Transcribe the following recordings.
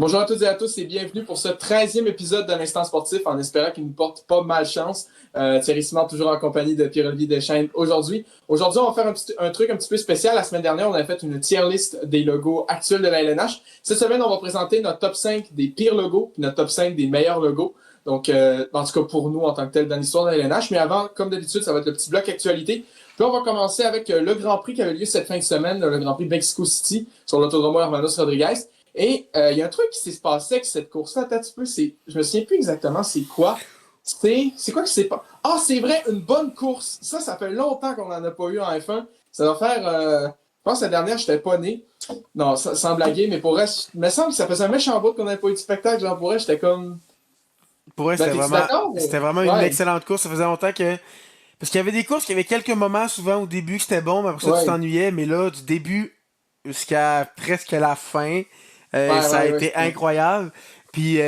Bonjour à toutes et à tous et bienvenue pour ce 13e épisode de l'Instant Sportif en espérant qu'il nous porte pas malchance. Thierry Simard toujours en compagnie de Pierre-Olivier Deschênes aujourd'hui, on va faire un truc un petit peu spécial. La semaine dernière, on a fait une tier list des logos actuels de la LNH. Cette semaine, on va présenter notre top 5 des pires logos puis notre top 5 des meilleurs logos. Donc, en tout cas pour nous en tant que tel dans l'histoire de la LNH. Mais avant, comme d'habitude, ça va être le petit bloc actualité. Puis on va commencer avec le Grand Prix qui avait lieu cette fin de semaine, le Grand Prix de Mexico City sur l'autodrome Hermanos Rodriguez. Et il y a un truc qui s'est passé avec cette course-là, un petit peu, je me souviens plus exactement c'est quoi. C'est quoi qui s'est passé? Ah, c'est vrai, une bonne course. Ça fait longtemps qu'on n'en a pas eu en F1. Ça doit faire, je pense que la dernière, je n'étais pas né. Non, sans blaguer, mais pour vrai, il me semble que ça faisait un méchant bout qu'on n'avait pas eu de spectacle. Genre, pour vrai, j'étais comme. Pour eux, Ben, t'es-tu d'accord? c'était vraiment une Ouais, excellente course. Ça faisait longtemps que. Parce qu'il y avait des courses qui avaient quelques moments souvent au début que c'était bon, mais après ça tu ouais, t'ennuyais. Mais là, du début jusqu'à presque la fin, ça a ouais, été incroyable. Puis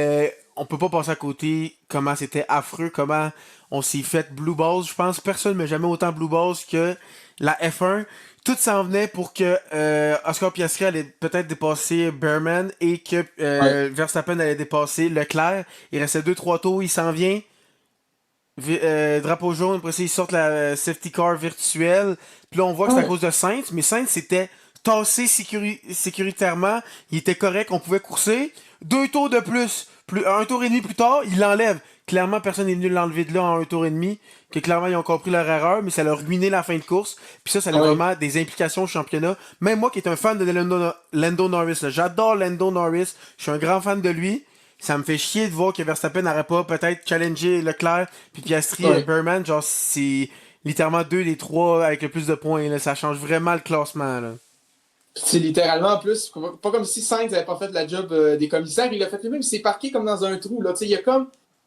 on peut pas passer à côté comment c'était affreux, comment on s'est fait blue balls. Je pense que personne ne m'a jamais autant blue balls que la F1. Tout s'en venait pour que Oscar Piastri allait peut-être dépasser Berman et que ouais, Verstappen allait dépasser Leclerc. Il restait deux trois tours, il s'en vient. Drapeau jaune, après ça, ils sortent la safety car virtuelle. Puis là, on voit que c'est à ouais. cause de Sainz, mais Sainz s'était tassé sécuritairement. Il était correct, on pouvait courser. Deux tours de plus un tour et demi plus tard, il l'enlève. Clairement, personne n'est venu l'enlever de là en un tour et demi. Que clairement, ils ont compris leur erreur, mais ça leur ruiné la fin de course. Puis ça a Ouais. vraiment des implications au championnat. Même moi qui est un fan de Lando Norris, là, j'adore Lando Norris. Je suis un grand fan de lui. Ça me fait chier de voir que Verstappen n'aurait pas peut-être challengé Leclerc puis Piastri et Ouais. Berman. Genre, c'est littéralement deux des trois avec le plus de points. Là. Ça change vraiment le classement. Là. C'est littéralement en plus, pas comme si Sainz n'avait pas fait la job des commissaires, il l'a fait lui-même, il s'est parqué comme dans un trou. Là. Il y a comme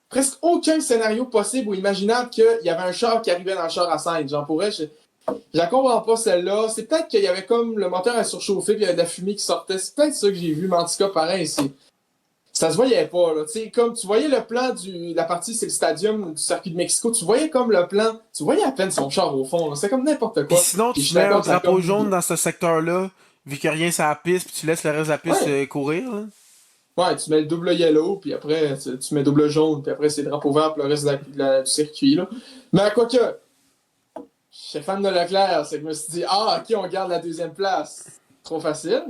presque aucun scénario possible ou imaginable qu'il y avait un char qui arrivait dans le char à Sainz. J'en pourrais, je la comprends pas celle-là. C'est peut-être qu'il y avait comme le moteur à surchauffer puis il y avait de la fumée qui sortait. C'est peut-être ça que j'ai vu, mais en tout cas, pareil, ça se voyait pas. Là. Comme tu voyais le plan la partie, c'est le stadium du circuit de Mexico, tu voyais comme le plan, tu voyais à peine son char au fond. Là. C'est comme n'importe Puis quoi. sinon, Puis je tu suis mets un d'accord, ça a drapeau comme. jaune dans ce secteur-là, vu que rien ça la piste, puis tu laisses le reste de la piste Ouais. courir. Là. Ouais, tu mets le double yellow, puis après, tu mets double jaune, puis après, c'est drapeau vert pour le reste du circuit. Là. Mais quoi que, j'étais fan de Leclerc, c'est que je me suis dit, ah, ok, on garde la deuxième place. Trop facile.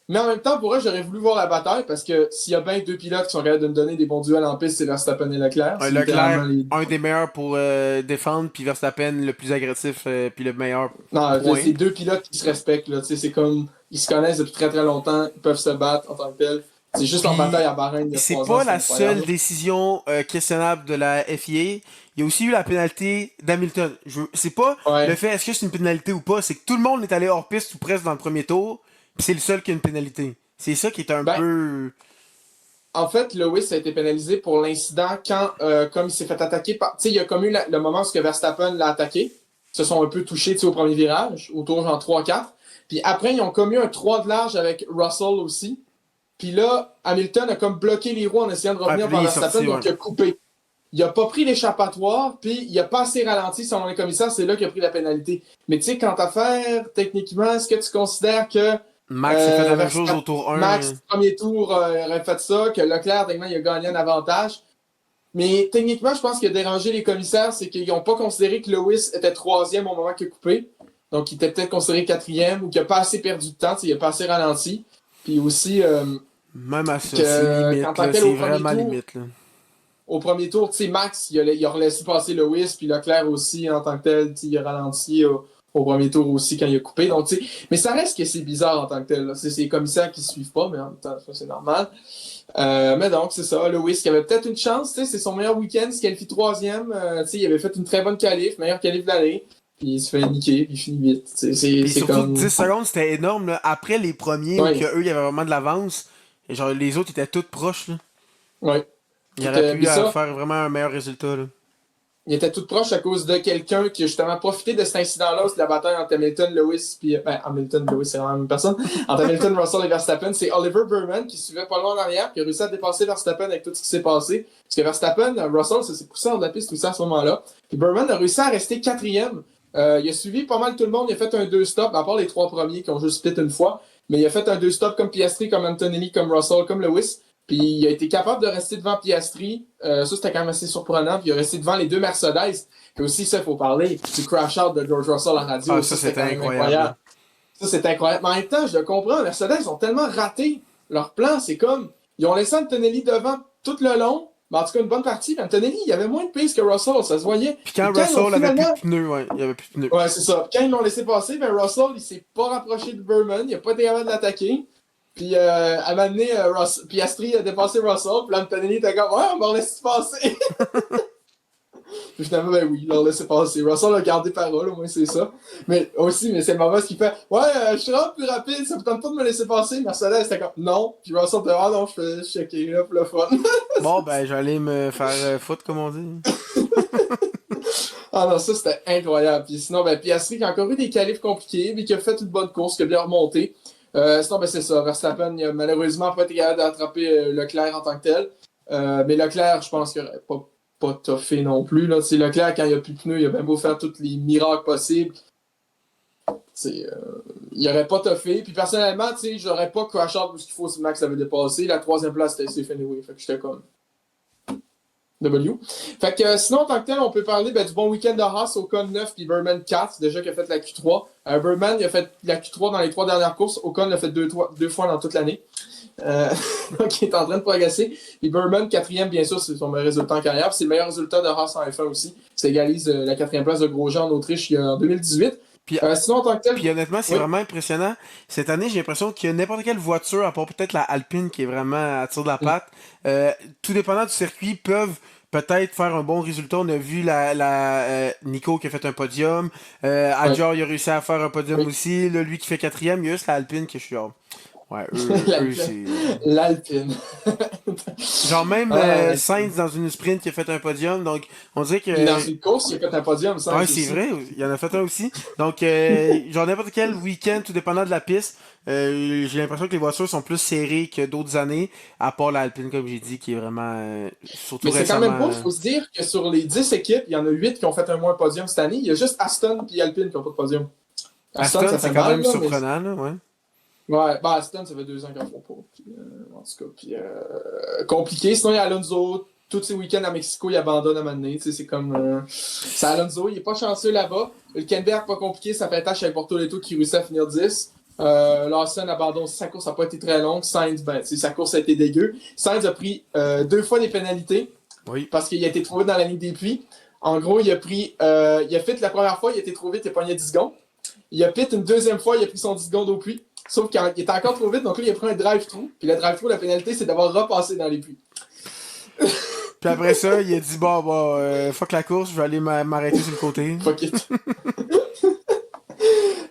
Mais en même temps, pour eux, j'aurais voulu voir la bataille, parce que s'il y a bien deux pilotes qui sont capables de me donner des bons duels en piste, c'est Verstappen et Leclerc. Un C'est littéralement Leclerc, les. un des meilleurs pour défendre, puis Verstappen, le plus agressif, puis le meilleur Non, point. c'est deux pilotes qui se respectent, là. C'est comme, ils se connaissent depuis très très longtemps, ils peuvent se battre en tant que tels. C'est juste leur bataille Puis à Bahreïn il y a c'est 3 ans, pas c'est la seule incroyable. décision questionnable de la FIA. Il y a aussi eu la pénalité d'Hamilton. C'est pas le Ouais. fait est-ce que c'est une pénalité ou pas, c'est que tout le monde est allé hors piste ou presque dans le premier tour, puis c'est le seul qui a une pénalité. C'est ça qui est un Ben, peu. en fait, Lewis a été pénalisé pour l'incident quand, comme il s'est fait attaquer par. Tu sais, il y a comme eu le moment où Verstappen l'a attaqué. Ils se sont un peu touchés au premier virage, autour genre 3-4. Puis après, ils ont commis un 3 de large avec Russell aussi. Puis là, Hamilton a comme bloqué les roues en essayant de Ah, revenir puis là, par il est Verstappen, sorti, ouais. donc il a coupé. Il a pas pris l'échappatoire, puis il a pas assez ralenti selon les commissaires, c'est là qu'il a pris la pénalité. Mais tu sais, quant à faire, techniquement, est-ce que tu considères que Max a fait la même chose au Verstappen, tour 1. Max, premier tour, aurait fait ça, que Leclerc, techniquement, il a gagné un avantage? Mais techniquement, je pense qu'il a dérangé les commissaires, c'est qu'ils n'ont pas considéré que Lewis était troisième au moment qu'il a coupé. Donc, il était peut-être considéré quatrième ou qu'il n'a pas assez perdu de temps, il n'a pas assez ralenti. Puis aussi, Même à ça, c'est qu'en limite, tant que là. tel, C'est vraiment limite, là. au premier tour, tu sais, Max, il a relaissé passer Lewis, puis Leclerc aussi, en tant que tel, il a ralenti au premier tour aussi quand il a coupé. Donc, tu sais, mais ça reste que c'est bizarre en tant que tel. C'est les commissaires qui ne suivent pas, mais en même temps, ça, c'est normal. Mais donc, c'est ça. Lewis qui avait peut-être une chance, tu sais, c'est son meilleur week-end, il se qualifie troisième. Tu sais, il avait fait une très bonne qualif, meilleure qualif de l'année. Puis il se fait niquer, puis il finit vite. Puis C'est surtout, 10 comme. secondes, c'était énorme, là. Après les premiers, où que Ouais, eux, il y avait vraiment de l'avance, et genre, les autres étaient tous proches, là. ouais. Il aurait pu Puis ça, faire vraiment un meilleur résultat, là. il était tout proche à cause de quelqu'un qui a justement profité de cet incident-là, c'est la bataille entre Hamilton, Lewis, puis Hamilton, Lewis, c'est vraiment la même personne. Entre Hamilton, Russell et Verstappen, c'est Oliver Burman qui suivait pas loin en arrière, qui a réussi à dépasser Verstappen avec tout ce qui s'est passé. Parce que Verstappen, Russell, ça s'est poussé hors de la piste tout ça à ce moment-là. Puis Burman a réussi à rester quatrième. Il a suivi pas mal tout le monde. Il a fait un deux stop, à part les trois premiers qui ont juste split une fois. Mais il a fait un deux stop comme Piastri, comme Antonelli, comme Russell, comme Lewis. Puis il a été capable de rester devant Piastri. Ça, c'était quand même assez surprenant. Puis il a resté devant les deux Mercedes. Puis aussi, ça, il faut parler du crash-out de George Russell en radio. Ah, ça, c'était quand même incroyable. Ça, c'est incroyable. Mais en même temps, je le comprends. Mercedes ont tellement raté leur plan. C'est comme, ils ont laissé Antonelli devant tout le long. Mais en tout cas, une bonne partie. Mais Antonelli, il avait moins de pace que Russell. Ça se voyait. Puis quand Puis Russell avait plus de pneus, ouais, il y avait plus de pneus. Ouais, c'est ça. Quand ils l'ont laissé passer, ben Russell, il s'est pas rapproché de Burman. Il a pas été capable de l'attaquer. Puis, à un moment donné, Piastri a dépassé Russell. Puis là, Antonelli était comme, ouais, on va laisser passer. Puis finalement, ben oui, il l'a laissé passer. Russell a gardé parole, au moins c'est ça. Mais aussi, mais c'est mauvais ce qu'il fait. Ouais, je suis vraiment plus rapide, ça me tente pas de me laisser passer. Mercedes était comme, non. Puis Russell était, ah non, je fais checker, là, pour le fun. Bon, ben, j'allais me faire foutre, comme on dit. Ah non, ça c'était incroyable. Puis sinon, ben Piastri qui a encore eu des qualifs compliqués, mais qui a fait une bonne course, qui a bien remonté. Sinon, ben c'est ça. Verstappen, il a malheureusement pas été capable d'attraper Leclerc en tant que tel. Mais Leclerc, je pense qu'il n'aurait pas toffé non plus. Là. Leclerc, quand il n'y a plus de pneus, il a bien beau faire tous les miracles possibles. Il n'aurait pas toffé. Puis personnellement, j'aurais pas crash out tout ce qu'il faut si Max avait dépassé. La troisième place, c'était safe anyway. Fait que j'étais comme W. Fait que sinon, en tant que tel, on peut parler du bon week-end de Haas, Ocon 9 puis Burman 4, déjà qu'il a fait la Q3. Burman, il a fait la Q3 dans les 3 dernières courses. Ocon l'a fait deux fois dans toute l'année. Donc, il est en train de progresser. Et Burman, quatrième, bien sûr, c'est son meilleur résultat en carrière. C'est le meilleur résultat de Haas en F1 aussi. Ça égalise la quatrième place de Grosjean en Autriche en 2018. Puis, sinon, en tant que tel. Puis honnêtement, c'est vraiment impressionnant. Cette année, j'ai l'impression qu'il y a n'importe quelle voiture, à part peut-être la Alpine qui est vraiment à tir de la patte, tout dépendant du circuit, peuvent peut-être faire un bon résultat. On a vu Nico qui a fait un podium. Adjar, il a réussi à faire un podium aussi. Là, lui qui fait quatrième, il y a juste la Alpine que je suis genre. Ouais, eux c'est. L'Alpine. Genre même Sainz dans une sprint qui a fait un podium, donc on dirait que. Dans une course, il a fait un podium, Sainz. Ouais, c'est vrai, il y en a fait un aussi. Donc, genre n'importe quel week-end, tout dépendant de la piste, j'ai l'impression que les voitures sont plus serrées que d'autres années, à part l'Alpine, comme j'ai dit, qui est vraiment. Surtout mais c'est récemment, quand même beau, il faut se dire que sur les 10 équipes, il y en a 8 qui ont fait un moins podium cette année. Il y a juste Aston et Alpine qui n'ont pas de podium. Aston, c'est quand même surprenant, là, ouais. Ouais, Aston, ça fait 2 ans qu'ils en font pas. Puis, en tout cas, puis compliqué. Sinon, il y a Alonso. Tous ces week-ends à Mexico, il abandonne à un moment donné. C'est comme. C'est Alonso, il est pas chanceux là-bas. Hülkenberg, pas compliqué, ça fait tâche avec Bortoleto qui réussit à finir 10. Lawson abandonne, sa course n'a pas été très longue. Sainz, sa course a été dégueu. Sainz a pris 2 fois des pénalités. Oui. Parce qu'il a été trop vite dans la ligne des puits. En gros, il a fait la première fois, il a été trop vite, il a pogné 10 secondes. Il a pit une deuxième fois, il a pris son 10 secondes au puits. Sauf qu'il était encore trop vite, donc là, il a pris un drive-thru. Puis le drive-thru, la pénalité, c'est d'avoir repassé dans les puits. Puis après ça, il a dit fuck la course, je vais aller m'arrêter sur le côté. Fuck it.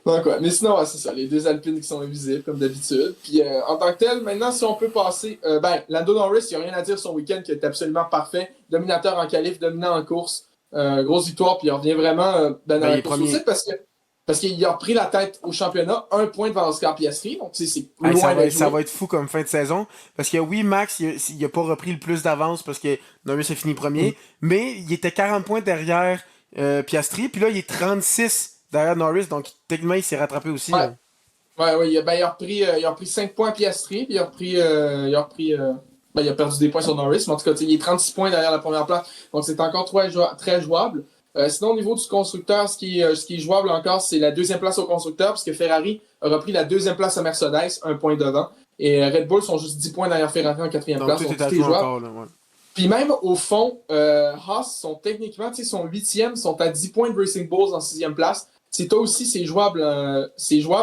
Donc, ouais. Mais sinon, c'est ça, les 2 Alpines qui sont invisibles, comme d'habitude. Puis en tant que tel, maintenant, si on peut passer. Lando Norris, il n'y a rien à dire son week-end qui est absolument parfait. Dominateur en qualif, dominant en course. Grosse victoire, puis il revient vraiment dans la course aussi parce qu'il a repris la tête au championnat, 1 point devant Oscar Piastri. Donc, c'est loin ça va être fou comme fin de saison. Parce que oui, Max, il a pas repris le plus d'avance parce que Norris a fini premier. Mais il était 40 points derrière Piastri. Puis là, il est 36 derrière Norris. Donc, techniquement, il s'est rattrapé aussi. Ouais, il a repris 5 points à Piastri. Puis il a perdu des points sur Norris. Mais en tout cas, il est 36 points derrière la première place. Donc, c'est encore très jouable. Sinon, au niveau du constructeur, ce qui est jouable encore, c'est la 2e place au constructeur, parce que Ferrari a repris la 2e place à Mercedes, 1 point devant. Et Red Bull sont juste 10 points derrière Ferrari en 4e place. Donc, tout est jouable. Encore, là, ouais. Puis même, au fond, Haas sont techniquement, sont 8e, sont à 10 points de Racing Bulls en 6e place. Toi aussi, c'est jouable.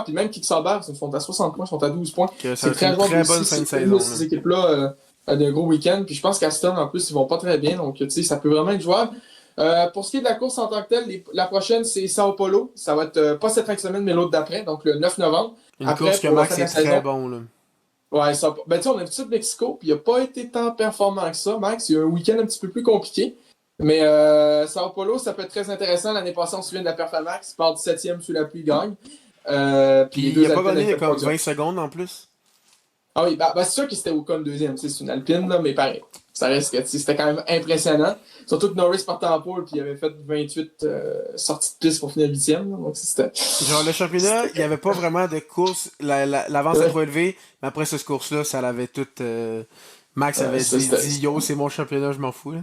Puis même Kik Sauber, ils sont à 60 points, ils sont à 12 points. C'est très jouable très bonne fin de saison. Ces équipes-là d'un gros week-end. Puis je pense qu'Aston, en plus, ils vont pas très bien. Donc, ça peut vraiment être jouable. Pour ce qui est de la course en tant que telle, la prochaine, c'est Sao Paulo. Ça va être pas cette fin de semaine, mais l'autre d'après, donc le 9 novembre. Une course que Max est très bon. Là. Ouais, on a vu ça de Mexico, puis il n'a pas été tant performant que ça, Max. Il y a eu un week-end un petit peu plus compliqué. Mais Sao Paulo, ça peut être très intéressant. L'année passée, on se souvient de la perf à Max. Il part 17e sous la pluie, gagne. Puis il n'a pas gagné comme 20 secondes en plus. Ah oui, c'est sûr que c'était Ocon 2e. C'est une Alpine, là, mais pareil. Ça reste que c'était quand même impressionnant. Surtout que Norris partait en pole puis il avait fait 28 sorties de piste pour finir 8e. Donc c'était. Genre le championnat, il n'y avait pas vraiment de course. L'avance a trop élevé, mais après cette course-là, ça l'avait tout. Max avait Ça, dit yo, c'est mon championnat, je m'en fous. Là.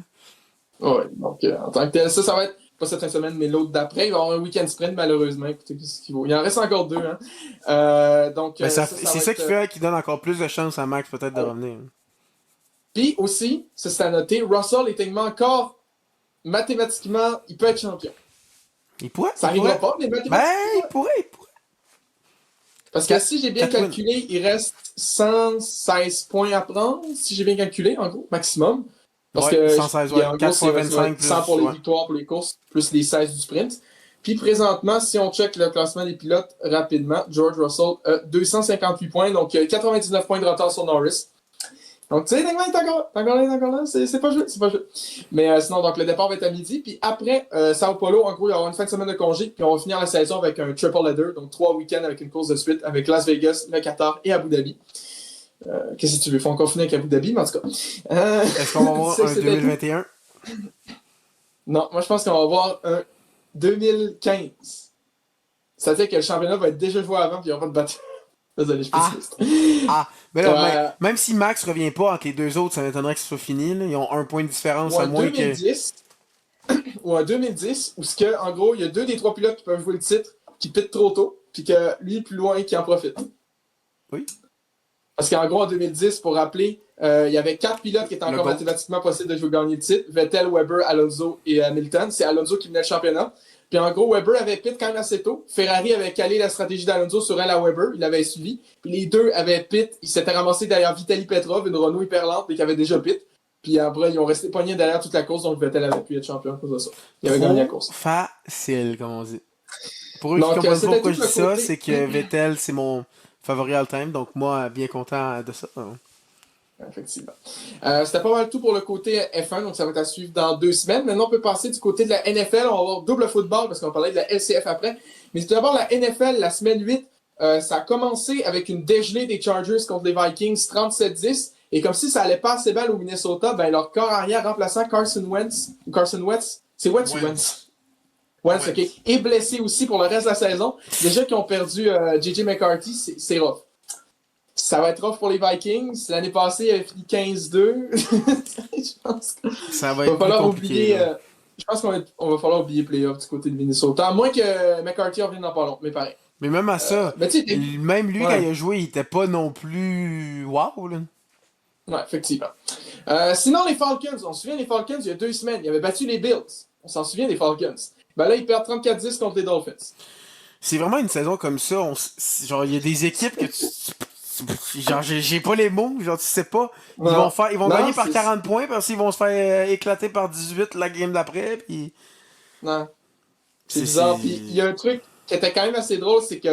Ouais, donc en tant que tel, ça va être pas cette fin de semaine, mais l'autre d'après. Il va y avoir un week-end sprint, malheureusement. Écoutez, ce qu'il vaut. Il en reste encore deux. Hein. Donc, Ben, ça c'est va ça être. qui fait qu'il donne encore plus de chance à Max peut-être de Ouais. revenir. Puis aussi, ça c'est à noter, Russell est tellement encore mathématiquement, il peut être champion. Il pourrait, Ça il n'arrivera pourrait. pas, mais Ben, mathématiquement, il pourrait. parce que si j'ai bien 4 wins. calculé, il reste 116 points à prendre, si j'ai bien calculé, en gros, maximum. Parce Ouais, que 116, il y a, ouais. en gros, 4 fois ça va 25 être 100 plus, pour les ouais. victoires pour les courses, plus les 16 du sprint. Puis présentement, si on check le classement des pilotes rapidement, George Russell a 258 points, donc 99 points de retard sur Norris. Donc, tu sais, Degman est encore là, c'est pas joué. Mais sinon, donc, le départ va être à midi. Puis après, Sao Paulo, en gros, il y aura une fin de semaine de congé. Puis on va finir la saison avec un triple header, donc 3 week-ends avec une course de suite avec Las Vegas, le Qatar et Abu Dhabi. Qu'est-ce que tu veux? Il faut encore finir avec Abu Dhabi, mais en tout cas. Est-ce qu'on va avoir un 2021? Non, moi, je pense qu'on va avoir un 2015. C'est-à-dire que le championnat va être déjà joué avant, puis il n'y aura pas de battle. Désolé, je suis Mais là, même si Max revient pas entre les deux autres, ça m'étonnerait que ce soit fini. Là. Ils ont un point de différence ou à en moins 2010, ou en 2010, où en gros, il y a 2 des 3 pilotes qui peuvent jouer le titre, qui pitent trop tôt, puis que lui, plus loin, qui en profite. Oui. Parce qu'en gros, en 2010, pour rappeler, il y avait 4 pilotes qui étaient encore mathématiquement possibles de jouer gagner le titre. Vettel, Weber, Alonso et Hamilton. C'est Alonso qui menait le championnat. Puis en gros, Weber avait pit quand même assez tôt. Ferrari avait calé la stratégie d'Alonso sur elle à Weber. Il l'avait suivi. Puis les deux avaient pit. Ils s'étaient ramassés derrière Vitaly Petrov, une Renault hyper lente, mais qui avait déjà pit. Puis après, ils ont resté pognés derrière toute la course. Donc Vettel avait pu être champion à cause de ça. Il avait gagné la course. Facile, comme on dit. Pour eux qui Donc, comprennent pas pourquoi je dis ça, côté... c'est que Vettel, c'est mon favori all-time. Donc moi, bien content de ça. Effectivement. C'était pas mal tout pour le côté F1, donc ça va être à suivre dans 2 semaines. Maintenant, on peut passer du côté de la NFL. On va avoir double football parce qu'on va parler de la LCF après. Mais tout d'abord, la NFL, la semaine 8, ça a commencé avec une dégelée des Chargers contre les Vikings 37-10. Et comme si ça allait pas assez mal au Minnesota, ben leur corps arrière remplaçant Carson Wentz, c'est Wentz ou Wentz? Wentz, ok. Est blessé aussi pour le reste de la saison. Déjà qu'ils ont perdu J.J. McCarthy, c'est rough. Ça va être rough pour les Vikings. L'année passée, il avait fini 15-2. Je pense que ça va être plus compliqué. Je pense qu'on va falloir oublier playoff du côté de Minnesota. À moins que McCarthy revienne dans pas long, mais pareil. Mais même à ça, même lui, quand il a joué, il était pas non plus wow. Là. Ouais, effectivement. Sinon, les Falcons, on se souvient des Falcons il y a 2 semaines. Ils avaient battu les Bills. On s'en souvient des Falcons. Ben là, ils perdent 34-10 contre les Dolphins. C'est vraiment une saison comme ça. Genre, il y a des équipes que genre, j'ai pas les mots. Genre, tu sais pas. Ils vont gagner par 40 points parce qu'ils vont se faire éclater par 18 la game d'après. Puis... Non. C'est bizarre. Puis il y a un truc qui était quand même assez drôle, c'est que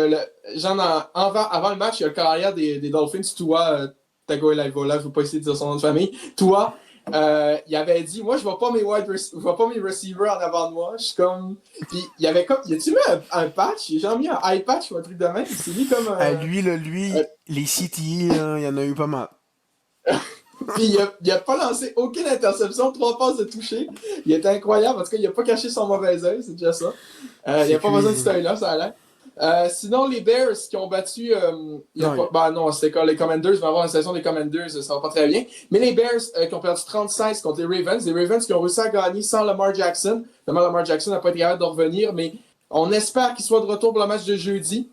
avant le match, il y a le carrière des Dolphins, Tua Tagovailoa, je ne veux pas essayer de dire son nom de famille. Tua, il avait dit, moi, je ne vois pas mes receivers en avant de moi. Je suis comme. Puis il y avait comme. Y a-tu mis un patch? Il a genre mis un eye patch ou un truc de même? C'est mis comme. Les CTE, il y en a eu pas mal. Puis il a pas lancé aucune interception, 3 passes de toucher. Il était incroyable. En tout cas, il a pas caché son mauvais œil, c'est déjà ça. Il n'y a pas besoin de cet œil-là, ça a l'air. Sinon, les Bears qui ont battu. C'était les Commanders. Il va y avoir une saison des Commanders, ça va pas très bien. Mais les Bears qui ont perdu 36 contre les Ravens. Les Ravens qui ont réussi à gagner sans Lamar Jackson. Finalement, Lamar Jackson n'a pas été capable de revenir, mais on espère qu'il soit de retour pour le match de jeudi.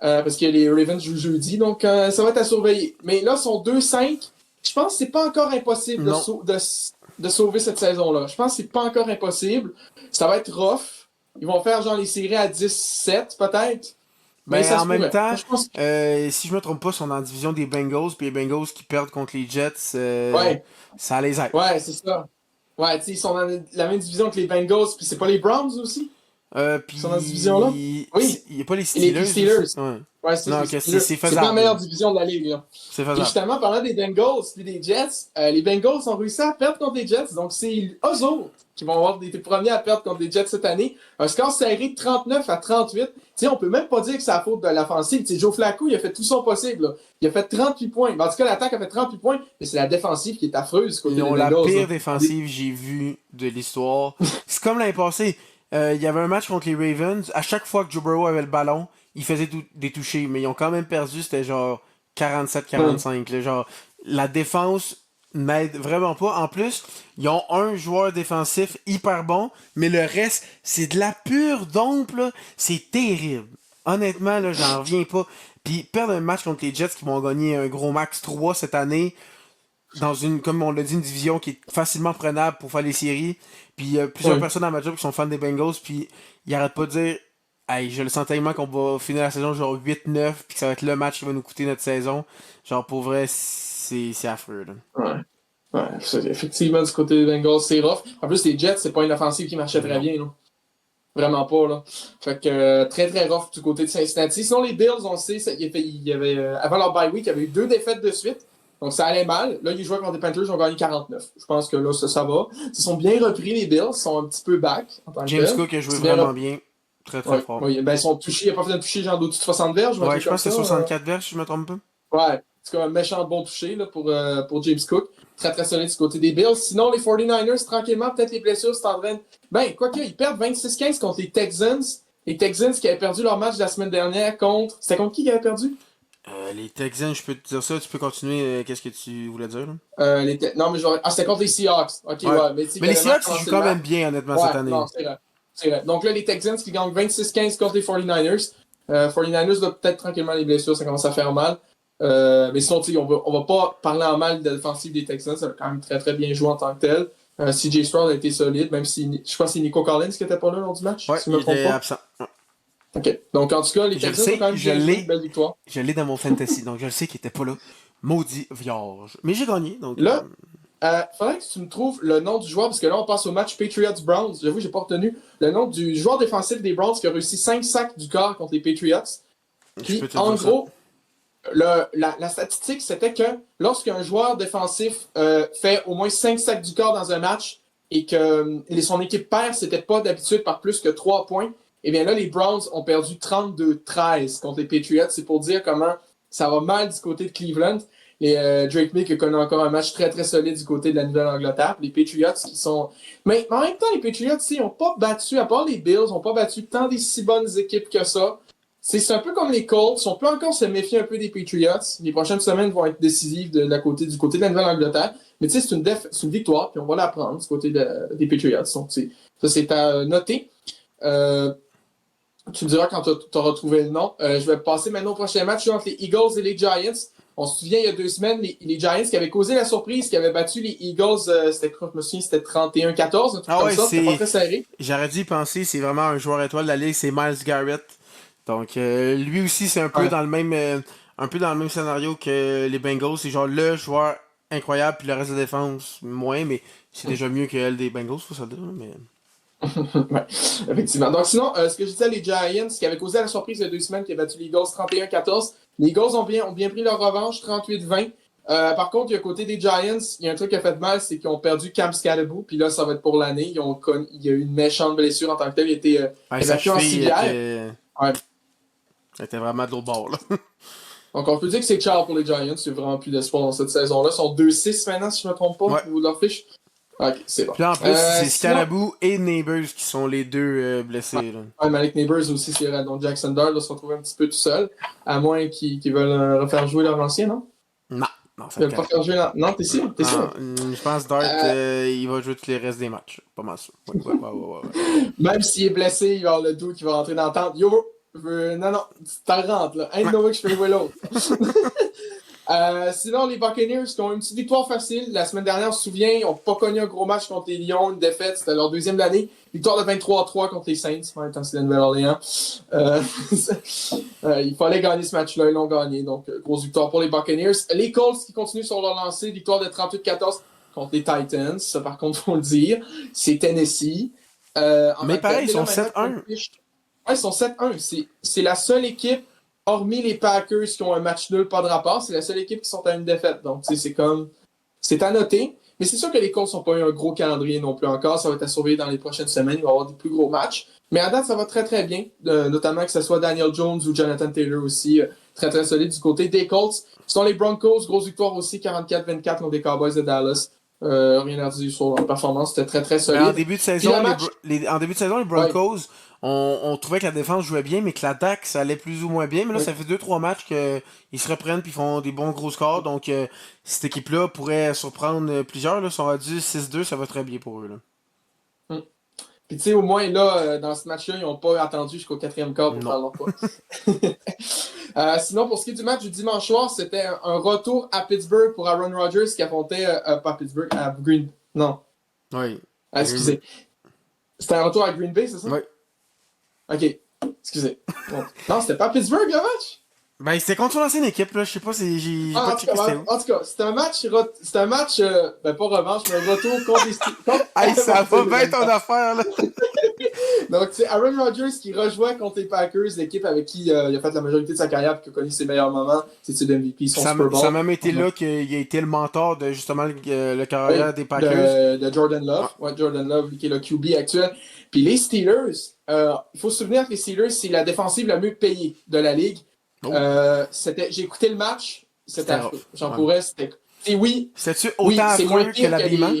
Parce que les Ravens jouent jeudi, donc ça va être à surveiller. Mais là, ils sont 2-5. Je pense que c'est pas encore impossible de sauver cette saison-là. Je pense que c'est pas encore impossible. Ça va être rough. Ils vont faire genre les séries à 10-7 peut-être. Mais ça en même temps, si je me trompe pas, ils sont dans la division des Bengals, puis les Bengals qui perdent contre les Jets, ça les aide. Ouais, c'est ça. Ouais, tu sais, ils sont dans la même division que les Bengals, puis c'est pas les Browns aussi? Puis ils sont dans cette division-là? Oui. Il n'y a pas les Steelers. Les Steelers. Ouais, c'est faisable. C'est pas la meilleure division de la ligue. Là. C'est faisable. Et justement, parlant des Bengals et des Jets, les Bengals ont réussi à perdre contre les Jets. Donc, c'est eux autres qui vont avoir été premiers à perdre contre les Jets cette année. Un score serré de 39-38. T'sais, on peut même pas dire que c'est la faute de l'offensive. T'sais, Joe Flacco, il a fait tout son possible. Là. Il a fait 38 points. En tout cas, l'attaque a fait 38 points, mais c'est la défensive qui est affreuse. Ils ont la pire défensive que j'ai vue de l'histoire. C'est comme l'année passée. Il y avait un match contre les Ravens. À chaque fois que Joe Burrow avait le ballon, il faisait des touchés. Mais ils ont quand même perdu. C'était genre 47-45. Genre, la défense n'aide vraiment pas. En plus, ils ont un joueur défensif hyper bon, mais le reste, c'est de la pure dompe, là. C'est terrible. Honnêtement, là, j'en reviens pas. Puis perdre un match contre les Jets qui vont gagner un gros max 3 cette année, dans une, comme on l'a dit, une division qui est facilement prenable pour faire les séries. Puis il y a plusieurs Ouais. personnes dans ma job qui sont fans des Bengals, puis ils arrêtent pas de dire hey, je le sens tellement qu'on va finir la saison genre 8-9, puis que ça va être le match qui va nous coûter notre saison. Genre pour vrai, c'est affreux. Là. Ouais. Ouais, effectivement, du côté des Bengals, c'est rough. En plus, les Jets, c'est pas une offensive qui marchait très Non. bien. Là. Vraiment pas, là. Fait que très très rough du côté de Cincinnati. Sinon, les Bills, on sait, il y avait, avant leur bye week, il y avait eu 2 défaites de suite. Donc ça allait mal. Là, ils jouaient contre les Panthers, ils ont gagné 49. Je pense que là, ça va. Ils se sont bien repris, les Bills. Ils sont un petit peu back en tant que James tel. Cook a joué C'est bien vraiment bien. Très très Ouais, fort. ouais, ben, ils sont touchés. Il n'a pas fait de toucher genre d'au-dessus de 60 verges. Ouais, je pense que c'est 64 verges, si je me trompe pas. Ouais, c'est comme un méchant bon touché là, pour James Cook. Très très solide du côté des Bills. Sinon, les 49ers, tranquillement, peut-être les blessures, c'est en train de... Ben, quoique, ils perdent 26-15 contre les Texans. Les Texans qui avaient perdu leur match la semaine dernière contre... C'était contre qui avaient perdu? Les Texans, je peux te dire ça, tu peux continuer. Qu'est-ce que tu voulais dire? Là? Non, mais genre... Ah, c'était contre les Seahawks. Ok, Ouais. ouais. Mais, Mais les Seahawks, ils jouent quand même bien, honnêtement, cette Ouais, année. non, c'est vrai. C'est vrai. Donc là, les Texans qui gagnent 26-15 contre les 49ers. 49ers, là, peut-être tranquillement les blessures, ça commence à faire mal. Mais sinon, on va pas parler en mal de l'offensive des Texans. Ça a quand même très très bien joué en tant que tel. CJ Stroud a été solide, même si je pense que c'est Nico Collins qui était pas là lors du match, Ouais, si je il me trompe était pas. absent. Ouais. OK. Donc en tout cas, les Je le Texans sais, ont quand même je bien joué, l'ai. une belle victoire. Je l'ai dans mon fantasy, donc je le sais qu'il était pas là. Maudit vierge. Mais j'ai gagné, donc. Là, faudrait que tu me trouves le nom du joueur, parce que là, on passe au match Patriots-Browns. J'avoue, j'ai pas retenu le nom du joueur défensif des Browns qui a réussi 5 sacs du corps contre les Patriots. Je peux Puis, te en dire ça. gros, la statistique, c'était que lorsqu'un joueur défensif fait au moins 5 sacs du corps dans un match et que son équipe perd, c'était pas d'habitude par plus que 3 points, et bien là, les Browns ont perdu 32-13 contre les Patriots. C'est pour dire comment ça va mal du côté de Cleveland. Et Drake May qui connaît encore un match très très solide du côté de la Nouvelle-Angleterre. Les Patriots qui sont... Mais en même temps, les Patriots, ils n'ont pas battu, à part les Bills, n'ont pas battu tant des si bonnes équipes que ça. C'est un peu comme les Colts. On peut encore se méfier un peu des Patriots. Les prochaines semaines vont être décisives du côté de la Nouvelle-Angleterre. Mais tu sais, c'est une victoire, puis on va la prendre du côté des Patriots. Donc, ça, c'est à noter. Tu me diras quand tu auras trouvé le nom. Je vais passer maintenant au prochain match entre les Eagles et les Giants. On se souvient, il y a 2 semaines, les Giants qui avaient causé la surprise, qui avaient battu les Eagles, je me souviens, c'était 31-14, un truc comme ça. C'était pas très serré. J'aurais dû y penser, c'est vraiment un joueur étoile de la ligue, c'est Myles Garrett. Donc lui aussi, c'est Ouais. un peu dans le même scénario que les Bengals. C'est genre le joueur incroyable, puis le reste de la défense, moins, mais c'est déjà mieux que elle des Bengals, faut ça le dire. Mais... Ouais, effectivement. Donc sinon, ce que je disais, les Giants qui avaient causé la surprise il y a 2 semaines, qui avaient battu les Eagles 31-14. Les Eagles ont bien pris leur revanche, 38-20. Par contre, du côté des Giants, il y a un truc qui a fait mal, c'est qu'ils ont perdu Cam Scalaboo, puis là, ça va être pour l'année. Il y a eu une méchante blessure en tant que tel. Il a été sa évacué en cheville civière. Ouais. était vraiment de l'autre bord. Là. Donc on peut dire que c'est ciao pour les Giants. Il n'y a vraiment plus d'espoir dans cette saison-là. Ils sont 2-6 maintenant, si je ne me trompe pas, Ouais. au niveau de leur fiche. Ok, c'est bon. Puis là, en plus, c'est Sinon, Scalaboo et Neighbors qui sont les deux blessés. Là. ouais, Malik Neighbors aussi, c'est vrai. Donc Jackson Dart doit se retrouver un petit peu tout seul, à moins qu'ils veulent refaire jouer leur ancien, non? Non, Ils ça veulent pas faire jouer leur... Non, t'es sûr? T'es sûr? Je pense Dart, il va jouer tous les restes des matchs. Pas mal sûr. Ouais. Même s'il est blessé, il va avoir le doute qui va rentrer dans la tente. Yo, non, t'en rentres, là. Ain't no way que je fais jouer l'autre. Sinon, les Buccaneers qui ont une petite victoire facile. La semaine dernière, on se souvient, ils n'ont pas connu un gros match contre les Lions, une défaite. C'était leur 2e de l'année. Victoire de 23-3 contre les Saints. En même temps, c'est la Nouvelle-Orléans. Il fallait gagner ce match-là. Ils l'ont gagné. Donc, grosse victoire pour les Buccaneers. Les Colts qui continuent sur leur lancée. Victoire de 38-14 contre les Titans. Ça, par contre, faut le dire. C'est Tennessee. Mais pareil, ils sont 7-1. Ouais, ils sont 7-1. C'est la seule équipe, hormis les Packers qui ont un match nul, pas de rapport, c'est la seule équipe qui sont à une défaite. Donc, c'est à noter. Mais c'est sûr que les Colts n'ont pas eu un gros calendrier non plus encore. Ça va être à surveiller dans les prochaines semaines. Il va y avoir des plus gros matchs. Mais à date, ça va très très bien. Notamment que ce soit Daniel Jones ou Jonathan Taylor aussi. Très très solide du côté des Colts. Ce sont les Broncos. Grosse victoire aussi, 44-24 contre les Cowboys de Dallas. Rien à dire sur leur performance, c'était très très Mais solide. en début de saison, en début de saison, les Broncos, on trouvait que la défense jouait bien, mais que l'attaque, ça allait plus ou moins bien. Mais là, ça fait 2-3 matchs qu'ils se reprennent puis font des bons gros scores. Donc, cette équipe-là pourrait surprendre plusieurs. Là, ils sont rendus 6-2, ça va très bien pour eux. Là. Mm. Puis tu sais, au moins là, dans ce match-là, ils n'ont pas attendu jusqu'au 4e quart pour Non. faire leur pas. Sinon, pour ce qui est du match du dimanche soir, c'était un retour à Pittsburgh pour Aaron Rodgers qui affrontait, pas Pittsburgh, à Green... Non. Oui. Excusez. C'était un retour à Green Bay, c'est ça? Oui. Ok. Excusez. Bon. Non, c'était pas Pittsburgh le match? Ben, c'était contre l'ancienne équipe, là. Je sais pas si j'ai pas checké c'était où. En tout cas, c'était un match, ben pas revanche, mais un retour contre les Hey, ça va bien ton affaire, là. Donc, c'est Aaron Rodgers qui rejoint contre les Packers, l'équipe avec qui il a fait la majorité de sa carrière et qui a connu ses meilleurs moments. C'est le MVP, son Super Bowl. Ça a même été là qu'il a été le mentor de justement le carrière des Packers. De Jordan Love. Ouais, Jordan Love, qui est le QB actuel. Puis les Steelers, il faut se souvenir que les Steelers, c'est la défensive la mieux payée de la ligue. Oh. J'ai écouté le match, c'était affreux. J'en ouais. pourrais, c'était. Et oui. C'était-tu autant affreux que l'habillement?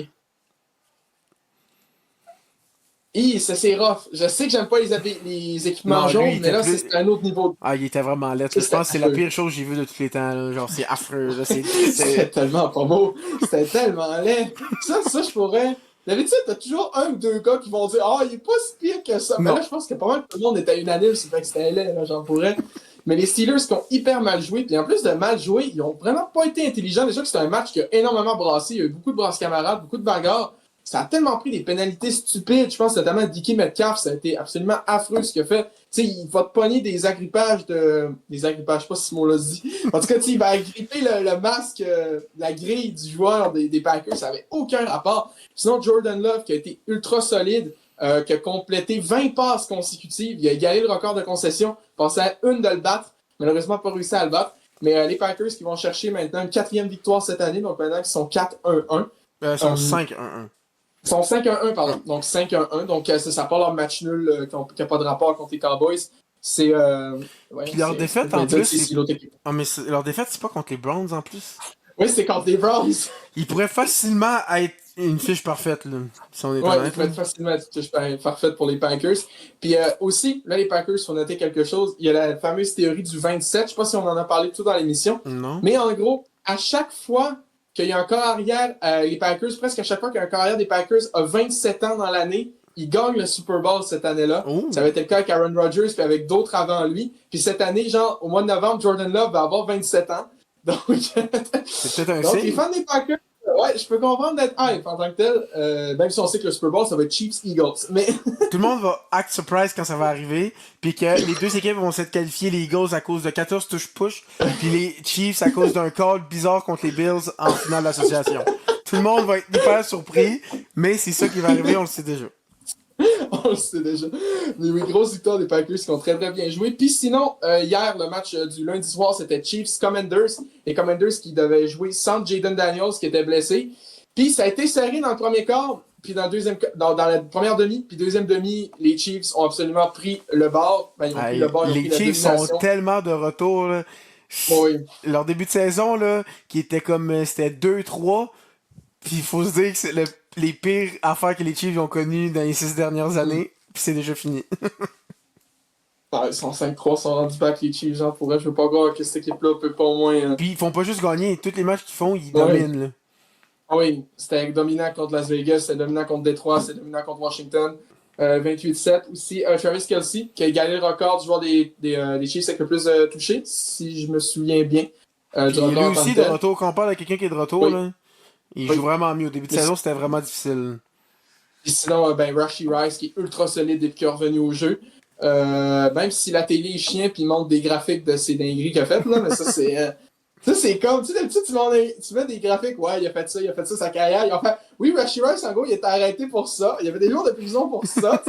C'est rough. Je sais que j'aime pas les équipements jaunes, mais là, c'est un autre niveau. Ah, il était vraiment laid. Je pense que c'est la pire chose que j'ai vue de tous les temps. Là. Genre, c'est affreux. Là. C'était tellement pas beau. C'était tellement laid. Ça, je pourrais. D'habitude, t'as toujours un ou deux gars qui vont dire « Ah, il est pas si pire que ça. » Mais là, je pense que pas mal tout le monde était unanime sur le fait que c'était laid, là, j'en pourrais. Mais les Steelers qui ont hyper mal joué, puis en plus de mal jouer, ils ont vraiment pas été intelligents. Déjà que c'était un match qui a énormément brassé. Il y a eu beaucoup de brasses camarades, beaucoup de bagarres. Ça a tellement pris des pénalités stupides. Je pense notamment Dickie Metcalf, ça a été absolument affreux ce qu'il a fait. Tu sais, il va te pogner des agrippages Des agrippages, je sais pas si ce mot-là se dit. En tout cas, il va agripper le masque, la grille du joueur des Packers. Ça avait aucun rapport. Sinon, Jordan Love, qui a été ultra solide, qui a complété 20 passes consécutives. Il a égalé le record de concession. Pensait à une de le battre. Malheureusement, pas réussi à le battre. Mais les Packers qui vont chercher maintenant une 4e victoire cette année. Donc maintenant, ils sont 4-1-1. Ils sont 5-1-1. Ils sont 5-1-1, pardon. Donc 5-1-1. Donc ça part leur match nul qui n'a pas de rapport contre les Cowboys. C'est. Puis leur défaite en plus. mais leur défaite, c'est pas contre les Browns en plus. Oui, c'est contre les Browns. Ils pourraient facilement être une fiche parfaite, là. Si on est ils pourraient facilement être une fiche parfaite pour les Packers. Puis aussi, là, les Packers, il faut noter quelque chose. Il y a la fameuse théorie du 27. Je ne sais pas si on en a parlé tout dans l'émission. Non. Mais en gros, à chaque fois qu'il y a un corps arrière, les Packers, presque à chaque fois qu'il y a un corps arrière des Packers a 27 ans dans l'année, il gagne le Super Bowl cette année-là. Oh. Ça avait été le cas avec Aaron Rodgers puis avec d'autres avant lui. Puis cette année, genre, au mois de novembre, Jordan Love va avoir 27 ans. Donc, c'est peut-être un signe. Les fans des Packers, ouais, je peux comprendre d'être hype en tant que tel, même si on sait que le Super Bowl, ça va être Chiefs-Eagles. Mais tout le monde va act surprise quand ça va arriver, puis que les deux équipes vont s'être qualifiées, les Eagles à cause de 14 touches-push, puis les Chiefs à cause d'un call bizarre contre les Bills en finale d'association. Tout le monde va être hyper surpris, mais c'est ça qui va arriver, on le sait déjà. On le sait déjà. Mais oui, grosse victoire des Packers qui ont très très bien joué. Puis sinon, hier, le match du lundi soir, c'était Chiefs-Commanders. Les Commanders qui devaient jouer sans Jaden Daniels qui était blessé. Puis ça a été serré dans le premier quart, puis dans la première demi, puis deuxième demi, les Chiefs ont absolument pris le bord. Ben, ils ont pris le bord, les Chiefs sont tellement de retour. Là. Oui. Leur début de saison, là, qui était comme c'était 2-3, puis il faut se dire que c'est les pires affaires que les Chiefs ont connues dans les 6 dernières années, puis c'est déjà fini. Ils sont 5-3, ils sont rendus back les Chiefs, genre pour eux, je veux pas croire que cette équipe-là peut pas au moins. Puis ils font pas juste gagner, tous les matchs qu'ils font, ils dominent. Là. Oui, c'était dominant contre Las Vegas, c'était dominant contre Détroit, c'était dominant contre Washington. 28-7 aussi. Travis Kelce, qui a égalé le record du joueur des Chiefs avec le plus touché, si je me souviens bien. Puis lui aussi, de retour, quand on parle de quelqu'un qui est de retour, là, il joue vraiment mieux. Au début de saison, c'était vraiment difficile. Puis sinon, Rashee Rice, qui est ultra solide depuis qu'il est revenu au jeu. Même si la télé est chien puis il montre des graphiques de ses dingueries qu'il a faites, là, mais ça, c'est... Ça, c'est comme, tu sais, d'habitude, tu mets des graphiques, ouais, il a fait ça, sa carrière. Oui, Rashee Rice, en gros, il était arrêté pour ça. Il y avait des jours de prison pour ça.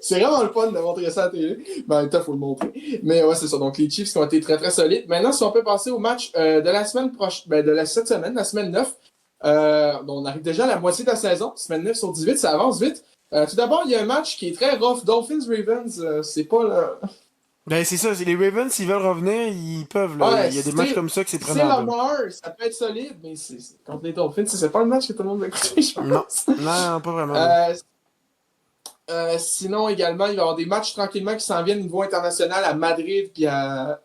C'est vraiment le fun de montrer ça à la télé. Mais en même temps, il faut le montrer. Mais ouais, c'est ça. Donc, les Chiefs qui ont été très, très solides. Maintenant, si on peut passer au match de la semaine prochaine, cette semaine, la semaine 9. On arrive déjà à la moitié de la saison. Semaine 9 sur 18, ça avance vite. Tout d'abord, il y a un match qui est très rough. Dolphins-Ravens, c'est pas le... Ben, c'est ça, les Ravens, s'ils veulent revenir, ils peuvent, là. Ouais, Il y a des matchs comme ça que c'est si c'est prenable, là. Lamar, ça peut être solide, mais contre les Dolphins, c'est pas le match que tout le monde va écouter, je Non. pense. Non, pas vraiment, là. Euh, Sinon, également, il va y avoir des matchs tranquillement qui s'en viennent au niveau international à Madrid puis à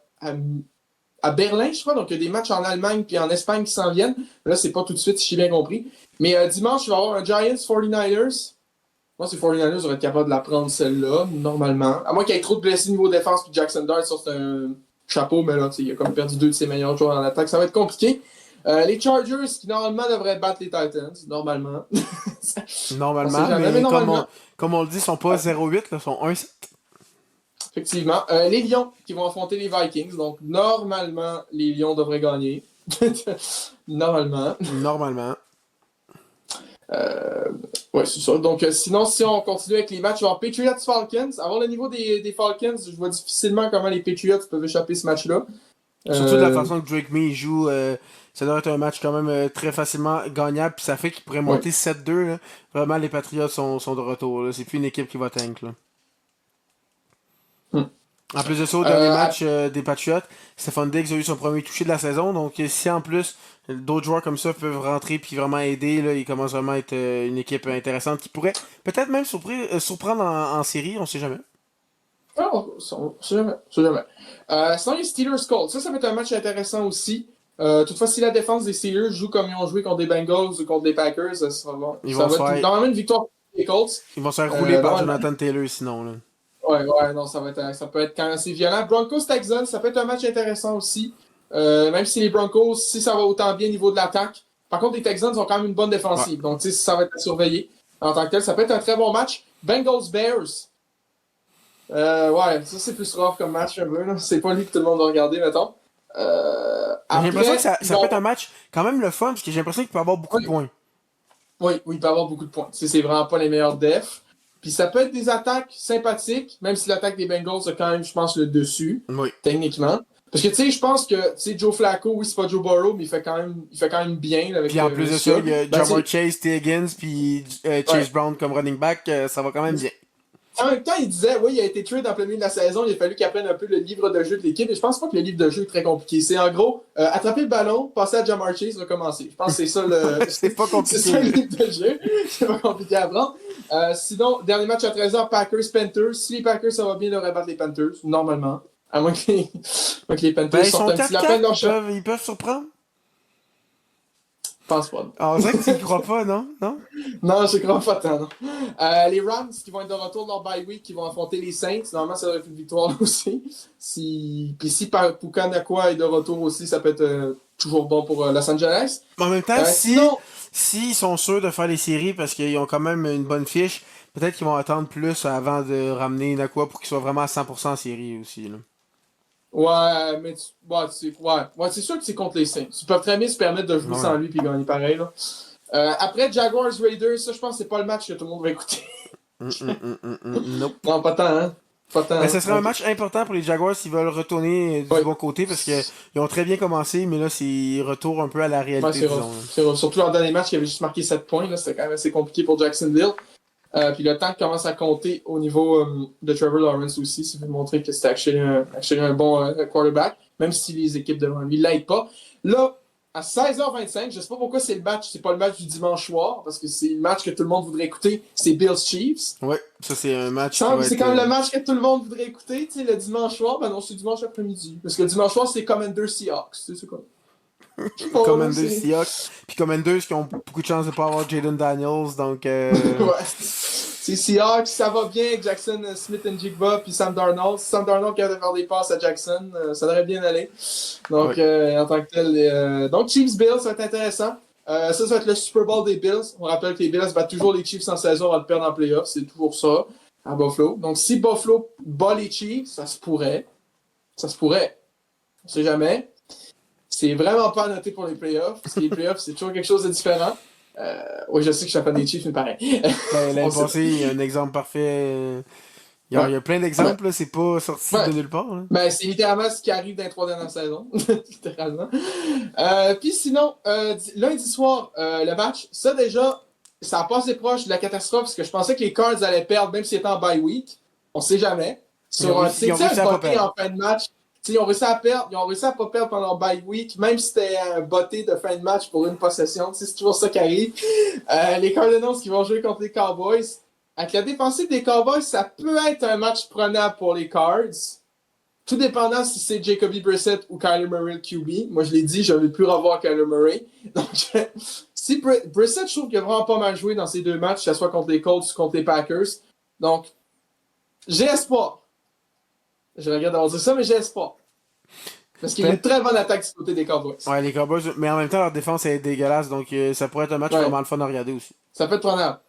Berlin, je crois. Donc, il y a des matchs en Allemagne puis en Espagne qui s'en viennent. Là, c'est pas tout de suite, si j'ai bien compris. Mais dimanche, il va y avoir un Giants 49ers. Moi, ces 49ers vont être capables de la prendre celle-là, normalement. À moins qu'il y ait trop de blessés niveau défense puis Jackson Dart sorte un chapeau, mais là, il a comme perdu deux de ses meilleurs joueurs en attaque. Ça va être compliqué. Les Chargers, qui normalement devraient battre les Titans, normalement. On sait Normalement, jamais, mais mais normalement. comme on le dit, ils sont pas 0-8, là, ils sont 1-7. Effectivement. Les Lions qui vont affronter les Vikings. Donc, normalement, les Lions devraient gagner. Normalement. Normalement. Ouais, c'est ça. Donc, sinon, si on continue avec les matchs, genre Patriots-Falcons. Avant le niveau des Falcons, je vois difficilement comment les Patriots peuvent échapper ce match-là. Surtout de la façon que Drake May joue, ça doit être un match quand même très facilement gagnable, puis ça fait qu'il pourrait Ouais. monter 7-2, là. Vraiment, les Patriots sont de retour, là. C'est plus une équipe qui va tank, là. Hmm. En plus de ça, au dernier match des Patriots, Stephon Diggs a eu son premier touché de la saison. Donc, si en plus d'autres joueurs comme ça peuvent rentrer puis vraiment aider, là, il commence vraiment à être une équipe intéressante qui pourrait peut-être même surprendre en série, on sait jamais. Non, on sait jamais. On sait jamais. Sinon, les Steelers-Colts. Ça va être un match intéressant aussi. Toutefois, si la défense des Steelers joue comme ils ont joué contre des Bengals ou contre des Packers, ça sera bon. Ils Ça vont se va être faire, normalement une victoire pour les Colts. ils vont se faire rouler par Normalement. Jonathan Taylor sinon, là. Ouais, non, ça peut être quand même assez violent. Broncos-Texans, ça peut être un match intéressant aussi. Même si les Broncos, si ça va autant bien au niveau de l'attaque. Par contre, les Texans ont quand même une bonne Ouais. défensive. Donc, tu sais, ça va être à surveiller en tant que tel. Ça peut être un très bon match. Bengals-Bears. Ouais, ça c'est plus rough comme match un peu. Là. C'est pas lui que tout le monde va regarder, mettons. J'ai l'impression que Après, ça peut être un match quand même le fun, parce que j'ai l'impression qu'il peut avoir beaucoup de oui, points. oui, il peut avoir beaucoup de points. Tu sais, c'est vraiment pas les meilleurs defs. Puis ça peut être des attaques sympathiques, même si l'attaque des Bengals a quand même, je pense, le dessus, Oui. techniquement. Parce que, tu sais, je pense que, tu sais, Joe Flacco, oui, c'est pas Joe Burrow, mais il fait quand même bien là, avec Puis en plus de ce ça, qu'il y a. il y a Ben, Jamar Chase, T. Higgins, puis Chase ouais. Brown comme running back, ça va quand même bien. En même temps, il disait, oui, il a été trade en plein milieu de la saison, il a fallu qu'il apprenne un peu le livre de jeu de l'équipe, et je pense pas que le livre de jeu est très compliqué. C'est en gros, attraper le ballon, passer à Jamar Chase, recommencer. Je pense que c'est ça C'est pas c'est compliqué, ça le là. livre de jeu. C'est pas compliqué à apprendre. Sinon, dernier match à 13h, Packers-Panthers. Si les Packers, ça va bien, ils devraient battre les Panthers, normalement. À moins que les Ben, Panthers ils sortent sont un petit lapin 4-4, de leur chat. ils peuvent surprendre. Je pense pas. Alors, on dirait que tu y crois pas, non? Non? Non, je crois pas tant, non. Les Rams qui vont être de retour de leur bye week, qui vont affronter les Saints. Normalement, ça va être une victoire aussi. Puis si Puka Nakua est de retour aussi, ça peut être toujours bon pour Los Angeles. Mais en même temps, Sinon, si ils sont sûrs de faire les séries parce qu'ils ont quand même une bonne fiche, peut-être qu'ils vont attendre plus avant de ramener Nakua pour qu'il soit vraiment à 100% en série aussi, là. ouais, mais ouais, c'est sûr que c'est contre les Saints. Ils peuvent très bien se permettre de jouer Ouais. sans lui puis gagner pareil. Là. Après, Jaguars Raiders, ça, je pense que c'est pas le match que tout le monde va écouter. Nope. Non, pas tant, hein. Pas tant, Ben, hein. ce serait un match important pour les Jaguars s'ils veulent retourner du Ouais. bon côté parce qu'ils ont très bien commencé, mais là, c'est retour un peu à la Ouais, réalité, c'est rough. disons, là. C'est rough. Surtout leur dernier match qui avait juste marqué 7 points. C'était quand même assez compliqué pour Jacksonville. Puis le temps commence à compter au niveau de Trevor Lawrence aussi, ça veut montrer que c'était actually un bon quarterback, même si les équipes devant lui ne l'aident pas. Là, à 16h25, je ne sais pas pourquoi c'est pas le match du dimanche soir, parce que c'est le match que tout le monde voudrait écouter, c'est Bills Chiefs. Ouais, ça c'est un match qui va C'est être. quand même le match que tout le monde voudrait écouter, tu sais, le dimanche soir. Ben non, c'est dimanche après-midi. Parce que le dimanche soir, c'est Commander Seahawks. C'est quoi? Je sais pas, là, Commanders Seahawks. Puis Commanders qui ont beaucoup de chance de pas avoir Jaden Daniels, donc Ouais. C'est Seahawks, ça va bien avec Jackson Smith and Jigba puis Sam Darnold. Si Sam Darnold qui a de faire des passes à Jackson, ça devrait bien aller. Donc, ouais. en tant que tel, donc Chiefs Bills, ça va être intéressant. Ça va être le Super Bowl des Bills. On rappelle que les Bills battent toujours les Chiefs en saison avant de perdre en playoffs. C'est toujours ça à Buffalo. Donc, si Buffalo bat les Chiefs, ça se pourrait. Ça se pourrait. On sait jamais. C'est vraiment pas noté pour les playoffs. Parce que les playoffs, c'est toujours quelque chose de différent. Oui, je sais que je suis fan des Chiefs, mais pareil. Ben, l'année On sait. passée, il y a un exemple parfait. Ouais. Il y a plein Ouais. d'exemples, là, c'est pas sorti Ouais. de nulle part, là. Ben, c'est littéralement ce qui arrive dans les 3 dernières saisons. Littéralement. Puis sinon, lundi soir, le match, ça déjà, ça a passé proche de la catastrophe parce que je pensais que les Cards allaient perdre même s'ils étaient en bye week. On sait jamais. Sur un, Ils ont réussi à pas botté perdre. en fin de match. Ils ont réussi à perdre. Ils ont réussi à pas perdre pendant le bye week, même si c'était un botté de fin de match pour une possession. C'est toujours ça qui arrive. Les Cardinals qui vont jouer contre les Cowboys. Avec la défensive des Cowboys, ça peut être un match prenable pour les Cards. Tout dépendant si c'est Jacoby Brissett ou Kyler Murray le QB. Moi, je l'ai dit, je ne veux plus revoir Kyler Murray. Donc, si Brissett, je trouve qu'il a vraiment pas mal joué dans ces deux matchs, que ce soit contre les Colts ou contre les Packers. Donc, j'ai espoir. Je regrette d'avoir dit ça, mais j'ai espoir. Parce qu'il y a une très bonne attaque du côté des Cowboys. Ouais, les Cowboys, mais en même temps, leur défense est dégueulasse, donc ça pourrait être un match vraiment le fun à regarder aussi. Ça peut être prenable.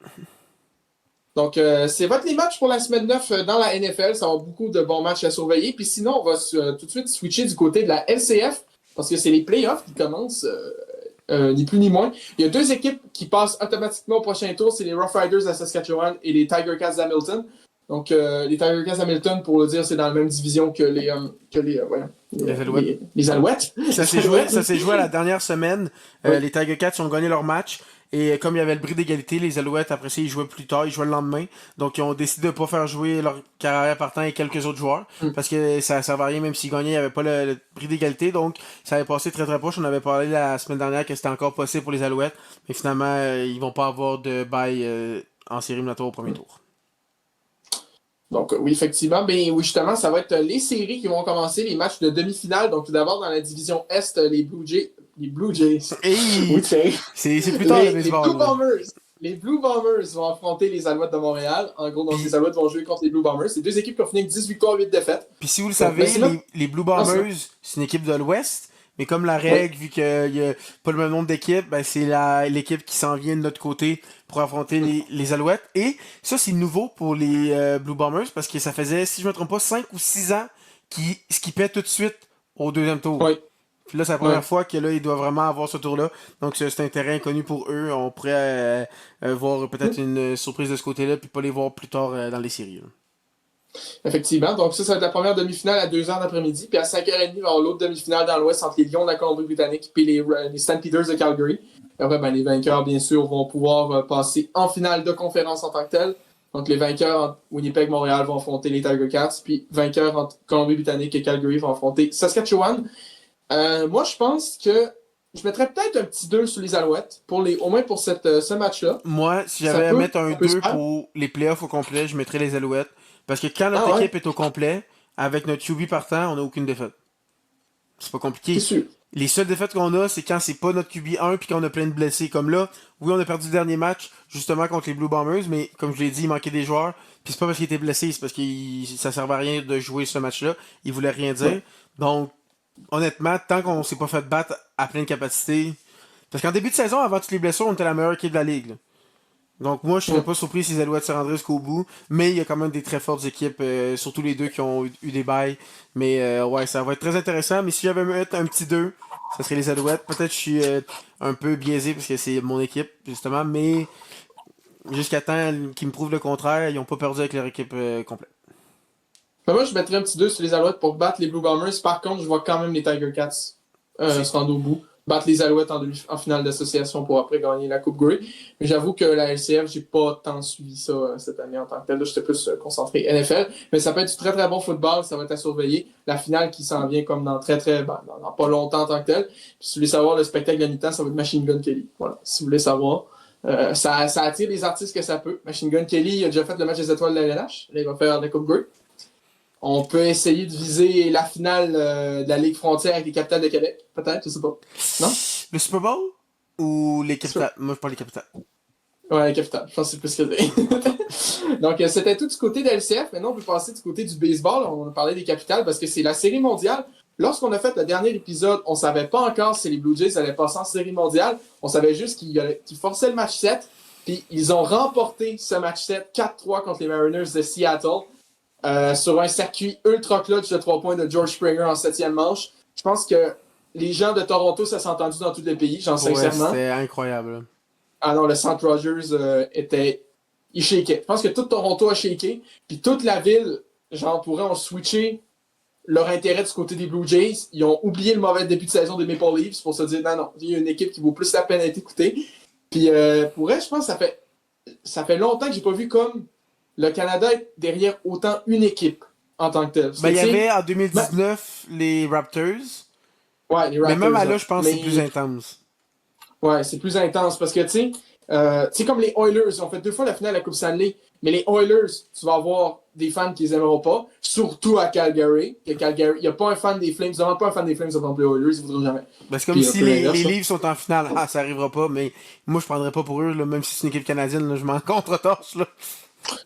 Oui. Donc, c'est votre les matchs pour la semaine 9 dans la NFL. Ça va avoir beaucoup de bons matchs à surveiller. Puis sinon, on va tout de suite switcher du côté de la LCF parce que c'est les playoffs qui commencent, ni plus ni moins. Il y a deux équipes qui passent automatiquement au prochain tour. C'est les Rough Riders à Saskatchewan et les Tiger Cats d'Hamilton. Donc, les Tiger Cats d'Hamilton, pour le dire, c'est dans la même division que les Alouettes. Les Alouettes. Ça s'est joué à la dernière semaine. Oui. Les Tiger Cats ont gagné leur match. Et comme il y avait le bris d'égalité, les Alouettes, après ça, ils jouaient plus tard, ils jouaient le lendemain. Donc, ils ont décidé de ne pas faire jouer leur carrière partant et quelques autres joueurs. Parce que ça ne servait à rien, même s'ils gagnaient, il n'y avait pas le bris d'égalité. Donc, ça avait passé très très proche. On avait parlé la semaine dernière que c'était encore possible pour les Alouettes. Mais finalement, ils vont pas avoir de bye en série éliminatoire au premier tour. Donc, oui, effectivement. Ben oui, justement, ça va être les séries qui vont commencer, les matchs de demi-finale. Donc, tout d'abord, dans la division Est, les Blue Jays. Hey! Oui, c'est plus tard, le baseball. Les Blue Bombers vont affronter les Alouettes de Montréal. En gros, donc, les Alouettes vont jouer contre les Blue Bombers. C'est deux équipes qui ont fini avec 10 victoires, 8 défaites. Puis si vous le savez, les Blue Bombers, c'est une équipe de l'Ouest. Mais comme la règle, vu qu'il n'y a pas le même nombre d'équipes, ben c'est l'équipe qui s'en vient de notre côté pour affronter les Alouettes. Et ça, c'est nouveau pour les Blue Bombers parce que ça faisait, si je ne me trompe pas, 5 ou 6 ans qu'ils skippaient tout de suite au deuxième tour. Oui. Puis là, c'est la première fois que là, ils doivent vraiment avoir ce tour-là. Donc, c'est un terrain inconnu pour eux. On pourrait voir peut-être une surprise de ce côté-là, puis pas les voir plus tard dans les séries. Là. Effectivement. Donc, ça va être la première demi-finale à 2h d'après-midi. Puis à 5h30, il va y avoir l'autre demi-finale dans l'Ouest entre les Lions de la Colombie-Britannique et les Stampeders de Calgary. Et après, ben, les vainqueurs, bien sûr, vont pouvoir passer en finale de conférence en tant que telle. Donc, les vainqueurs entre Winnipeg-Montréal vont affronter les Tiger Cats. Puis, vainqueurs entre Colombie-Britannique et Calgary vont affronter Saskatchewan. Moi, je pense que je mettrais peut-être un petit 2 sur les Alouettes, au moins pour ce match-là. Moi, si j'avais à mettre un 2 pour les playoffs au complet, je mettrais les Alouettes. Parce que quand notre équipe est au complet, avec notre QB partant, on n'a aucune défaite. C'est pas compliqué. C'est sûr. Les seules défaites qu'on a, c'est quand c'est pas notre QB1 puis qu'on a plein de blessés. Comme là, oui, on a perdu le dernier match, justement contre les Blue Bombers, mais comme je l'ai dit, il manquait des joueurs. Puis c'est pas parce qu'il était blessé, c'est parce que ça servait à rien de jouer ce match-là. Il voulait rien dire. Ouais. Donc, honnêtement, tant qu'on s'est pas fait battre à pleine capacité. Parce qu'en début de saison, avant toutes les blessures, on était la meilleure équipe de la ligue. Là. Donc moi, je serais pas surpris si les Alouettes se rendraient jusqu'au bout. Mais il y a quand même des très fortes équipes, surtout les deux qui ont eu des bails. Mais ouais, ça va être très intéressant. Mais si j'avais à mettre un petit 2, ça serait les Alouettes. Peut-être que je suis un peu biaisé parce que c'est mon équipe, justement. Mais jusqu'à temps qu'ils me prouvent le contraire, ils n'ont pas perdu avec leur équipe complète. Ben moi, je mettrais un petit 2 sur les Alouettes pour battre les Blue Bombers. Par contre, je vois quand même les Tiger Cats se rendre au bout. Battre les Alouettes en finale d'association pour après gagner la Coupe Grey. Mais j'avoue que la LCF, j'ai pas tant suivi ça cette année en tant que tel. Là, j'étais plus concentré NFL. Mais ça peut être du très très bon football. Ça va être à surveiller. La finale qui s'en vient comme dans dans pas longtemps en tant que tel. Puis si vous voulez savoir le spectacle de la mi-temps, ça va être Machine Gun Kelly. Voilà, si vous voulez savoir. Ça attire les artistes que ça peut. Machine Gun Kelly il a déjà fait le match des étoiles de la LNH. Là, il va faire la Coupe Grey. On peut essayer de viser la finale de la Ligue frontière avec les Capitales de Québec, peut-être, je sais pas. Non? Le Super Bowl? Ou les Capitales? Moi, je parle des Capitales. Ouais, les Capitales. Je pense que c'est plus que Donc, c'était tout du côté de LCF. Maintenant, on peut passer du côté du baseball. On a parlé des Capitales parce que c'est la Série mondiale. Lorsqu'on a fait le dernier épisode, on savait pas encore si les Blue Jays allaient passer en Série mondiale. On savait juste qu'ils forçaient le match 7. Puis, ils ont remporté ce match 7 4-3 contre les Mariners de Seattle. Sur un circuit ultra clutch de 3 points de George Springer en 7e manche. Je pense que les gens de Toronto, ça s'est entendu dans tous les pays, sincèrement. C'était incroyable. Ah non, le centre Rogers il shakeait. Je pense que tout Toronto a shaké. Puis toute la ville, ont switché leur intérêt du côté des Blue Jays. Ils ont oublié le mauvais début de saison des Maple Leafs pour se dire non, il y a une équipe qui vaut plus la peine d'être écoutée. Puis pour elle, je pense que ça fait longtemps que j'ai pas vu comme le Canada est derrière autant une équipe en tant que telle. Ben, il y avait en 2019 les Raptors. Ouais, les Mais Raptors. même à là, je pense que c'est plus intense. Ouais, c'est plus intense parce que, tu sais, comme les Oilers, ils ont fait 2 fois la finale de la Coupe Stanley, mais les Oilers, tu vas avoir des fans qui les aimeront pas, surtout à Calgary. Il n'y a pas un fan des Flames, ils n'auront pas un fan des Flames de prendre les Oilers, ils ne voudront jamais. Ben, c'est comme Puis, si les Leafs sont en finale. Ah, ça arrivera pas, mais moi, je prendrais pas pour eux, là, même si c'est une équipe canadienne, là, je m'en contre-torche. Là.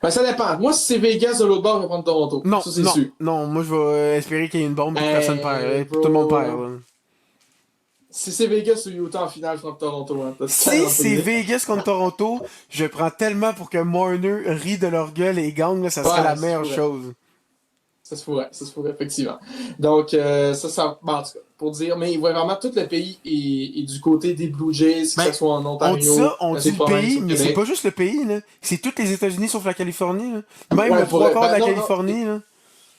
Ben, ça dépend. Moi, si c'est Vegas de l'autre bord, je vais prendre Toronto. Non, Ça, c'est non, sûr. non, moi, je vais tout le monde perd. Là. Si c'est Vegas ou Utah en finale, je prends Toronto. Hein. Si c'est Vegas contre Toronto, je prends tellement pour que Marner rit de leur gueule et gagne, là, ça serait la meilleure chose. Ça se pourrait, effectivement. Donc, bon, en tout cas, pour dire, mais il voit vraiment tout le pays et du côté des Blue Jays, que ce soit en Ontario. On dit le pays, mais c'est pas juste le pays, là. C'est tous les États-Unis sauf la Californie, là. Même le 3/4 de la Californie, là.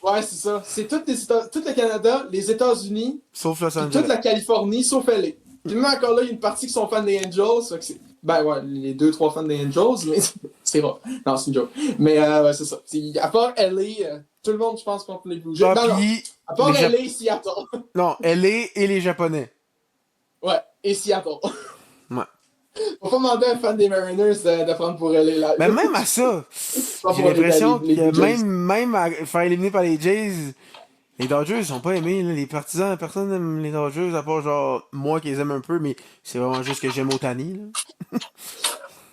Ouais, c'est ça. C'est tout le Canada, les États-Unis, sauf Los Angeles. Toute la Californie, sauf LA. Puis même encore là, il y a une partie qui sont fans des Angels. Ben ouais, les 2-3 fans des Angels, mais c'est rare. Non, c'est une joke. Mais ouais, c'est ça. À part LA, tout le monde, je pense, contre les Blue Jays. Non, à part LA et Seattle. Non, LA et les Japonais. Ouais, et Seattle. Ouais. Faut pas demander à un fan des Mariners de prendre pour LA là. Mais même à ça, j'ai l'impression que même à faire éliminer par les Jays, les Dodgers sont pas aimés, là. Les partisans, personne n'aime les Dodgers, à part genre moi qui les aime un peu, mais c'est vraiment juste que j'aime Ohtani, là.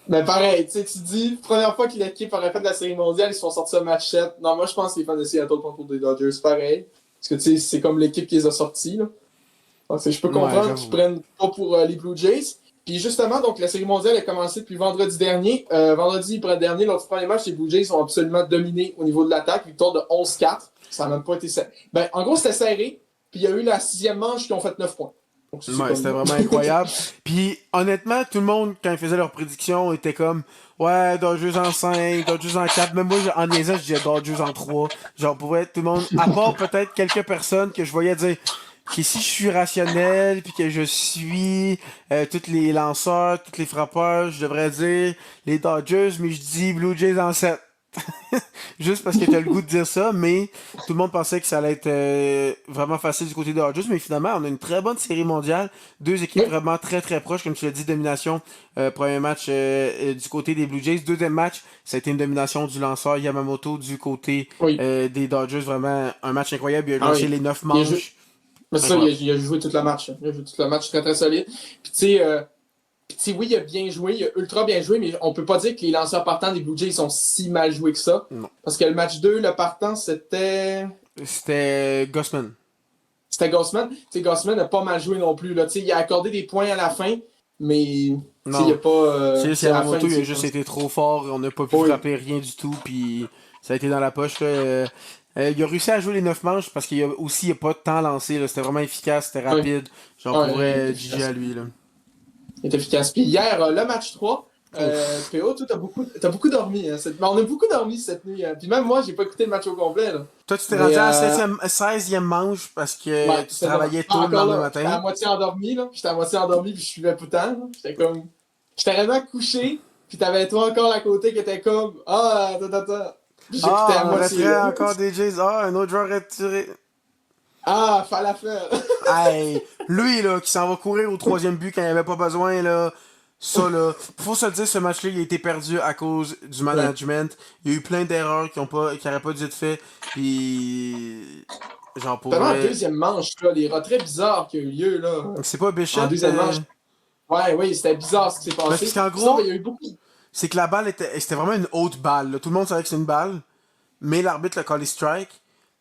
Mais pareil, tu sais, tu dis, première fois que l'équipe aurait fait de la série mondiale, ils se sont sortis un match 7. Non, moi je pense que les fans de Seattle prennent pour des Dodgers, pareil. Parce que tu sais, c'est comme l'équipe qui les a sortis, là. Donc, je peux comprendre qu'ils prennent pas pour les Blue Jays. Puis justement, donc la série mondiale a commencé depuis vendredi dernier. Vendredi dernier, lors du premier match, les Blue Jays ont absolument dominé au niveau de l'attaque. Victoire de 11-4. Ça n'a même pas été serré. Ben, en gros, c'était serré. Puis il y a eu la 6e manche qui ont fait 9 points. Donc, ouais, c'était vraiment incroyable. Puis honnêtement, tout le monde, quand ils faisaient leurs prédictions, était comme ouais, Dodgers en 5, Dodgers en 4. Même moi, en niaisant, je disais Dodgers en 3. Genre, pour être tout le monde, à part peut-être quelques personnes que je voyais dire que si je suis rationnel, puis que je suis tous les lanceurs, tous les frappeurs, je devrais dire les Dodgers, mais je dis Blue Jays en 7. Juste parce que t'as le goût de dire ça, mais tout le monde pensait que ça allait être vraiment facile du côté des Dodgers, mais finalement, on a une très bonne série mondiale. 2 équipes vraiment très très proches, comme tu l'as dit, domination. Premier match du côté des Blue Jays. Deuxième match, ça a été une domination du lanceur Yamamoto du côté des Dodgers. Vraiment un match incroyable. Il a lancé les 9 manches. Mais ça, il a joué toute la match. Il a joué toute la match très très solide. Puis tu sais, oui, il a bien joué, il a ultra bien joué, mais on peut pas dire que les lanceurs partants des Blue Jays sont si mal joués que ça. Non. Parce que le match 2, le partant, c'était Gossman. C'était Gossman. Tu sais, Gossman n'a pas mal joué non plus. Là. Il a accordé des points à la fin, mais il n'y a pas. C'est Yamamoto, il a juste été trop fort, on n'a pas pu frapper rien du tout, puis ça a été dans la poche. Là. Il a réussi à jouer les 9 manches parce qu'il a pas de temps lancé. Là. C'était vraiment efficace, c'était rapide. Genre, pour vrai, GG à lui. Là. Il est efficace. Puis hier, le match 3, PO, toi, t'as beaucoup dormi. Hein, on a beaucoup dormi cette nuit. Hein. Puis même moi, j'ai pas écouté le match au complet. Là. Toi, tu t'es rendu à la 16e manche parce que tu travaillais tôt le lendemain matin. J'étais à moitié endormi. Là. J'étais à moitié endormi puis je suivais putain. J'étais vraiment couché. Puis t'avais toi encore à côté qui était comme attends. J'écoutais à moitié. Encore des Jays. Un autre joueur retiré. Fallait faire. Hey, lui, là, qui s'en va courir au 3e but quand il n'y avait pas besoin, là. Ça, là. Faut se le dire, ce match-là, il a été perdu à cause du management. Il y a eu plein d'erreurs qui n'auraient pas dû être faites. Puis. Genre pour. Pendant la deuxième manche, là, les retraits bizarres qui ont eu lieu, là. C'est pas Bichette. En deuxième manche. Oui, c'était bizarre ce qui s'est passé. Parce qu'en gros, il y a eu beaucoup. C'est que la balle c'était vraiment une haute balle. Là. Tout le monde savait que c'était une balle. Mais l'arbitre l'a callé strike.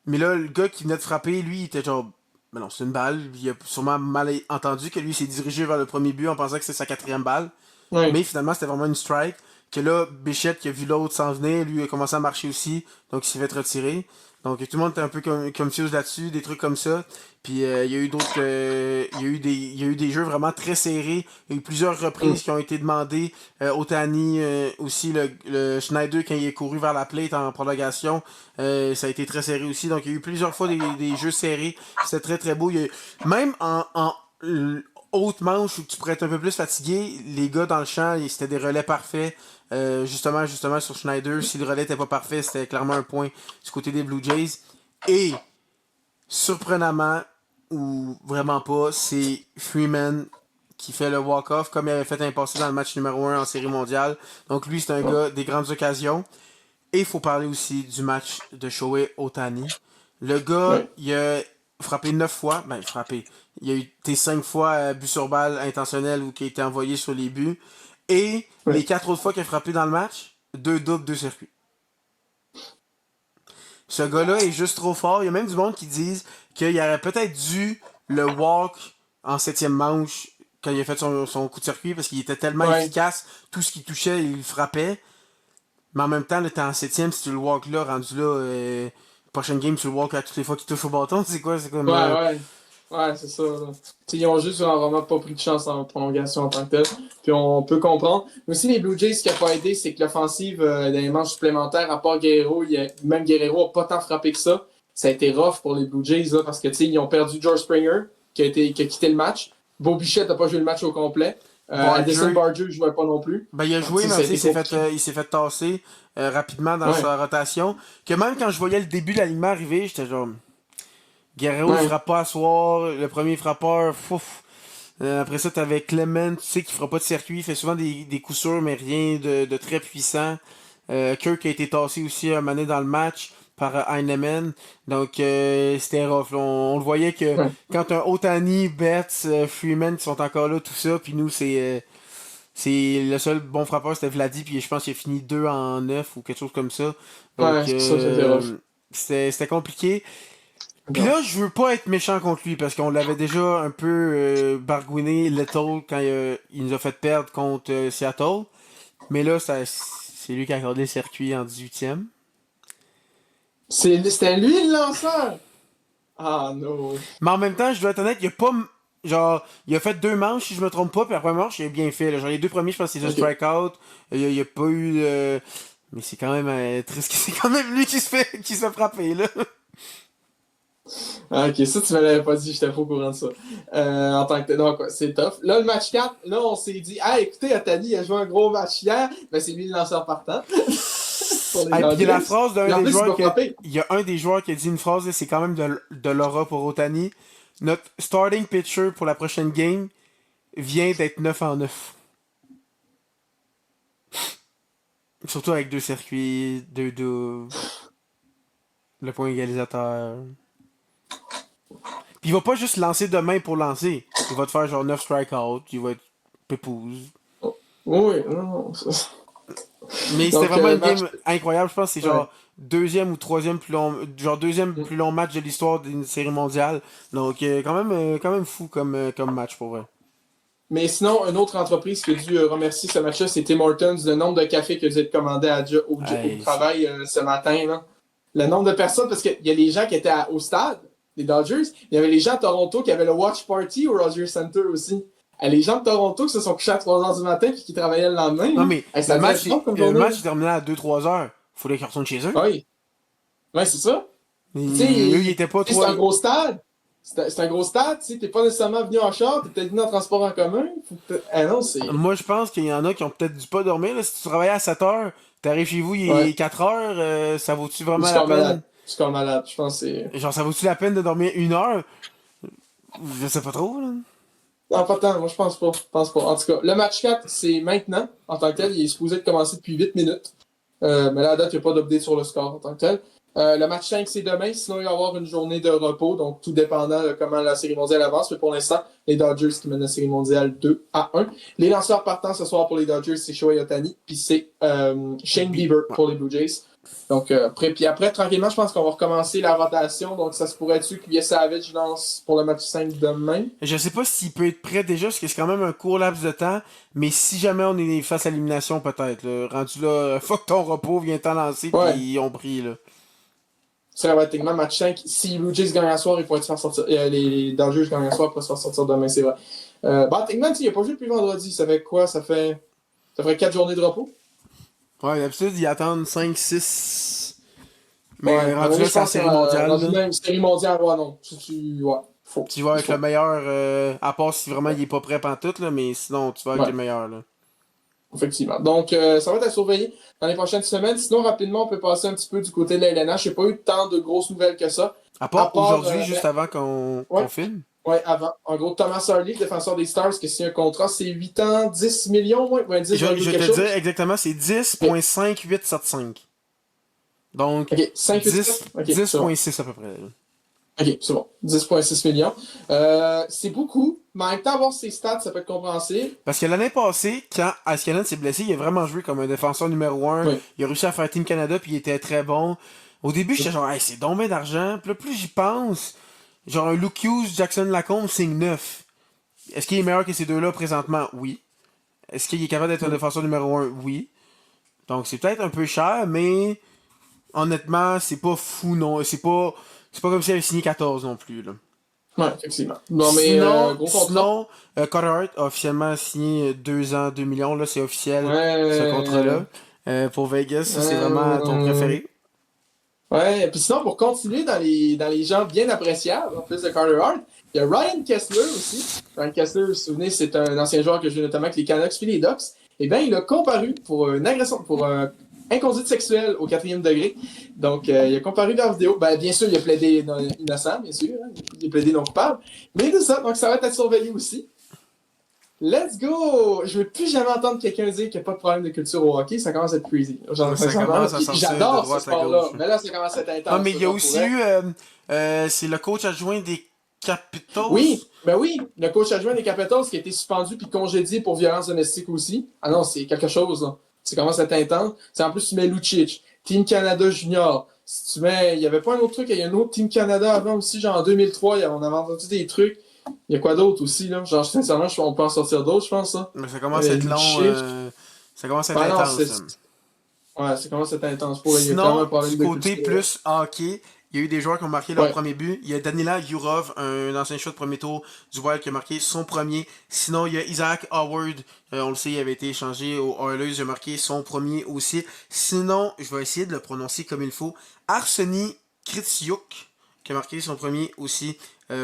Mais là, le gars qui venait de frapper, lui, il était genre. Mais non, c'est une balle. Il a sûrement mal entendu que lui s'est dirigé vers le premier but en pensant que c'était sa 4e balle. Oui. Mais finalement, c'était vraiment une strike. Que là, Bichette qui a vu l'autre s'en venir, lui a commencé à marcher aussi. Donc il s'est fait retirer. Donc tout le monde était un peu confus là-dessus, des trucs comme ça. Puis il y a eu d'autres. Il y a eu des jeux vraiment très serrés. Il y a eu plusieurs reprises qui ont été demandées. Ohtani, aussi le Schneider quand il est couru vers la plate en prolongation. Ça a été très serré aussi. Donc il y a eu plusieurs fois des jeux serrés. C'était très très beau. Même haute manche où tu pourrais être un peu plus fatigué, les gars dans le champ, c'était des relais parfaits. Justement sur Schneider, si le relais n'était pas parfait, c'était clairement un point du côté des Blue Jays. Et surprenamment, ou vraiment pas, c'est Freeman qui fait le walk-off comme il avait fait un passé dans le match numéro 1 en série mondiale. Donc lui, c'est un gars des grandes occasions. Et il faut parler aussi du match de Shohei Ohtani. Le gars, Ouais. il a frappé 9 fois. Ben, frappé. Il a eu tes 5 fois but sur balle intentionnel ou qui a été envoyé sur les buts. Et les Ouais. 4 autres fois qu'il a frappé dans le match, 2 doubles, 2 circuits. Ce gars-là est juste trop fort. Il y a même du monde qui disent qu'il aurait peut-être dû le walk en septième manche quand il a fait son coup de circuit parce qu'il était tellement Ouais. efficace. Tout ce qu'il touchait, il le frappait. Mais en même temps, là, t'es en septième, si tu le walk là, rendu là, prochaine game, tu le walk à toutes les fois qu'il touche au bâton. C'est quoi? C'est comme. Ouais. Ouais, c'est ça. Là. Ils ont juste vraiment pas pris de chance en prolongation en tant que tel. Puis on peut comprendre. Mais aussi, les Blue Jays, ce qui n'a pas aidé, c'est que l'offensive dans les manches supplémentaires, à part Guerrero, même Guerrero n'a pas tant frappé que ça. Ça a été rough pour les Blue Jays là, parce que ils ont perdu George Springer, qui a quitté le match. Beau Bichette n'a pas joué le match au complet. Addison Barger, Barger ne jouait pas non plus. ben, il a Donc, joué, mais ça a aussi, été compliqué. il s'est fait tasser rapidement dans Ouais, sa rotation. Que même quand je voyais le début de l'alignement arriver, j'étais genre. Guerrero, il ouais, frappe pas à soir. Le premier frappeur, fouf. Après ça, t'avais Clement, tu sais, qui fera pas de circuit. Il fait souvent des coups sûrs, mais rien de très puissant. Kirk a été tassé aussi un mané dans le match par Heinemann. Donc, c'était rough. Là. On le voyait que ouais. quand un Otani, Betts, Freeman qui sont encore là, tout ça, puis nous, c'est le seul bon frappeur, c'était Vladi, puis je pense qu'il a fini 2 en 9 ou quelque chose comme ça. Donc, Ouais, c'est ça, c'était rough. c'était compliqué. Puis Rough. là, je veux pas être méchant contre lui parce qu'on l'avait déjà un peu bargouiné Little quand il nous a fait perdre contre Seattle. Mais là, c'est lui qui a accordé le circuit en 18e. C'était lui le lanceur! Ah, non. Mais en même temps, je dois être honnête, il a pas. Genre, il a fait 2 manches, si je me trompe pas, puis la première manche, il a bien fait. Là. Genre, les 2 premiers, je pense que c'est un Ok. strikeout. Il a pas eu de. Mais c'est quand même triste que c'est quand même lui qui se fait frapper, là. Ah, ok, ça, tu me l'avais pas dit, j'étais pas au courant de ça. En tant que tel, donc, ouais, c'est tough. Là, le match 4 là, on s'est dit, ah, écoutez, Otani, il a joué un gros match hier, mais c'est lui le lanceur partant pour les Et puis il y a la Dodgers. phrase d'un Puis en des plus, il joueurs va frapper. il y a un des joueurs qui a dit une phrase, là, c'est quand même de l'aura pour Otani. Notre starting pitcher pour la prochaine game vient d'être 9 en 9. Surtout avec 2 circuits, 2 doubles, le point égalisateur. Puis il va pas juste lancer de main pour lancer. Il va te faire genre 9 strikeouts, il va être pépouze. Oui, non. Mais c'était Donc, vraiment une match. game incroyable. Je pense que c'est Ouais. genre deuxième plus long match de l'histoire d'une série mondiale. Donc quand même fou comme match pour vrai. Mais sinon, une autre entreprise qui a dû remercier ce match-là, c'est Tim Hortons, le nombre de cafés que vous avez commandé au Hey, travail ce matin. Là. Le nombre de personnes, parce qu'il y a les gens qui étaient au stade, les Dodgers, il y avait les gens à Toronto qui avaient le watch party au Rogers Center aussi. Les gens de Toronto qui se sont couchés à 3 h du matin et qui travaillaient le lendemain. non Là. mais Ça devait être long comme journée. le match Là. terminait à 2-3 heures. Fallait qu'ils retournent chez eux. Oui, ouais, c'est ça. Tu sais, Eux, ils étaient pas c'est trop. un gros stade. C'est un gros stade, tu sais, t'es pas nécessairement venu en char, t'es peut-être venu en transport en commun. Ah non, c'est. Moi, je pense qu'il y en a qui ont peut-être dû pas dormir. Là. Si tu travaillais à 7 heures, t'arrives chez vous, il Ouais. est 4 heures, ça vaut-tu Ou vraiment la score malade. peine? Score malade, je pense que c'est. Genre, ça vaut-tu la peine de dormir 1 heure? Je sais pas trop, là. Non, pas tant, moi je pense pas. Je pense pas. En tout cas, le match 4 c'est maintenant, en tant que tel. Il est supposé de commencer depuis 8 minutes. Mais là, à date, il n'y a pas d'update sur le score en tant que tel. Le match 5, c'est demain. Sinon, il va y avoir une journée de repos. Donc, tout dépendant de comment la série mondiale avance. Mais pour l'instant, les Dodgers qui mènent la série mondiale 2-1. Les lanceurs partants ce soir pour les Dodgers, c'est Shohei Ohtani. Puis c'est Shane Bieber Ouais. pour les Blue Jays. Donc, après, tranquillement, je pense qu'on va recommencer la rotation. Donc, ça se pourrait-tu qu'il y ait Savage lance pour le match 5 demain? Je sais pas s'il peut être prêt déjà, parce que c'est quand même un court laps de temps. Mais si jamais on est face à l'élimination, peut-être. Là. Rendu là, fuck ton repos, viens t'en lancer, Ouais. puis on prie, là. Ça va être techniquement match 5. Si les Blue Jays gagnent à soir, ils pourraient se faire sortir. Les Dodgers gagnent à soir, ils pourraient se faire sortir demain, c'est vrai. Techniquement, il n'a pas joué depuis vendredi. Ça fait quoi? Ça ferait 4 journées de repos? Ouais, d'habitude, ils attendent 5, 6. Mais Ouais, rendu là, je c'est la pense que série mondiale. dans Là. une série mondiale, ouais, non. Ouais. Tu vas avec le meilleur, à part si vraiment il est pas prêt pantoute, là, mais sinon, tu vas avec le meilleur. Là. Effectivement. Donc, ça va être à surveiller dans les prochaines semaines. Sinon, rapidement, on peut passer un petit peu du côté de la LNH. J'ai pas eu tant de grosses nouvelles que ça. À part aujourd'hui, juste avant qu'on filme. Ouais, avant. En gros, Thomas Harley, défenseur des Stars, qui a signé un contrat, c'est 8 ans, 10 millions, ouais, 10 Je vais quelque te chose. dire exactement, c'est 10.5875. Donc, OK, 5 10.6 à peu près. Là. OK, c'est bon. 10,6 millions. C'est beaucoup, mais en même temps, avoir ses stats, ça peut être compréhensible. Parce que l'année passée, quand Askelanen s'est blessé, il a vraiment joué comme un défenseur numéro 1. Oui. Il a réussi à faire Team Canada, puis il était très bon. Au début, j'étais genre, hey, c'est donc bien d'argent. Puis là, plus j'y pense, genre un Luke Hughes, Jackson Lacombe signe 9. Est-ce qu'il est meilleur que ces deux-là présentement? Oui. Est-ce qu'il est capable d'être un défenseur numéro 1? Oui. Donc c'est peut-être un peu cher, mais honnêtement, c'est pas fou, non. C'est pas comme s'il avait signé 14 non plus, là. Ouais, effectivement. Non, mais gros contrat. Sinon Carter Hart a officiellement signé 2 ans, 2 millions. Là, c'est officiel, ce Ouais. contrat-là. Pour Vegas, ça, c'est vraiment ton préféré. Ouais, puis sinon, pour continuer dans les gens bien appréciables, en plus de Carter Hart, il y a Ryan Kessler aussi. Ryan Kessler, vous vous souvenez, c'est un ancien joueur que joue notamment avec les Canucks puis les Ducks. Eh bien, il a comparu pour une agression, pour un inconduite sexuelle au 4e degré. Donc, il a comparu dans la vidéo. Ben, bien sûr, il a plaidé innocent, bien sûr. Hein. Il a plaidé non coupable. Mais de ça, donc ça va être à surveiller aussi. Let's go! Je veux plus jamais entendre quelqu'un dire qu'il n'y a pas de problème de culture au hockey. Ça commence à être crazy. Ça commence à sortir J'adore de droite ce à sport-là. gauche. Mais là, ça commence à être intense. Non, mais il y a aussi eu... c'est le coach adjoint des Capitals. Oui, le coach adjoint des Capitals qui a été suspendu puis congédié pour violence domestique aussi. Ah non, c'est quelque chose, là. Ça commence à être intense. C'est en plus, tu mets Lucic, Team Canada Junior. Si tu mets... Il n'y avait pas un autre truc, il y a un autre Team Canada avant aussi, genre en 2003, on avait entendu des trucs. Il y a quoi d'autre aussi, là? Genre, sincèrement, on peut en sortir d'autres, je pense, ça. Mais ça commence à être long. Ça commence à être intense. Ouais, ça commence à être intense pour il y a Sinon, un problème du de côté culture. plus hockey, il y a eu des joueurs qui ont marqué leur premier but. Il y a Danila Yurov, un ancien choix de premier tour du Wild qui a marqué son premier. Sinon, il y a Isaac Howard, on le sait, il avait été échangé aux Oilers, il a marqué son premier aussi. Sinon, je vais essayer de le prononcer comme il faut. Arseny Kritsiuk, qui a marqué son premier aussi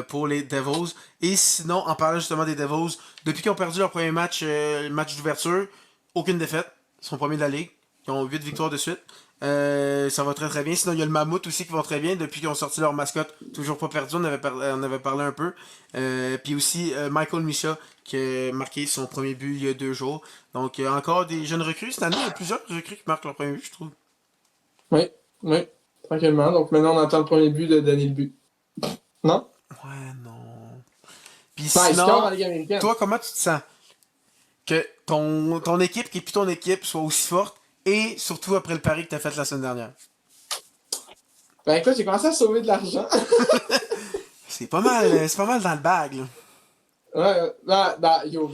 pour les Devils. Et sinon, en parlant justement des Devils, depuis qu'ils ont perdu leur premier match, match d'ouverture, aucune défaite, son premier de la Ligue. Ils ont 8 victoires de suite. Ça va très très bien. Sinon, il y a le Mammouth aussi qui va très bien depuis qu'ils ont sorti leur mascotte. Toujours pas perdu, on avait parlé un peu. Puis aussi Michael Misha qui a marqué son premier but il y a 2 jours. Donc encore des jeunes recrues. Cette année, il y a plusieurs recrues qui marquent leur premier but, je trouve. Oui, tranquillement. Donc maintenant, on attend le premier but de donner le but. Non? Ouais, non. Puis Ben, sinon, américaine. toi, comment tu te sens? Que ton équipe, qui est plus ton équipe, soit aussi forte et surtout après le pari que tu as fait la semaine dernière. Ben écoute, j'ai commencé à sauver de l'argent. C'est pas mal dans le bag, là. Yo,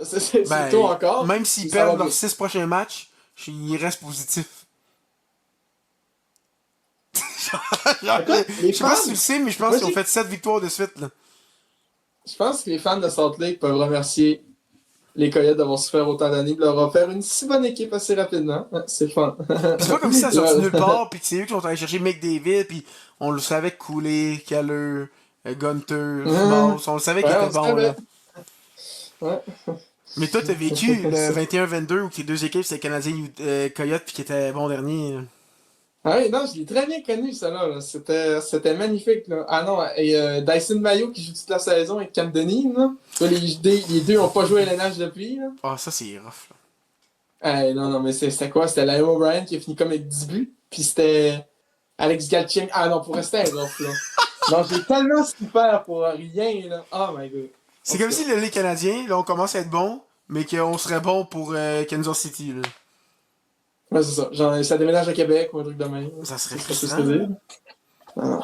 c'est tôt encore. Même s'ils perdent leurs 6 prochains matchs, ils restent positifs. Je sais pas si tu le sais, mais je pense qu'ils ont fait 7 victoires de suite, là. Je pense que les fans de Salt Lake peuvent remercier les Coyotes d'avoir souffert autant d'années et de leur offrir une si bonne équipe assez rapidement. Ouais, c'est fun. C'est pas comme si ça sortit nulle part, puis que c'est eux qui sont allés chercher McDavid, puis on le savait couler, Keller, Gunter, Mouse, on le savait qu'il était bon, là. Ouais. Mais toi, t'as vécu le 21-22 où les deux équipes, c'était Canadien et Coyote, puis qui était bon dernier. Ah oui, non, je l'ai très bien connu, ça là. C'était magnifique, là. Ah non, et Dyson Mayo qui joue toute la saison avec Cam Denis, là. Les deux n'ont pas joué à l'NH depuis, là. Ah, ça, c'est rough, là. Non, mais c'était quoi? C'était Liam O'Brien qui a fini comme avec 10 buts, puis c'était Alex Galchenyuk. Ah non, pour rester un rough, là. Non, j'ai tellement souffert pour rien, là. Oh my god. C'est comme si les Canadiens, là, on commence à être bon, mais qu'on serait bon pour Kansas City, là. Ouais, c'est ça. Genre, ça déménage à Québec ou un truc de même. Ça serait frustrant. Non.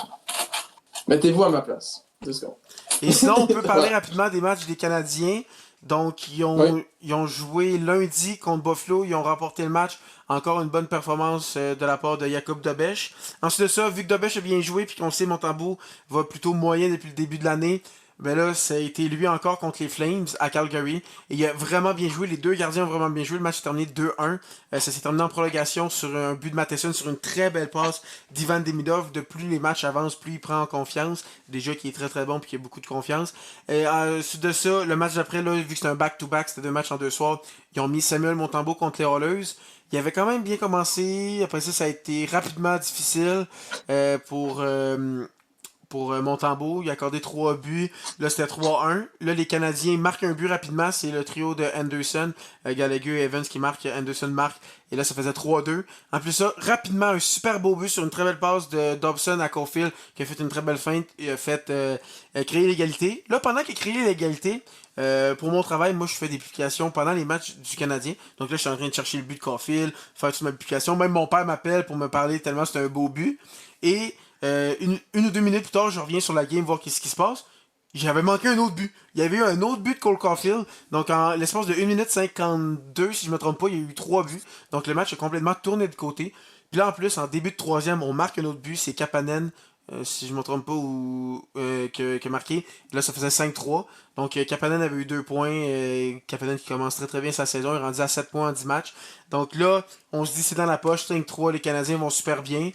Mettez-vous à ma place. 2 secondes. Et sinon, on peut parler rapidement des matchs des Canadiens. Donc, ils ont joué lundi contre Buffalo. Ils ont remporté le match. Encore une bonne performance de la part de Jakub Dobeš. Ensuite de ça, vu que Dobeš a bien joué puis qu'on sait Montembeault va plutôt moyen depuis le début de l'année, Ben là, ça a été lui encore contre les Flames à Calgary. Et il a vraiment bien joué. Les deux gardiens ont vraiment bien joué. Le match s'est terminé 2-1. Ça s'est terminé en prolongation sur un but de Matheson, sur une très belle passe d'Ivan Demidov. De plus les matchs avancent, plus il prend en confiance. Déjà qu'il est très très bon et qu'il a beaucoup de confiance. Et ensuite de ça, le match d'après, là, vu que c'était un back-to-back, c'était 2 matchs en 2 soirs, ils ont mis Samuel Montembeault contre les Oilers. Il avait quand même bien commencé. Après ça, ça a été rapidement difficile pour Montembeault. Il a accordé 3 buts. Là, c'était 3-1. Là, les Canadiens marquent un but rapidement. C'est le trio de Anderson, Gallagher et Evans qui marque. Anderson marque. Et là, ça faisait 3-2. En plus, ça, rapidement, un super beau but sur une très belle passe de Dobson à Caulfield qui a fait une très belle feinte et a fait créer l'égalité. Là, pendant qu'il a créé l'égalité, pour mon travail, moi, je fais des publications pendant les matchs du Canadien. Donc là, je suis en train de chercher le but de Caulfield, faire toute ma publication. Même mon père m'appelle pour me parler tellement c'est un beau but. Et une ou 2 minutes plus tard, je reviens sur la game voir qu'est-ce qui se passe. J'avais manqué un autre but. Il y avait eu un autre but de Cole Caulfield. Donc, en l'espace de 1 minute 52, si je me trompe pas, il y a eu 3 buts. Donc, le match a complètement tourné de côté. Puis là, en plus, en début de troisième, on marque un autre but. C'est Kapanen, si je me trompe pas, qui a marqué. Là, ça faisait 5-3. Donc, Kapanen avait eu 2 points. Kapanen qui commence très très bien sa saison. Il est rendu à 7 points en 10 matchs. Donc là, on se dit c'est dans la poche. 5-3, les Canadiens vont super bien.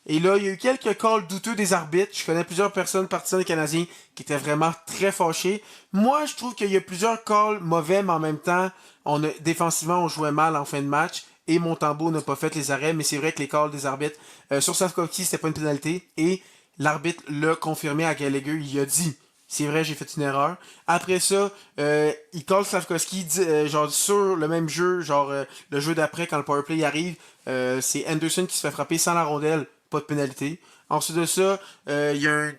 Et là, il y a eu quelques calls douteux des arbitres. Je connais plusieurs personnes partisans des Canadiens qui étaient vraiment très fâchés. Moi, je trouve qu'il y a plusieurs calls mauvais, mais en même temps, défensivement, on jouait mal en fin de match. Et Montembeault n'a pas fait les arrêts, mais c'est vrai que les calls des arbitres sur Slavkovski, c'était pas une pénalité. Et l'arbitre l'a confirmé à Gallagher. Il a dit, c'est vrai, j'ai fait une erreur. Après ça, il call Slavkovski genre sur le même jeu, genre le jeu d'après quand le powerplay arrive. C'est Anderson qui se fait frapper sans la rondelle, pas de pénalité. Ensuite de ça, il y a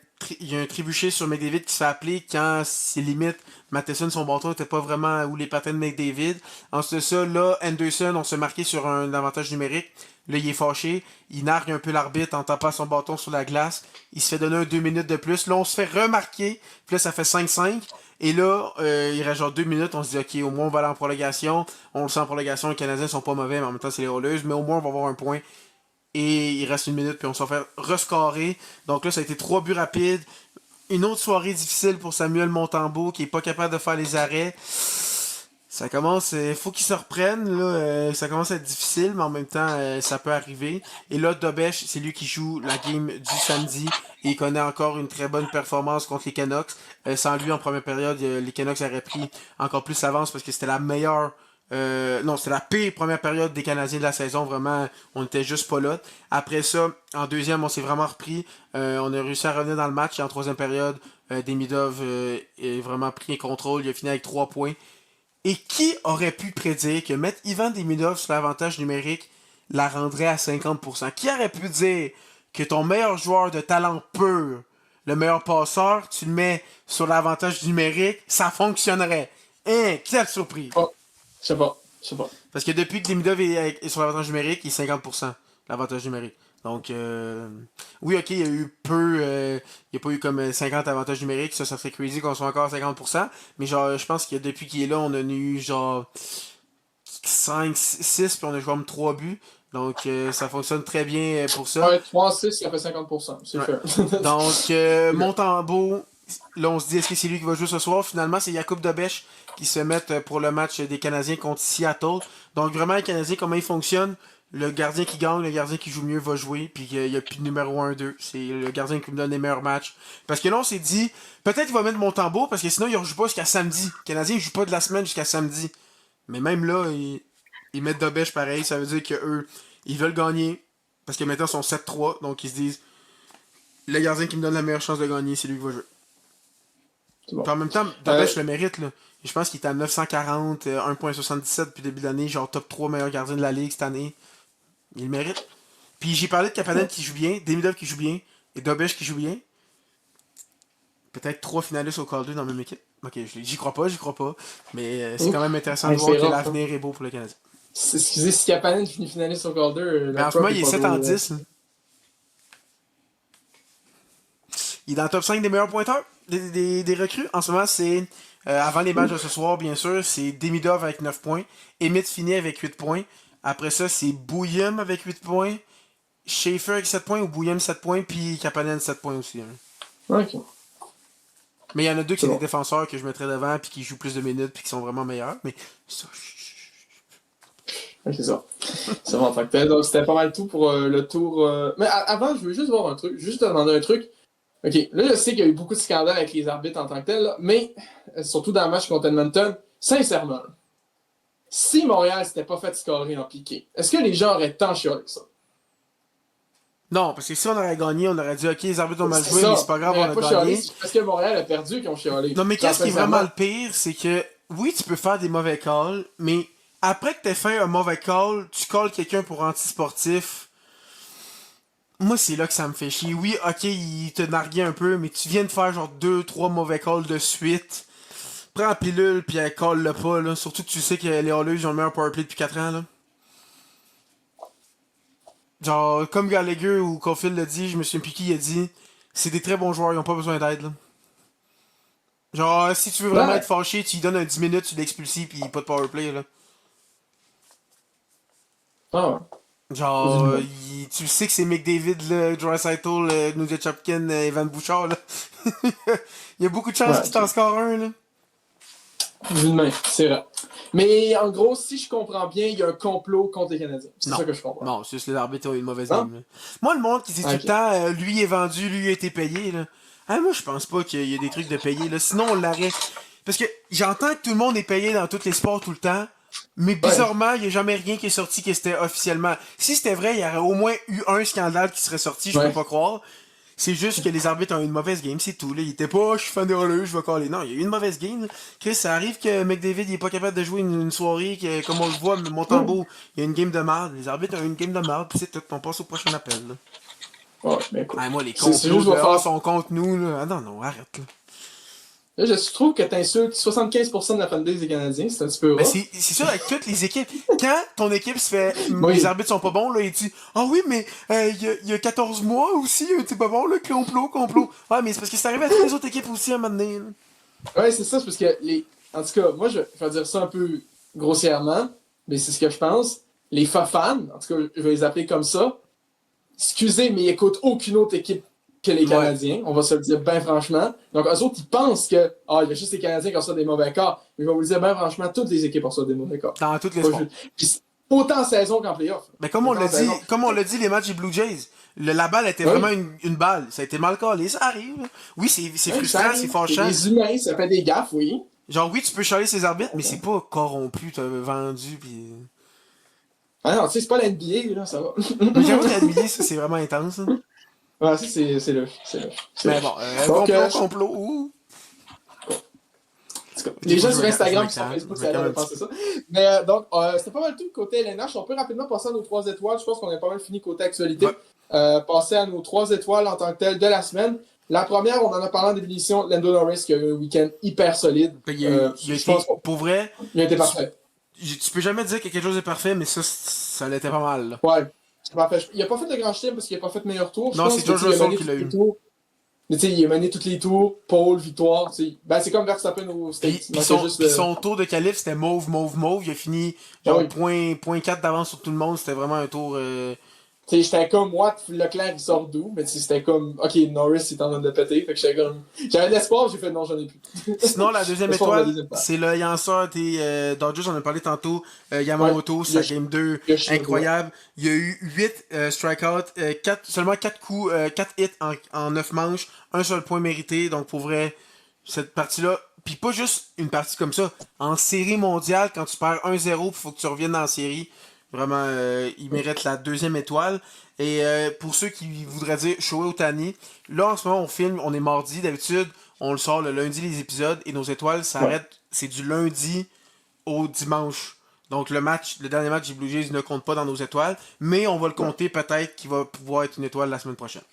un trébuchet sur McDavid qui se fait appeler quand c'est limite. Matheson, son bâton n'était pas vraiment où les patins de McDavid. Ensuite de ça, là, Anderson, on s'est marqué sur un avantage numérique. Là, il est fâché. Il nargue un peu l'arbitre en tapant son bâton sur la glace. Il se fait donner 2 minutes de plus. Là, on se fait remarquer. Puis là, ça fait 5-5. Et là, il reste genre 2 minutes. On se dit, OK, au moins, on va aller en prolongation. On le sent en prolongation. Les Canadiens sont pas mauvais, mais en même temps, c'est les Oilers. Mais au moins, on va avoir un point. Et il reste 1 minute, puis on s'en fait rescorer. Donc là, ça a été 3 buts rapides. Une autre soirée difficile pour Samuel Montembeault, qui est pas capable de faire les arrêts. Ça commence, faut qu'il se reprenne, là, ça commence à être difficile, mais en même temps, ça peut arriver. Et là, Dobèche, c'est lui qui joue la game du samedi, et il connaît encore une très bonne performance contre les Canucks. Sans lui, en première période, les Canucks auraient pris encore plus d'avance parce que c'était la meilleure non, c'était la pire première période des Canadiens de la saison. Vraiment, on était juste pas là. Après ça, en deuxième, on s'est vraiment repris. On a réussi à revenir dans le match. Et en troisième période, Demidov a vraiment pris le contrôle. Il a fini avec 3 points. Et qui aurait pu prédire que mettre Ivan Demidov sur l'avantage numérique la rendrait à 50%? Qui aurait pu dire que ton meilleur joueur de talent pur, le meilleur passeur, tu le mets sur l'avantage numérique, ça fonctionnerait? Hein, quelle surprise! Oh, je sais pas. Je sais pas. Parce que depuis que Demidov est sur l'avantage numérique, il est 50%, l'avantage numérique. Donc, oui, ok, il y a eu il n'y a pas eu comme 50 avantages numériques, ça serait crazy qu'on soit encore à 50%, mais genre, je pense que depuis qu'il est là, on a eu genre 5, 6, puis on a joué comme 3 buts. Donc, ça fonctionne très bien pour ça. Ouais, 3-6, ça fait 50%. C'est Ouais. fair. Donc, Montembeault, là, on se dit, est-ce que c'est lui qui va jouer ce soir? Finalement, c'est Jakub Dobèche qui se met pour le match des Canadiens contre Seattle. Donc, vraiment, les Canadiens, comment ils fonctionnent? Le gardien qui gagne, le gardien qui joue mieux va jouer, puis il n'y a plus de numéro 1-2. C'est le gardien qui me donne les meilleurs matchs. Parce que là, on s'est dit, peut-être qu'il va mettre Montembeault, parce que sinon, il ne rejoue pas jusqu'à samedi. Les Canadiens ne jouent pas de la semaine jusqu'à samedi. Mais même là, ils mettent Dobèche pareil. Ça veut dire qu'eux, ils veulent gagner. Parce que maintenant, ils sont 7-3. Donc, ils se disent, le gardien qui me donne la meilleure chance de gagner, c'est lui qui va jouer. Bon. Puis en même temps, Dobèche le mérite, là. Je pense qu'il est à 940, 1.77 depuis le début d'année, genre top 3 meilleur gardien de la ligue cette année. Il le mérite. Puis j'ai parlé de Kapanen qui joue bien, Demidov qui joue bien, et Dobèche qui joue bien. Peut-être 3 finalistes au Calder dans la même équipe. Ok, j'y crois pas. Mais c'est quand même intéressant de voir que l'avenir est beau pour le Canadien. Excusez, si Kapanen finit finaliste au Calder, mais en ce moment, il est 7 en 10. Il est dans le top 5 des meilleurs pointeurs des recrues. En ce moment, c'est avant les matchs de ce soir, bien sûr, c'est Demidov avec 9 points, Emmett finit avec 8 points. Après ça, c'est Bouillum avec 8 points, Schaefer avec 7 points, ou Bouillum 7 points, puis Kapanen 7 points aussi. Hein. Ok. Mais il y en a deux qui C'est sont bon. des défenseurs que je mettrais devant, puis qui jouent plus de minutes, puis qui sont vraiment meilleurs. Mais ça, Ouais, c'est ça. C'est bon en tant que tel. Donc, c'était pas mal tout pour le tour. Mais avant, je veux juste voir un truc. Juste te demander un truc. OK, là, je sais qu'il y a eu beaucoup de scandales avec les arbitres en tant que tel, là, mais surtout dans le match contre Edmonton, sincèrement, si Montréal s'était pas fait scorer en piqué, est-ce que les gens auraient tant chialé que ça? non, parce que si on aurait gagné, on aurait dit ok, les arbitres ont mal C'est joué, mais c'est ça. pas grave, Ils on n'auraient a pas chialé, gagné. c'est parce que Montréal a perdu qu'ils ont chialé. Non, mais Genre, qu'est-ce qui est vraiment sincèrement. le pire, c'est que oui, tu peux faire des mauvais calls, mais après que t'aies fait un mauvais call, tu calls quelqu'un pour anti-sportif. Moi, c'est là que ça me fait chier. Oui, ok, il te narguait un peu, mais tu viens de faire genre 2, 3 mauvais calls de suite. Prends la pilule, puis elle call le pas, là. Surtout que tu sais que les Oilers, ils ont le meilleur powerplay depuis 4 ans, là. Genre, comme Gallagher ou Caulfield l'a dit, je me souviens plus qui il a dit, c'est des très bons joueurs, ils ont pas besoin d'aide, là. Genre, si tu veux vraiment Ouais. être fâché, tu lui donnes un 10 minutes, tu l'expulses, puis pas de powerplay, là. Ah ouais. Genre, Visiblement. tu sais que c'est McDavid, là, Draisaitl, Nugent Chapkin, Evan Bouchard, là. Il y a beaucoup de chances Ouais, qu'il t'en ok. score un, là. D'une main, c'est vrai. Mais en gros, si je comprends bien, il y a un complot contre les Canadiens. C'est Non. ça que je comprends. Non, c'est juste les arbitres ont eu une mauvaise Non? game, là. Moi, le monde qui dit tout Ah, le ok. temps, lui est vendu, lui a été payé, là. Ah, moi, je pense pas qu'il y a des trucs de payé, là. Sinon, on l'aurait. Parce que j'entends que tout le monde est payé dans tous les sports tout le temps, mais Ouais. bizarrement, il n'y a jamais rien qui est sorti que c'était officiellement. Si c'était vrai, il y aurait au moins eu un scandale qui serait sorti, je peux Ouais. pas croire. C'est juste que les arbitres ont eu une mauvaise game, c'est tout. Là. Il était pas, oh, je suis fan des Oilers, je vais caller. Non, il y a eu une mauvaise game. Là. Chris, ça arrive que McDavid il est pas capable de jouer une soirée, que, comme on le voit, Montembeau, il y a une game de merde. Les arbitres ont eu une game de merde, puis c'est tout. On passe au prochain appel. Là. Ouais, mais écoute. Ah, moi, les C'est complots juste, je vais dehors faire. sont contre nous. Là. Ah non, non, arrête. Là. Là, je trouve que t'insultes 75% de la fanbase des Canadiens, c'est un petit peu Mais rough. c'est ça avec toutes les équipes. Quand ton équipe se fait. Les Oui. arbitres sont pas bons, là, il dit ah oui, mais il y a 14 mois aussi, t'es pas bon, là, complot, complot. Ouais, mais c'est parce que c'est arrivé à toutes les autres équipes aussi à un moment donné. Là. Ouais, c'est ça, c'est parce que les. En tout cas, moi, je vais dire ça un peu grossièrement, mais c'est ce que je pense. Les fans, en tout cas, je vais les appeler comme ça. Excusez, mais ils écoutent aucune autre équipe que les Ouais. Canadiens. On va se le dire bien franchement. Donc, eux autres, ils pensent que il y a juste les Canadiens qui reçoivent des mauvais cas. Mais je vais vous le dire bien franchement, toutes les équipes reçoivent des mauvais cas. Dans tous les Pas sports. juste. Puis, autant en saison qu'en playoff. Mais Autant en saison. comme on l'a dit, les matchs des Blue Jays, la balle était Oui, vraiment une balle. Ça a été mal collé, ça arrive. Là. Oui, c'est oui, ça frustrant, c'est arrive. C'est fâchant. des humains, ça fait des gaffes, oui. Genre, oui, tu peux chialer ses arbitres, mais c'est pas corrompu, t'as vendu, pis... Ah non, tu sais, c'est pas la NBA, là, ça va. Mais j'avoue qu'adminer, ça, c'est vraiment intense. Là. Ouais, ça, c'est le. C'est le. Mais bon, Donc, complot, ouh! les gens sur Je Instagram me et sur calme, Facebook, je ça me a l'air de calme un penser ça. Mais donc, c'était pas mal tout côté LNH. On peut rapidement passer à nos 3 étoiles. Je pense qu'on a pas mal fini côté actualité. Ouais. Passer à nos 3 étoiles en tant que telles de la semaine. La première, on en a parlé en début d'émission, Lando Norris qui a eu un week-end hyper solide. Il a Je été, pense pour vrai, qu'il a été parfait. tu peux jamais dire que quelque chose est parfait, mais ça l'était pas mal. Là. Ouais. C'est parfait. Il a pas fait de grand chelem parce qu'il a pas fait de meilleur tour. Je Non, pense c'est que George il a Russell mené qui tous l'a les eu. tours. Mais tu sais, il a mené tous les tours, pole, victoire. Ben, c'est comme Verstappen au States. Puis son tour de qualif, c'était mauve. Il a fini Ah genre oui. point 4 d'avance sur tout le monde. C'était vraiment un tour... Tu sais, j'étais comme, moi, Leclerc, il sort d'où? Mais tu sais, c'était comme, ok, Norris, il est en train de péter. Fait que j'étais comme, j'avais de l'espoir, j'ai fait, non, j'en ai plus. Sinon, la deuxième L'espoir de la étoile, deuxième part. c'est le lanceur des Dodgers, on en a parlé tantôt. Ouais. Yamamoto, sa game 2, Yoshinobu, incroyable. Il y a eu 8 strikeouts, seulement 4 coups, 4 hits en 9 manches, un seul point mérité. Donc, pour vrai, cette partie-là, puis pas juste une partie comme ça. En série mondiale, quand tu perds 1-0, il faut que tu reviennes dans la série. Vraiment, il mérite la deuxième étoile. Et pour ceux qui voudraient dire Shohei Ohtani, là en ce moment on filme, on est mardi, d'habitude on le sort le lundi les épisodes et nos étoiles s'arrêtent, c'est du lundi au dimanche. Donc le dernier match des Blue Jays ne compte pas dans nos étoiles, mais on va le compter peut-être qu'il va pouvoir être une étoile la semaine prochaine.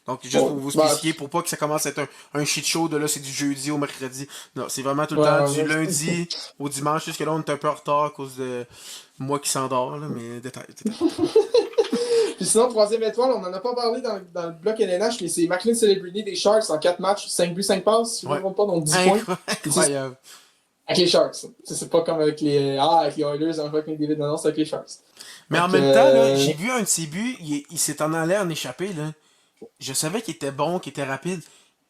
Donc juste pour vous spécifier, pour pas que ça commence à être un shit show de là c'est du jeudi au mercredi. Non, c'est vraiment tout le temps du lundi au dimanche, jusque là on est un peu en retard à cause de moi qui s'endort, là, mais détail. Puis sinon, troisième étoile, on en a pas parlé dans le bloc LNH, mais c'est Macklin Celebrini des Sharks en 4 matchs, 5 buts, 5 passes, si je ne me trompe pas, donc 10 points. Incroyable. Avec les Sharks. C'est pas comme avec les Oilers, en fait, avec David, non, c'est avec les Sharks. Mais donc, en même temps, là, j'ai vu un de ses buts, il s'est en allé en échappé. Là. Je savais qu'il était bon, qu'il était rapide.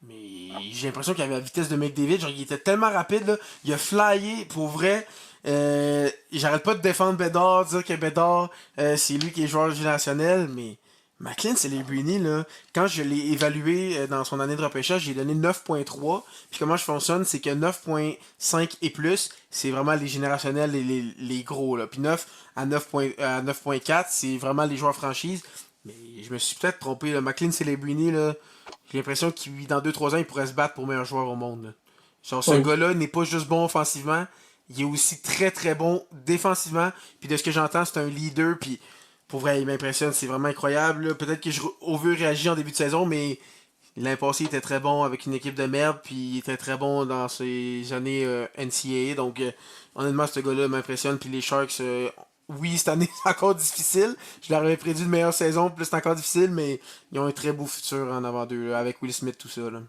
Mais j'ai l'impression qu'il avait la vitesse de McDavid. Genre, il était tellement rapide, là. Il a flyé, pour vrai. J'arrête pas de défendre Bédard, dire que Bédard, c'est lui qui est joueur générationnel, mais McLean Celebrini, là, quand je l'ai évalué dans son année de repêchage, j'ai donné 9.3. Puis comment je fonctionne, c'est que 9.5 et plus, c'est vraiment les générationnels, les gros, là. Puis 9 à 9.4, c'est vraiment les joueurs franchises. Mais je me suis peut-être trompé, là. McLean Celebrini, là, j'ai l'impression qu'il, dans 2-3 ans, il pourrait se battre pour meilleur joueur au monde, là. Genre, ce Oui. gars-là n'est pas juste bon offensivement, il est aussi très très bon défensivement. Puis de ce que j'entends, c'est un leader. Puis pour vrai, il m'impressionne, c'est vraiment incroyable, là. Peut-être que je réagir en début de saison, mais l'année passée, il était très bon avec une équipe de merde. Puis il était très bon dans ses années NCAA. Donc honnêtement, ce gars-là m'impressionne. Puis les Sharks, oui, cette année, c'est encore difficile. Je leur avais prédit une meilleure saison, plus c'est encore difficile, mais ils ont un très beau futur en avant d'eux, là, avec Will Smith, tout ça, là.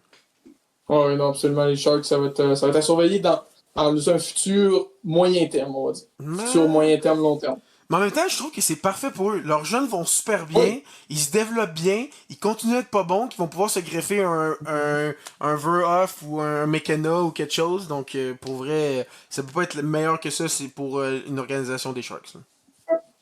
Ouais, non, absolument. Les Sharks, ça va être à surveiller dans un futur moyen terme, on va dire. Futur Mais... moyen terme, long terme. Mais en même temps, je trouve que c'est parfait pour eux. Leurs jeunes vont super bien, Oui, ils se développent bien, ils continuent à être pas bons, qu'ils vont pouvoir se greffer un Verhoff ou un McKenna ou quelque chose. Donc, pour vrai, ça peut pas être meilleur que ça, c'est pour une organisation des Sharks, là.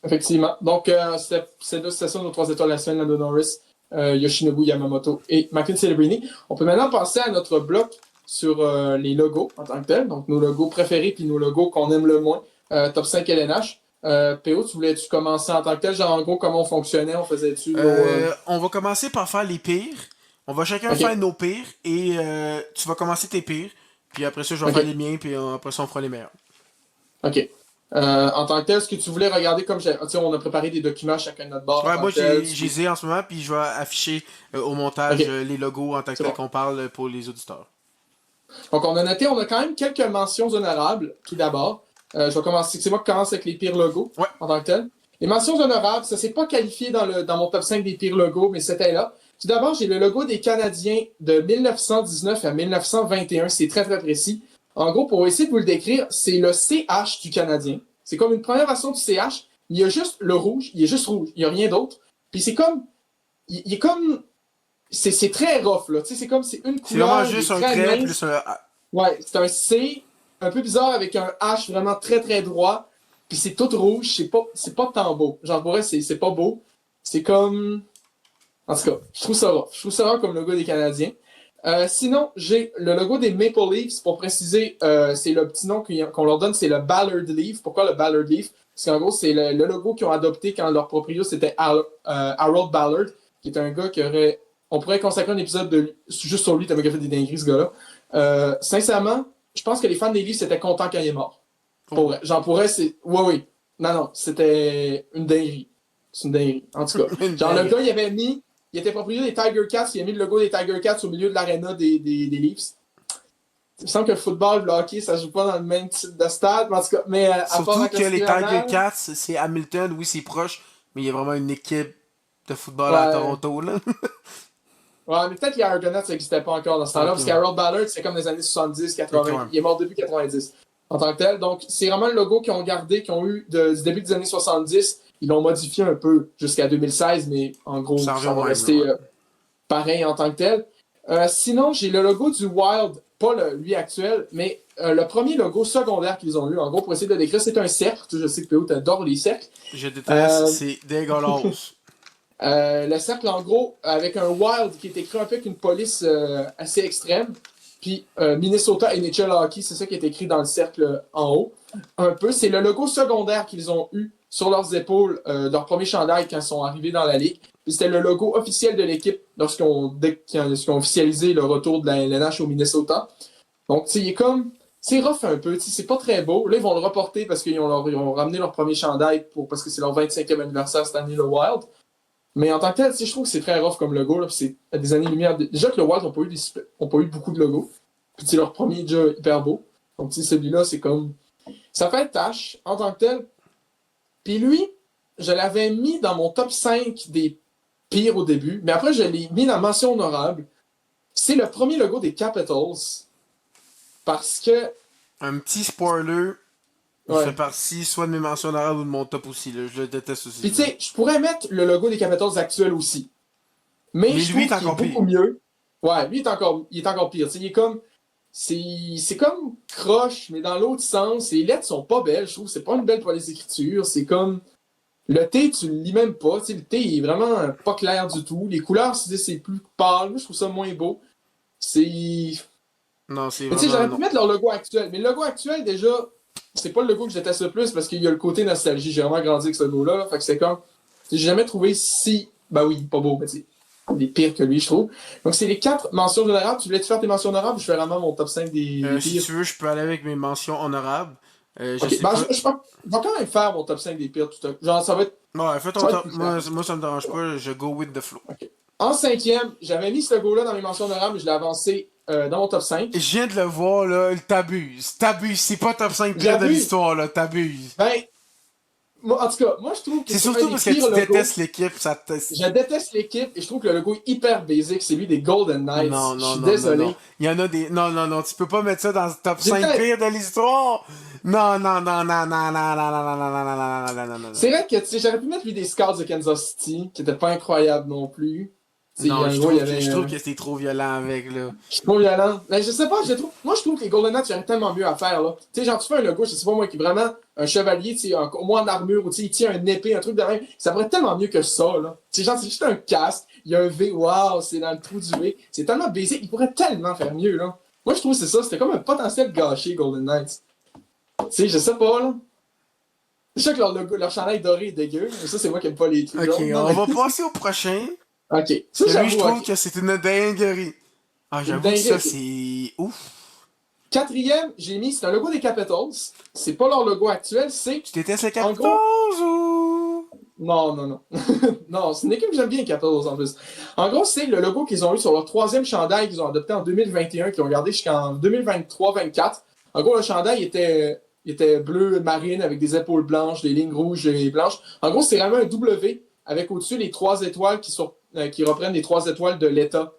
effectivement. Donc, c'était ça nos 3 étoiles de la semaine, Lando Norris, Yoshinobu Yamamoto et McLean Celebrini. On peut maintenant passer à notre bloc sur les logos en tant que tel. Donc, nos logos préférés puis nos logos qu'on aime le moins. Top 5 LNH. PO, tu voulais-tu commencer en tant que tel? Genre, en gros, comment on fonctionnait? On faisait-tu nos. On va commencer par faire les pires. On va chacun faire OK. nos pires et tu vas commencer tes pires. Puis après ça, je vais faire OK. les miens, puis après ça, on fera les meilleurs. OK. En tant que tel, est-ce que tu voulais regarder comme tu sais, on a préparé des documents chacun de notre bord en Ouais, tant moi que tel. j'ai les ai en ce moment, puis je vais afficher au montage OK, les logos en tant que c'est tel bon. qu'on parle pour les auditeurs. Donc, on a quand même quelques mentions honorables, tout d'abord. Je vais commencer, c'est moi qui commence avec les pires logos, Ouais, en tant que tel. Les mentions honorables, ça s'est pas qualifié dans mon top 5 des pires logos, mais c'était là. Tout d'abord, j'ai le logo des Canadiens de 1919 à 1921. C'est très, très précis. En gros, pour essayer de vous le décrire, c'est le CH du Canadien. C'est comme une première version du CH. Il y a juste le rouge. Il est juste rouge. Il n'y a rien d'autre. Puis c'est comme. Il est comme. C'est très rough, là. Tu sais, c'est comme. C'est une c'est vraiment couleur. Il juste est un très trait mince. plus un. Ouais, c'est un C un peu bizarre avec un H vraiment très très droit. Puis c'est tout rouge, c'est pas tant beau. Genre pour vrai, c'est pas beau. C'est comme. En tout cas, je trouve ça rough. Je trouve ça rough comme logo des Canadiens. Sinon, j'ai le logo des Maple Leafs. Pour préciser, c'est le petit nom qu'on leur donne, c'est le Ballard Leaf. Pourquoi le Ballard Leaf? Parce qu'en gros, c'est le logo qu'ils ont adopté quand leur proprio c'était Harold Ballard, qui est un gars qui aurait. On pourrait consacrer un épisode juste sur lui, tellement qu'il a fait des dingueries, ce gars-là. Sincèrement, je pense que les fans des Leafs étaient contents quand il est mort. Pour Oh. vrai. J'en pourrais, c'est. Oui, oui. Non, non, c'était une dinguerie. C'est une dinguerie. En tout cas. Une Genre, le dingue. gars, il avait mis. Il était propriétaire des Tiger Cats, il a mis le logo des Tiger Cats au milieu de l'aréna des Leafs. Il me semble que le football, le hockey, ça joue pas dans le même type de stade, mais en tout cas, mais à part Surtout la que les Tiger hivernale, Cats, c'est Hamilton, oui, c'est proche, mais il y a vraiment une équipe de football à ouais. Toronto, là. Ouais, mais peut-être que les Argonauts, ça n'existait pas encore dans ce temps-là, Ok, parce ouais. qu'Harold Ballard, c'est comme des années 70, Ok, 80. ouais. Il est mort depuis 90 en tant que tel. Donc, c'est vraiment le logo qu'ils ont gardé, qu'ils ont eu du début des années 70. Ils l'ont modifié un peu jusqu'à 2016, mais en gros, Ça revient ça au va même, là, rester ouais. pareil en tant que tel. Sinon, j'ai le logo du Wild, pas lui actuel, mais le premier logo secondaire qu'ils ont eu. En gros, pour essayer de le décrire, c'est un cercle. Je sais que PO t'adore les cercles. Je déteste, Euh, c'est dégueulasse. le cercle, en gros, avec un Wild qui est écrit un peu avec une police assez extrême. Puis Minnesota NHL Hockey, c'est ça qui est écrit dans le cercle en haut. Un peu. C'est le logo secondaire qu'ils ont eu sur leurs épaules, leur premier chandail quand ils sont arrivés dans la ligue. Puis c'était le logo officiel de l'équipe lorsqu'ils ont officialisé le retour de la LNH au Minnesota. Donc, tu sais, il est comme. C'est rough un peu, c'est pas très beau. Là, ils vont le reporter parce qu'ils ont ramené leur premier chandail parce que c'est leur 25e anniversaire cette année, le Wild. Mais en tant que tel, je trouve que c'est très rough comme logo. Là, c'est à des années-lumière. Déjà que le Wild n'ont pas eu beaucoup de logos. Puis c'est leur premier déjà hyper beau. Donc celui-là, c'est comme. Ça fait tâche en tant que tel. Puis lui, je l'avais mis dans mon top 5 des pires au début. Mais après, je l'ai mis dans mention honorable. C'est le premier logo des Capitals. Parce que. Un petit spoiler, il fait Ouais. partie soit de mes mentions honorables ou de mon top aussi, là. Je le déteste aussi, Puis là. tu sais, je pourrais mettre le logo des Capitals actuel aussi. Mais Mais je lui, trouve est qu'il est encore pire. beaucoup mieux. Ouais, lui, il est encore pire. Il est comme. C'est comme croche, mais dans l'autre sens. Les lettres sont pas belles, je trouve. C'est pas une belle police d'écriture. C'est comme. Le T, tu le lis même pas. Le T, il est vraiment pas clair du tout. Les couleurs, c'est plus pâle. Moi, je trouve ça moins beau. C'est. Non, c'est Mais tu sais, vraiment j'aurais pu non. mettre leur logo actuel. Mais le logo actuel, déjà, c'est pas le logo que je déteste le plus parce qu'il y a le côté nostalgie. J'ai vraiment grandi avec ce logo-là. Fait que c'est comme. J'ai jamais trouvé si. Ben oui, pas beau, mais tu sais. Des pires que lui, je trouve. Donc, c'est les 4 mentions honorables. Tu voulais-tu faire tes mentions honorables ou je fais vraiment mon top 5 des Si pires? tu veux, je peux aller avec mes mentions honorables. Je Ok, sais ben, pas. je vais quand même faire mon top 5 des pires tout à l'heure. Genre, Ouais, fais ton ça va être top. plus clair. Moi, ça me dérange pas. Je go with the flow. Ok. En cinquième, j'avais mis ce logo-là dans mes mentions honorables, mais je l'ai avancé dans mon top 5. Je viens de le voir, là. T'abuses. T'abuses. C'est pas top 5 pire de J'abuse. l'histoire, là. T'abuses. Ben, moi, en tout cas, moi, je trouve que C'est c'est un surtout des parce que pires tu logos. détestes l'équipe. Je déteste l'équipe et je trouve que le logo est hyper basic. C'est lui des Golden Knights. Non, Je non, suis non, non, non. désolé. Il y en a des. Non, non, non. Tu peux pas mettre ça dans le top J'ai 5 peut-être. pire de l'histoire. Non, non, non, non, non, non, non, non, non, non, non, non, non, non, non, non, non. C'est vrai que tu sais, j'aurais pu mettre lui des Scouts de Kansas City, qui étaient pas incroyables non plus. Tu sais, Non, en gros, il y avait. je trouve que c'était trop violent avec, là. Je suis pas violent. Mais je sais pas, moi je trouve que les Golden Knights, il y aurait tellement mieux à faire, là. Tu sais, genre, tu fais un logo, je sais pas moi, qui est vraiment un chevalier, tu sais, au moins en armure, ou tu sais, il tient une épée, un truc de même. Ça pourrait être tellement mieux que ça, là. Tu sais, genre, c'est juste un casque, il y a un V, waouh, c'est dans le trou du V. C'est tellement basic, il pourrait tellement faire mieux, là. Moi, je trouve que c'est ça, c'était comme un potentiel gâché, Golden Knights. Tu sais, je sais pas, là. Je sais que leur logo, leur chandail doré est dégueu, mais ça, c'est moi qui aime pas les trucs Ok, jaunes, non, on mais. va passer au prochain. Ok. Ça, Que lui, je j'avoue, trouve ok. que c'est une dinguerie. Ah, Une j'avoue que dinguerie, ça, ok. c'est ouf. Quatrième, j'ai mis, c'est un logo des Capitals. C'est pas leur logo actuel, c'est, Tu détestes les en Capitals gros, ou... non, non, non. Non, c'est une équipe que j'aime bien, les Capitals, en plus. En gros, c'est le logo qu'ils ont eu sur leur troisième chandail qu'ils ont adopté en 2021, qu'ils ont gardé jusqu'en 2023-24. En gros, le chandail était bleu marine avec des épaules blanches, des lignes rouges et blanches. En gros, c'est vraiment un W avec au-dessus les 3 étoiles qui reprennent les 3 étoiles de l'État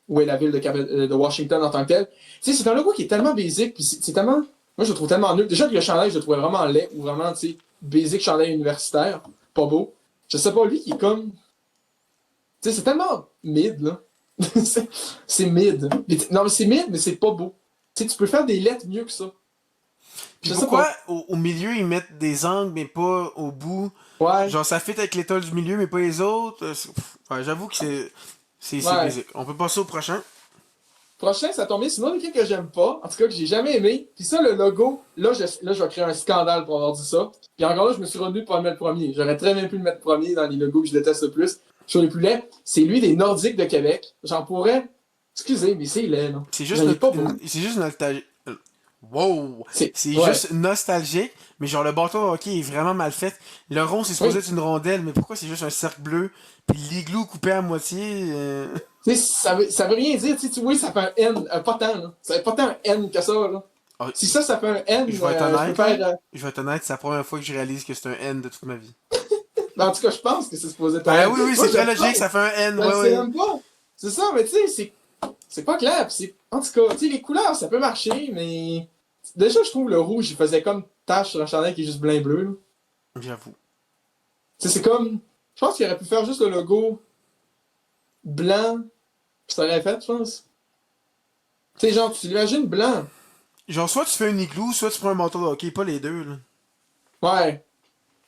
où est la ville de Washington en tant que telle. Tu sais, c'est un logo qui est tellement basique, puis c'est tellement. Moi, je le trouve tellement nul. Déjà que le chandail, je le trouvais vraiment laid, ou vraiment, tu sais, basic chandail universitaire. Pas beau. Je sais pas, lui, qui est comme. Tu sais, c'est tellement mid, là. C'est mid. Non, mais c'est mid, mais c'est pas beau. Tu sais, tu peux faire des lettres mieux que ça. Puis Je sais pourquoi pas. au milieu, ils mettent des angles, mais pas au bout? Ouais. Genre, ça fit avec l'étoile du milieu, mais pas les autres. Ouais, j'avoue que c'est Ouais. basique. On peut passer au prochain. Prochain, ça tombe bien. C'est une autre équipe que j'aime pas. En tout cas, que j'ai jamais aimé. Puis ça, le logo, là, je vais créer un scandale pour avoir dit ça. Puis encore là, je me suis retenu pour le mettre premier. J'aurais très bien pu le mettre premier dans les logos que je déteste le plus. Sur les plus laids. C'est lui des Nordiques de Québec. J'en pourrais. Excusez, mais c'est laid, là. C'est Genre, juste, il est pas beau. c'est juste nostalgique. Wow! C'est. C'est Ouais. juste nostalgique, mais genre le bâton de hockey est vraiment mal fait. Le rond, c'est supposé Oui. être une rondelle, mais pourquoi c'est juste un cercle bleu? Puis l'igloo coupé à moitié. Tu sais, ça veut rien dire. Tu sais, oui, ça fait un N. Pas tant, là. Ça fait pas tant un N que ça, là. Ah, Si ça fait un N, je vais être je peux honnête, là. faire. Je vais être honnête, c'est la première fois que je réalise que c'est un N de toute ma vie. En tout cas, je pense que c'est supposé être un Ben N. oui, oui, Moi, c'est je très le logique, pense. ça fait un N, Je le ouais, sais ouais. même pas. C'est ça, mais tu sais, c'est pas clair. En tout cas, tu sais, les couleurs, ça peut marcher, mais. Déjà, je trouve le rouge, il faisait comme tache sur un chandail qui est juste blanc et bleu, là. J'avoue. Tu sais, c'est comme. Je pense qu'il aurait pu faire juste le logo blanc, puis ça aurait fait, je pense. Tu sais, genre, tu l'imagines blanc. Genre, soit tu fais un igloo, soit tu prends un manteau de hockey, pas les deux, là. Ouais.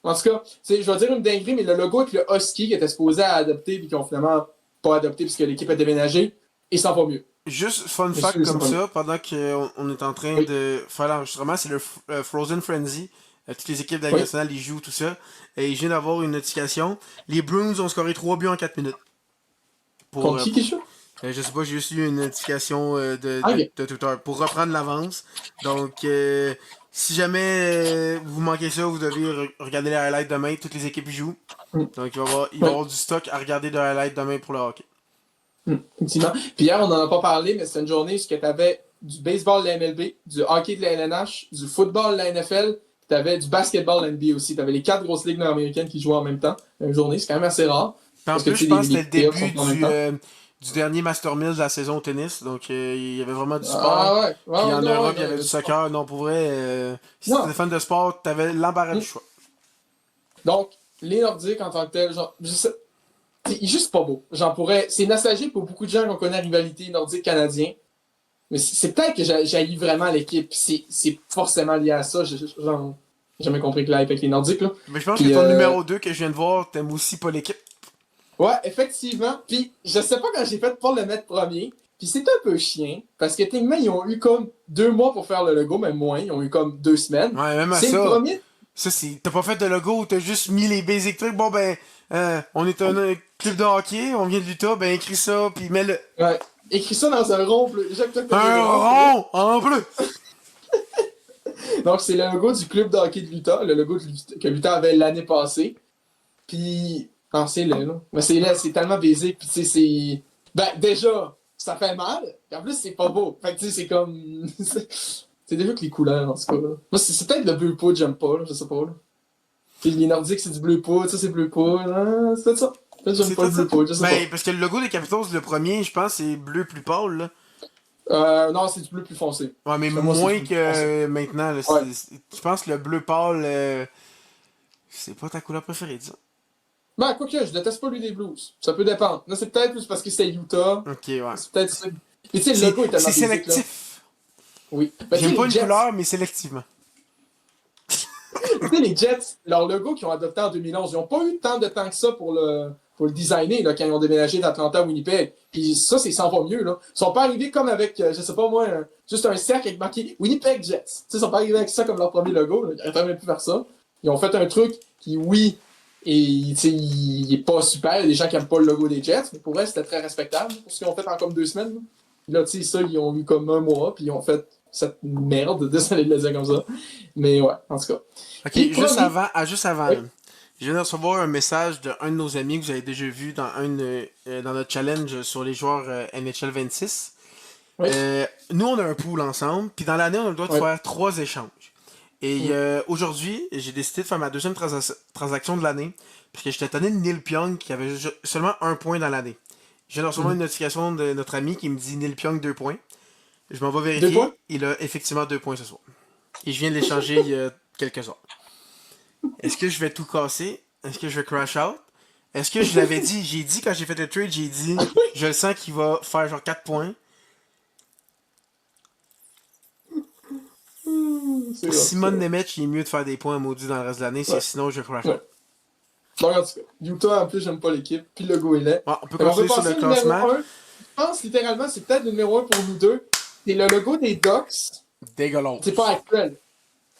En tout cas, tu sais, je vais dire une dinguerie, mais le logo avec le Husky qui était supposé à adopter, puis qui ont finalement pas adopté parce que l'équipe a déménagé, il s'en va mieux. Juste fun Mais fact sûr, il s'en comme va mieux. ça, pendant qu'on est en train Oui, de faire l'enregistrement, c'est le Frozen Frenzy. Toutes les équipes de la Ligue oui. nationale, ils jouent tout ça. Et je viens d'avoir une notification. Les Bruins ont scoré 3 buts en 4 minutes. Pour, Contre qui joue? je sais pas, j'ai juste eu une notification Ah, ok. de Twitter pour reprendre l'avance. Donc, si jamais vous manquez ça, vous devez regarder les highlights demain. Toutes les équipes y jouent. Mm. Donc, il va y Oui. avoir du stock à regarder de highlights demain pour le hockey. Effectivement. Puis hier, on n'en a pas parlé, mais c'était une journée où tu avais du baseball de la MLB, du hockey de la LNH, du football de la NFL, puis tu avais du basketball de la NBA aussi. Tu avais les 4 grosses ligues nord-américaines qui jouaient en même temps. Une journée, c'est quand même assez rare. Puis en Parce que plus, tu je sais, pense que les c'était le playoffs sont début pas en même temps. du dernier Master Mills de la saison au tennis. Donc, il y avait vraiment du sport. Ah ouais. Puis Ouais, en non, ouais, Europe, il non, y il y avait avait du du sport. soccer. Non, pour vrai, si Non. t'étais fan de sport, t'avais l'embarras Mm. du choix. Donc, les Nordiques en tant que tels, genre, il est juste pas beau. C'est nostalgique pour beaucoup de gens qu'on connaît la rivalité nordique-canadien. Mais c'est peut-être que j'haïs vraiment l'équipe. C'est forcément lié à ça. J'ai jamais compris que la hype avec les Nordiques, là. Mais je pense Puis, que ton numéro 2 que je viens de voir, t'aimes aussi pas l'équipe. ouais, effectivement. Puis, je sais pas quand j'ai fait pour le mettre premier. Puis, c'est un peu chiant. Parce que, techniquement, ils ont eu comme 2 mois pour faire le logo, même moins. Ils ont eu comme 2 semaines. Ouais, même à C'est le ça. premier. Ça, c'est. T'as pas fait de logo, t'as juste mis les basic trucs. Bon, ben, on est un club de hockey, on vient de l'Utah, ben, écris ça, puis mets-le. Ouais. Écris ça dans un rond bleu. Jacques, toi, t'as Un le rond rond en bleu! bleu. Donc, c'est le logo du club de hockey de l'Utah. Le logo que l'Utah avait l'année passée. Puis, non, c'est laid, là. Mais c'est laid, c'est tellement basique. Puis, tu sais, c'est. Ben, déjà, ça fait mal. Et en plus, c'est pas beau. Fait que, tu sais, c'est comme. C'est déjà que les couleurs, en tout cas. Là. Moi, c'est peut-être le bleu poudre, j'aime pas, là, je sais pas. Là. Puis les Nordiques, c'est du bleu poudre, ça, c'est bleu poudre. Ah, c'est peut-être ça. Peut-être que j'aime C'est pas le tout ça? bleu poudre, je sais Ben, parce que le logo des Capitals, le premier, je pense, c'est bleu plus pâle, là. pas. Non, c'est du bleu plus foncé. Ouais, mais Parce que moi, c'est du moins bleu plus foncé. que maintenant, là. Ouais. Je pense que le bleu pâle, c'est pas ta couleur préférée, disons. Ben, quoique, je déteste pas lui des Blues. Ça peut dépendre. Là, c'est peut-être plus parce que c'est Utah. Ok, ouais. C'est peut-être ça. Mais tu sais, le logo est tellement C'est basique, là. sélectif. Oui. Ben, tu J'aime sais, pas les une Jets. couleur, mais sélectivement. Tu sais, les Jets, leur logo qu'ils ont adopté en 2011, ils n'ont pas eu tant de temps que ça pour le designer là, quand ils ont déménagé d'Atlanta à Winnipeg. Puis ça, c'est 100 fois mieux. Là. Ils sont pas arrivés comme avec, je sais pas moi, juste un cercle avec marqué Winnipeg Jets. Tu sais, ils sont pas arrivés avec ça comme leur premier logo. Là. Ils n'auraient même pu faire ça. Ils ont fait un truc qui, oui, et, tu sais, il est pas super. Il y a des gens qui aiment pas le logo des Jets, mais pour eux, c'était très respectable pour ce qu'ils ont fait en comme 2 semaines. Là, puis là, tu sais, ça, ils ont eu comme un mois, puis ils ont fait cette merde, désolé de le dire comme ça. Mais ouais, en tout cas. Ok, Puis premier. juste avant, Oui. là. Je viens de recevoir un message d'un de nos amis que vous avez déjà vu dans notre challenge sur les joueurs NHL 26. Oui. Nous, on a un pool ensemble, puis dans l'année, on a le droit de Oui. faire 3 échanges. Et Mm. Aujourd'hui, j'ai décidé de faire ma deuxième transaction de l'année, parce que j'étais tanné de Neil Pionk qui avait seulement 1 point dans l'année. Je viens de recevoir une notification de notre ami qui me dit Neil Pionk 2 points. Je m'en vais 2 points? vérifier, il a effectivement 2 points ce soir. Et je viens de l'échanger il y a quelques heures. Est-ce que je vais tout casser? Est-ce que je vais crash out? Est-ce que je l'avais dit? J'ai dit quand j'ai fait le trade, j'ai dit je le sens qu'il va faire genre 4 points. C'est grave, c'est Simone grave. Nemeth, il est mieux de faire des points maudits dans le reste de l'année, Ouais. sinon je vais crash Ouais. out. Bon, en tout cas, Utah, en plus, j'aime pas l'équipe. Puis le go est laid. Ouais, on peut Fait qu'on peut continuer sur le passer au numéro classement. 1. Je pense littéralement, c'est peut-être le numéro 1 pour nous deux. C'est le logo des Ducks. C'est pas Dégueulasse. actuel.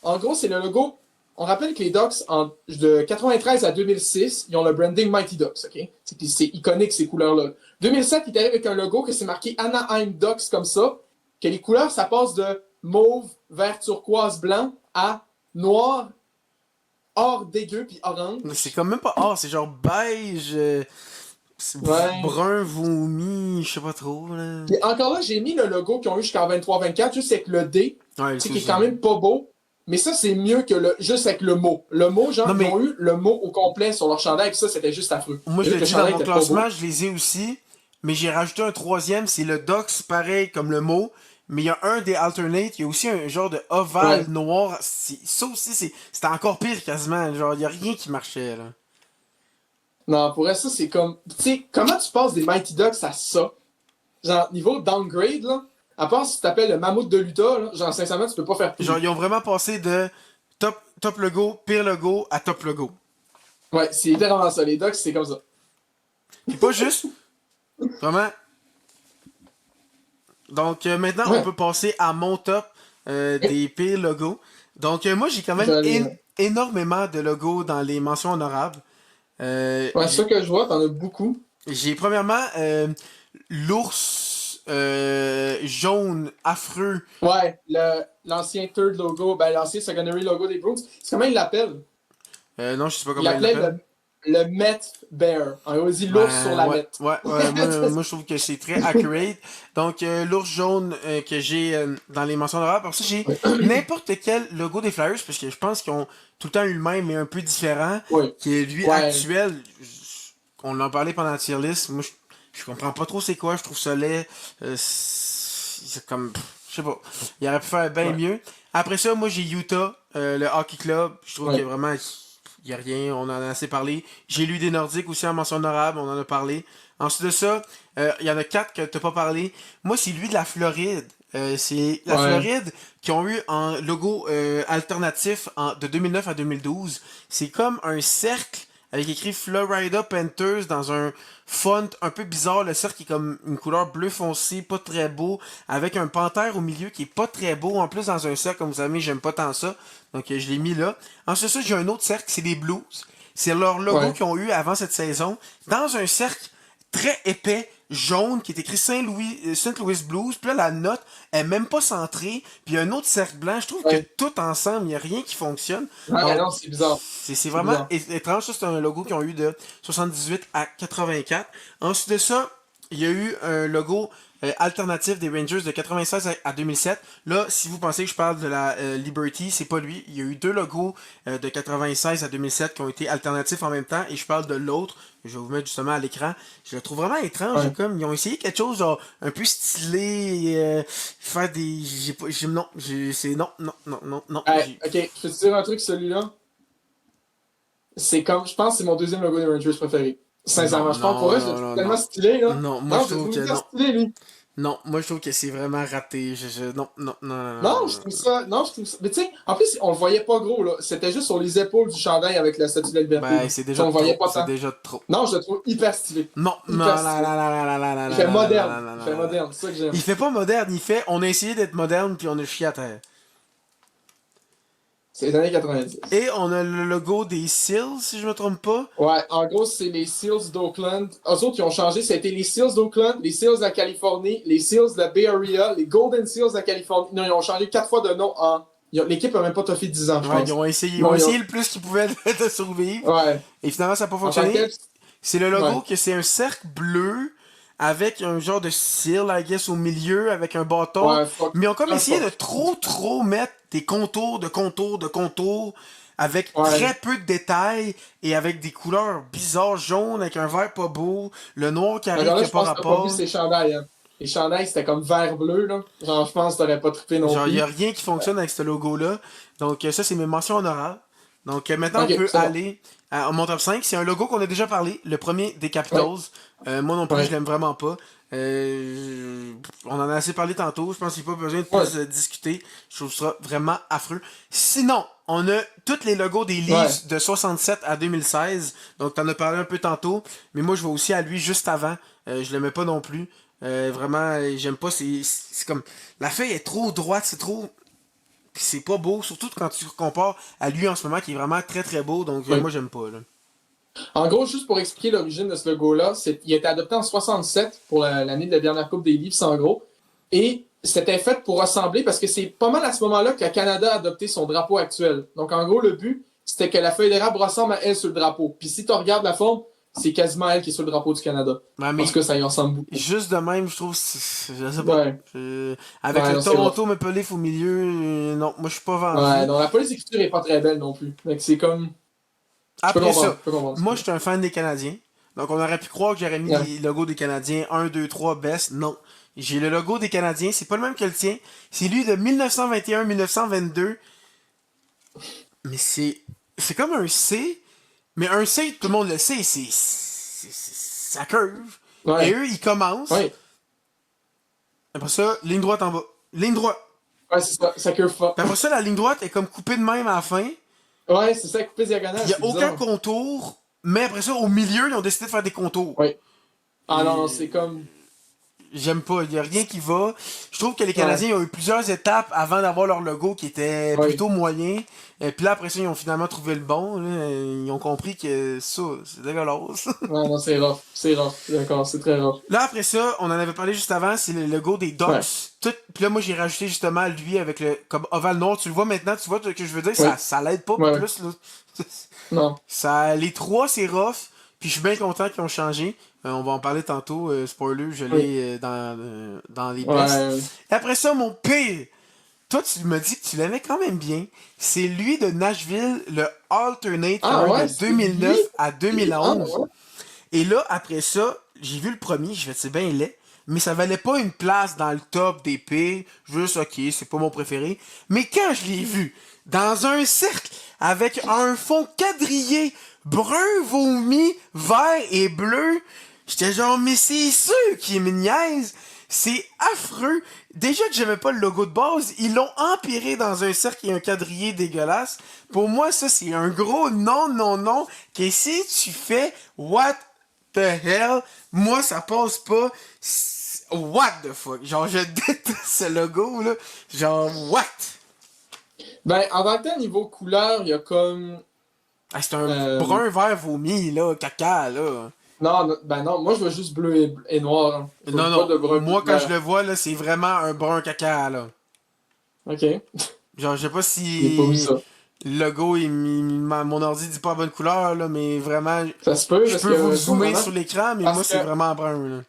En gros, c'est le logo. On rappelle que les Ducks, de 93 à 2006, ils ont le branding Mighty Ducks, OK? C'est iconique, ces couleurs-là. 2007, ils arrivent avec un logo que c'est marqué Anaheim Ducks comme ça, que les couleurs, ça passe de mauve, vert turquoise, blanc à noir, or dégueu, puis orange. C'est comme même pas or, c'est genre beige, Ouais. brun vomi, je sais pas trop là. Puis encore là, j'ai mis le logo qu'ils ont eu jusqu'en 23-24, juste avec le D, Ouais, tu sais, c'est qui est ça. quand même pas beau. Mais ça, c'est mieux que juste avec le mot. Le mot, genre, Non ils ont mais eu le mot au complet sur leur chandail, puis ça, c'était juste affreux. moi Et je là, le que le dis dans chandail mon était pas beau. classement, je les ai aussi, mais j'ai rajouté un troisième, c'est le Docs, pareil comme le mot, mais il y a un des alternates, il y a aussi un genre de ovale Ouais. noir, ça aussi c'était encore pire quasiment, genre il y a rien qui marchait là. Non, pour elle, ça, c'est comme. Tu sais, comment tu passes des Mighty Ducks à ça? Genre, niveau downgrade, là, à part si tu t'appelles le mammouth de l'Utah, là, genre, sincèrement, tu peux pas faire Genre pire. ils ont vraiment passé de top logo, pire logo à top logo. Ouais, c'est littéralement ça. Les Ducks, c'est comme ça. Puis pas juste, vraiment. Donc maintenant, on Ouais. peut passer à mon top des pires logos. Donc moi, j'ai quand Je même vais aller. énormément de logos dans les mentions honorables. Ouais, c'est ça que je vois, t'en as beaucoup. J'ai premièrement l'ours jaune affreux. Ouais, l'ancien third logo, ben l'ancien secondary logo des Bruins. C'est comment ils l'appellent? Non, je sais pas Ils comment il l'appelaient l'appelle. le Met Bear. On a dit l'ours sur Ben, la ouais, Met. ouais, ouais. Moi, je trouve que c'est très accurate. Donc, l'ours jaune que j'ai dans les mentions honorables. Pour ça, j'ai n'importe quel logo des Flyers, parce que je pense qu'ils ont tout le temps eu le même, mais un peu différent, Oui. qui est lui Ouais. actuel. On en parlait pendant la tier list. Moi, je comprends pas trop c'est quoi. Je trouve ça laid. C'est comme, je sais pas. Il aurait pu faire bien Ouais. mieux. Après ça, moi, j'ai Utah, le hockey club. Je trouve que Ouais. vraiment, il n'y a rien, on en a assez parlé. J'ai lu des Nordiques aussi en mention honorable, on en a parlé. Ensuite de ça, il y en a 4 que tu n'as pas parlé. Moi, c'est lui de la Floride. C'est la Ouais. Floride qui ont eu un logo alternatif de 2009 à 2012. C'est comme un cercle avec écrit Florida Panthers dans un font un peu bizarre. Le cercle est comme une couleur bleu foncé, pas très beau, avec un panthère au milieu qui est pas très beau. En plus, dans un cercle, comme vous savez, j'aime pas tant ça. Donc, je l'ai mis là. Ensuite, ça, j'ai un autre cercle, c'est les Blues. C'est leur logo Ouais. qu'ils ont eu avant cette saison. Dans un cercle très épais, jaune, qui est écrit Saint Louis Blues. Puis là, la note est même pas centrée. Puis il y a un autre cercle blanc. Je trouve que Ouais. tout ensemble, il n'y a rien qui fonctionne. Ouais, Donc, non, c'est bizarre. c'est C'est vraiment bizarre. étrange. Ça, c'est un logo qu'ils ont eu de 78 à 84. Ensuite de ça, il y a eu un logo alternatif des Rangers de 96 à 2007. Là, si vous pensez que je parle de la Liberty, c'est pas lui. Il y a eu deux logos de 96 à 2007 qui ont été alternatifs en même temps et je parle de l'autre. Je vais vous mettre justement à l'écran. Je le trouve vraiment étrange. Ouais. Comme ils ont essayé quelque chose genre un peu stylé, faire des. Non, c'est non, non, non, non, non. Hey, ok, je peux te dire un truc, celui-là. C'est comme, je pense que c'est mon deuxième logo des Rangers préféré. Non, Sincèrement, je pense pour non, eux, je le non, trouve non, tellement non. stylé, là. Non, moi Non, je je le trouve trouve que hyper non. stylé, lui. Non, moi je trouve que c'est vraiment raté. Non, non, non, non, non, Non, je non. trouve ça. Non, je trouve ça. Mais tu sais, en plus, on le voyait pas gros, là. C'était juste sur les épaules du chandail avec la statue de la liberté, Ben, là. c'est Puis déjà on de le voyait trop. pas C'est tant. déjà de trop. Non, je le trouve hyper stylé. Non, non, Hyper la, stylé. la, la, la, la, la, Il la, fait la, la, la, moderne. la, la, Il la, fait la. moderne, c'est ça que j'aime. Il fait pas moderne, il fait. On a essayé d'être moderne, puis on a chié à terre. C'est les années 90. Et on a le logo des Seals, si je me trompe pas. Ouais, en gros, c'est les Seals d'Oakland. Eux autres, qui ont changé. C'était les Seals d'Oakland, les Seals de la Californie, les Seals de la Bay Area, les Golden Seals de la Californie. Non, ils ont changé 4 fois de nom en. L'équipe a même pas toffé 10 ans, je Ouais, pense. ils ont Non, essayé le plus qu'ils pouvaient de survivre. Ouais. Et finalement, ça n'a pas En tant que fonctionné. tel, C'est le logo ouais. que c'est un cercle bleu avec un genre de seal, I guess, au milieu, avec un bâton. Ouais, fuck. Mais ils ont comme Ah, essayé de fuck. trop mettre des contours, de contours, avec Ouais. très peu de détails et avec des couleurs bizarres, jaunes, avec un vert pas beau, le noir qui arrive Encore qui là, a je pas pense que t'as pas vu rapport. ses chandails, hein. Les chandails, c'était comme vert-bleu, là. Genre, je pense que t'aurais pas trippé non Genre, il y a plus. rien qui fonctionne avec ce logo-là. Donc, ça, c'est mes mentions honorables. Donc, maintenant, on Ok, peut c'est bon. aller à mon top 5. C'est un logo qu'on a déjà parlé, le premier des Ouais. Capitals. Moi non plus, je Ouais. l'aime vraiment pas. On en a assez parlé tantôt. Je pense qu'il n'y a pas besoin de Ouais. plus discuter. Je trouve ça vraiment affreux. Sinon, on a tous les logos des Ouais. Leafs de 67 à 2016. Donc, t'en as parlé un peu tantôt. Mais moi, je vais aussi à lui juste avant. Je l'aimais pas non plus. Vraiment, j'aime pas. C'est comme. La feuille est trop droite. C'est trop. C'est pas beau. Surtout quand tu compares à lui en ce moment qui est vraiment très très beau. Donc, Ouais. moi, j'aime pas. Là. En gros, juste pour expliquer l'origine de ce logo-là, il a été adopté en 67 pour l'année de la dernière Coupe des Leafs, en gros. Et c'était fait pour ressembler, parce que c'est pas mal à ce moment-là que le Canada a adopté son drapeau actuel. Donc, en gros, le but, c'était que la feuille d'érable ressemble à elle sur le drapeau. Puis si tu regardes la forme, c'est quasiment elle qui est sur le drapeau du Canada. Ouais, Parce mais que ça y ressemble beaucoup. juste de même, je trouve. Je sais pas. Ouais. Avec Ouais, le non, c'est rough. Toronto Maple Leaf au milieu, non, moi, je suis pas Ouais, vendu. non, la police d'écriture est pas très belle non plus. Donc, c'est comme. Je peux Après comprendre. ça, Je peux comprendre. moi, je suis un fan des Canadiens. Donc, on aurait pu croire que j'aurais mis Ouais. les logos des Canadiens 1, 2, 3, best. Non. J'ai le logo des Canadiens. C'est pas le même que le tien. C'est lui de 1921-1922. Mais c'est comme un C. Mais un C, tout le monde le sait, ça curve. Et Ouais. eux, ils commencent. Ouais. Après ça, ligne droite en bas. Ligne droite. Ouais, c'est ça. Ça curve pas. Puis après ça, la ligne droite est comme coupée de même à la fin. Ouais, c'est ça, coupé Puis diagonale, il n'y a c'est aucun bizarre. contour. Mais après ça, au milieu, ils ont décidé de faire des contours. Ouais. Ah non, non, Et c'est comme. j'aime pas, il n'y a rien qui va. Je trouve que les Ouais. Canadiens ont eu plusieurs étapes avant d'avoir leur logo qui était Ouais. plutôt moyen. Et puis là, après ça, ils ont finalement trouvé le bon. Là. Ils ont compris que ça, c'est dégueulasse. Ouais, non, c'est rough. C'est rough. D'accord, c'est très rough. Là, après ça, on en avait parlé juste avant, c'est le logo des Ouais. Ducks. Puis là, moi, j'ai rajouté justement lui avec le comme ovale noir. Tu le vois maintenant, tu vois ce que je veux dire? Ouais. Ça l'aide pas Ouais. plus. Là. Non. Les trois, c'est rough. Puis je suis bien content qu'ils ont changé. On va en parler tantôt. Spoiler, je Oui. l'ai dans les bests. Ouais. Après ça, mon pire. Toi, tu me dis que tu l'aimais quand même bien. C'est lui de Nashville, le Alternate qu'il y Ah a eu ouais, de c'est 2009 lui? à Ah 2011. ouais. Et là, après ça, j'ai vu le premier, je vais c'est bien laid. mais ça valait pas une place dans le top des pires. Juste, ok, c'est pas mon préféré. Mais quand je l'ai vu dans un cercle avec un fond quadrillé, brun, vomi, vert et bleu, j'étais genre, mais c'est sûr qui me niaise. C'est affreux. Déjà que j'aimais pas le logo de base, ils l'ont empiré dans un cercle et un quadrillé dégueulasse. Pour moi, ça, c'est un gros non, non, non. Qu'est-ce que tu fais? What the hell? Moi, ça passe pas. What the fuck? Genre, je déteste ce logo, là. Genre, what? Ben, en tant que tel, niveau couleur, il y a comme. Ah, c'est un euh, brun vert vomi, là, caca, là. Non, ben non, moi je vois juste bleu et noir. Hein. Je Non, vois pas non, de brun et moi, de quand je vert. le vois, là, c'est vraiment un brun caca, là. Ok, Genre, je sais pas j'ai pas vu si ça. le logo, mon ordi dit pas la bonne couleur, là, mais vraiment, Ça se peut je parce peux vous que, pas zoomer vraiment. sur l'écran, mais moi, Parce que, c'est vraiment brun, là.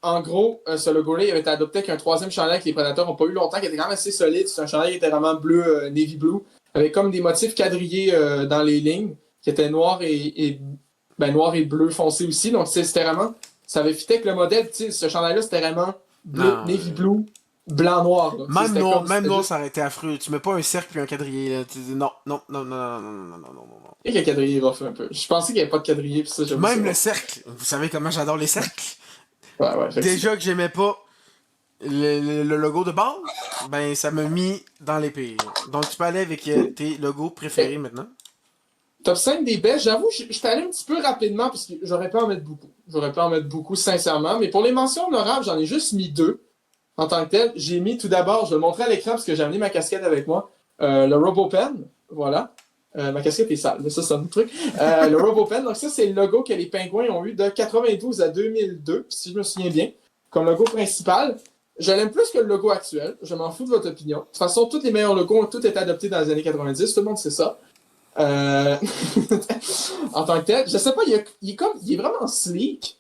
en gros, ce logo-là, il avait été adopté avec un troisième chandail que les Predators n'ont pas eu longtemps, qui était quand même assez solide. C'est un chandail qui était vraiment bleu, navy blue, avec comme des motifs quadrillés dans les lignes, qui étaient noirs ben, noir et bleu foncé aussi. Donc, c'était vraiment. Ça avait fité avec le modèle. Tu sais, ce chandail-là, c'était vraiment bleu, Non, navy blue, blanc, noir. Là. Tu sais, c'était comme. même C'était noir, juste. ça aurait été affreux. Tu mets pas un cercle puis un quadrillé, là. Tu dis non, non, non, non, non, non, non, non, non, non, non. Et que le quadrillé est rough un peu. Je pensais qu'il n'y avait pas de quadrillé, puis ça, j'avoue, c'est Même le rough. cercle. Vous savez comment j'adore les cercles? Ouais, ouais, effectivement. Déjà que j'aimais pas le logo de base, ben ça m'a mis dans les pires. Donc tu peux aller avec tes logos préférés maintenant. Top 5 des best, j'avoue, je suis allé un petit peu rapidement parce que j'aurais pu en mettre beaucoup. J'aurais pu en mettre beaucoup, sincèrement. Mais pour les mentions honorables, j'en ai juste mis deux en tant que tel. J'ai mis tout d'abord, je vais le montrer à l'écran parce que j'ai amené ma casquette avec moi, le RoboPen. Voilà. Ma casquette est sale, mais ça, c'est un autre truc. Le RoboPen, donc ça, c'est le logo que les Pingouins ont eu de 92 à 2002, si je me souviens bien, comme logo principal. Je l'aime plus que le logo actuel. Je m'en fous de votre opinion. De toute façon, tous les meilleurs logos ont tout été adoptés dans les années 90. Tout le monde sait ça. Euh, en tant que tel, je sais pas, il est vraiment sleek.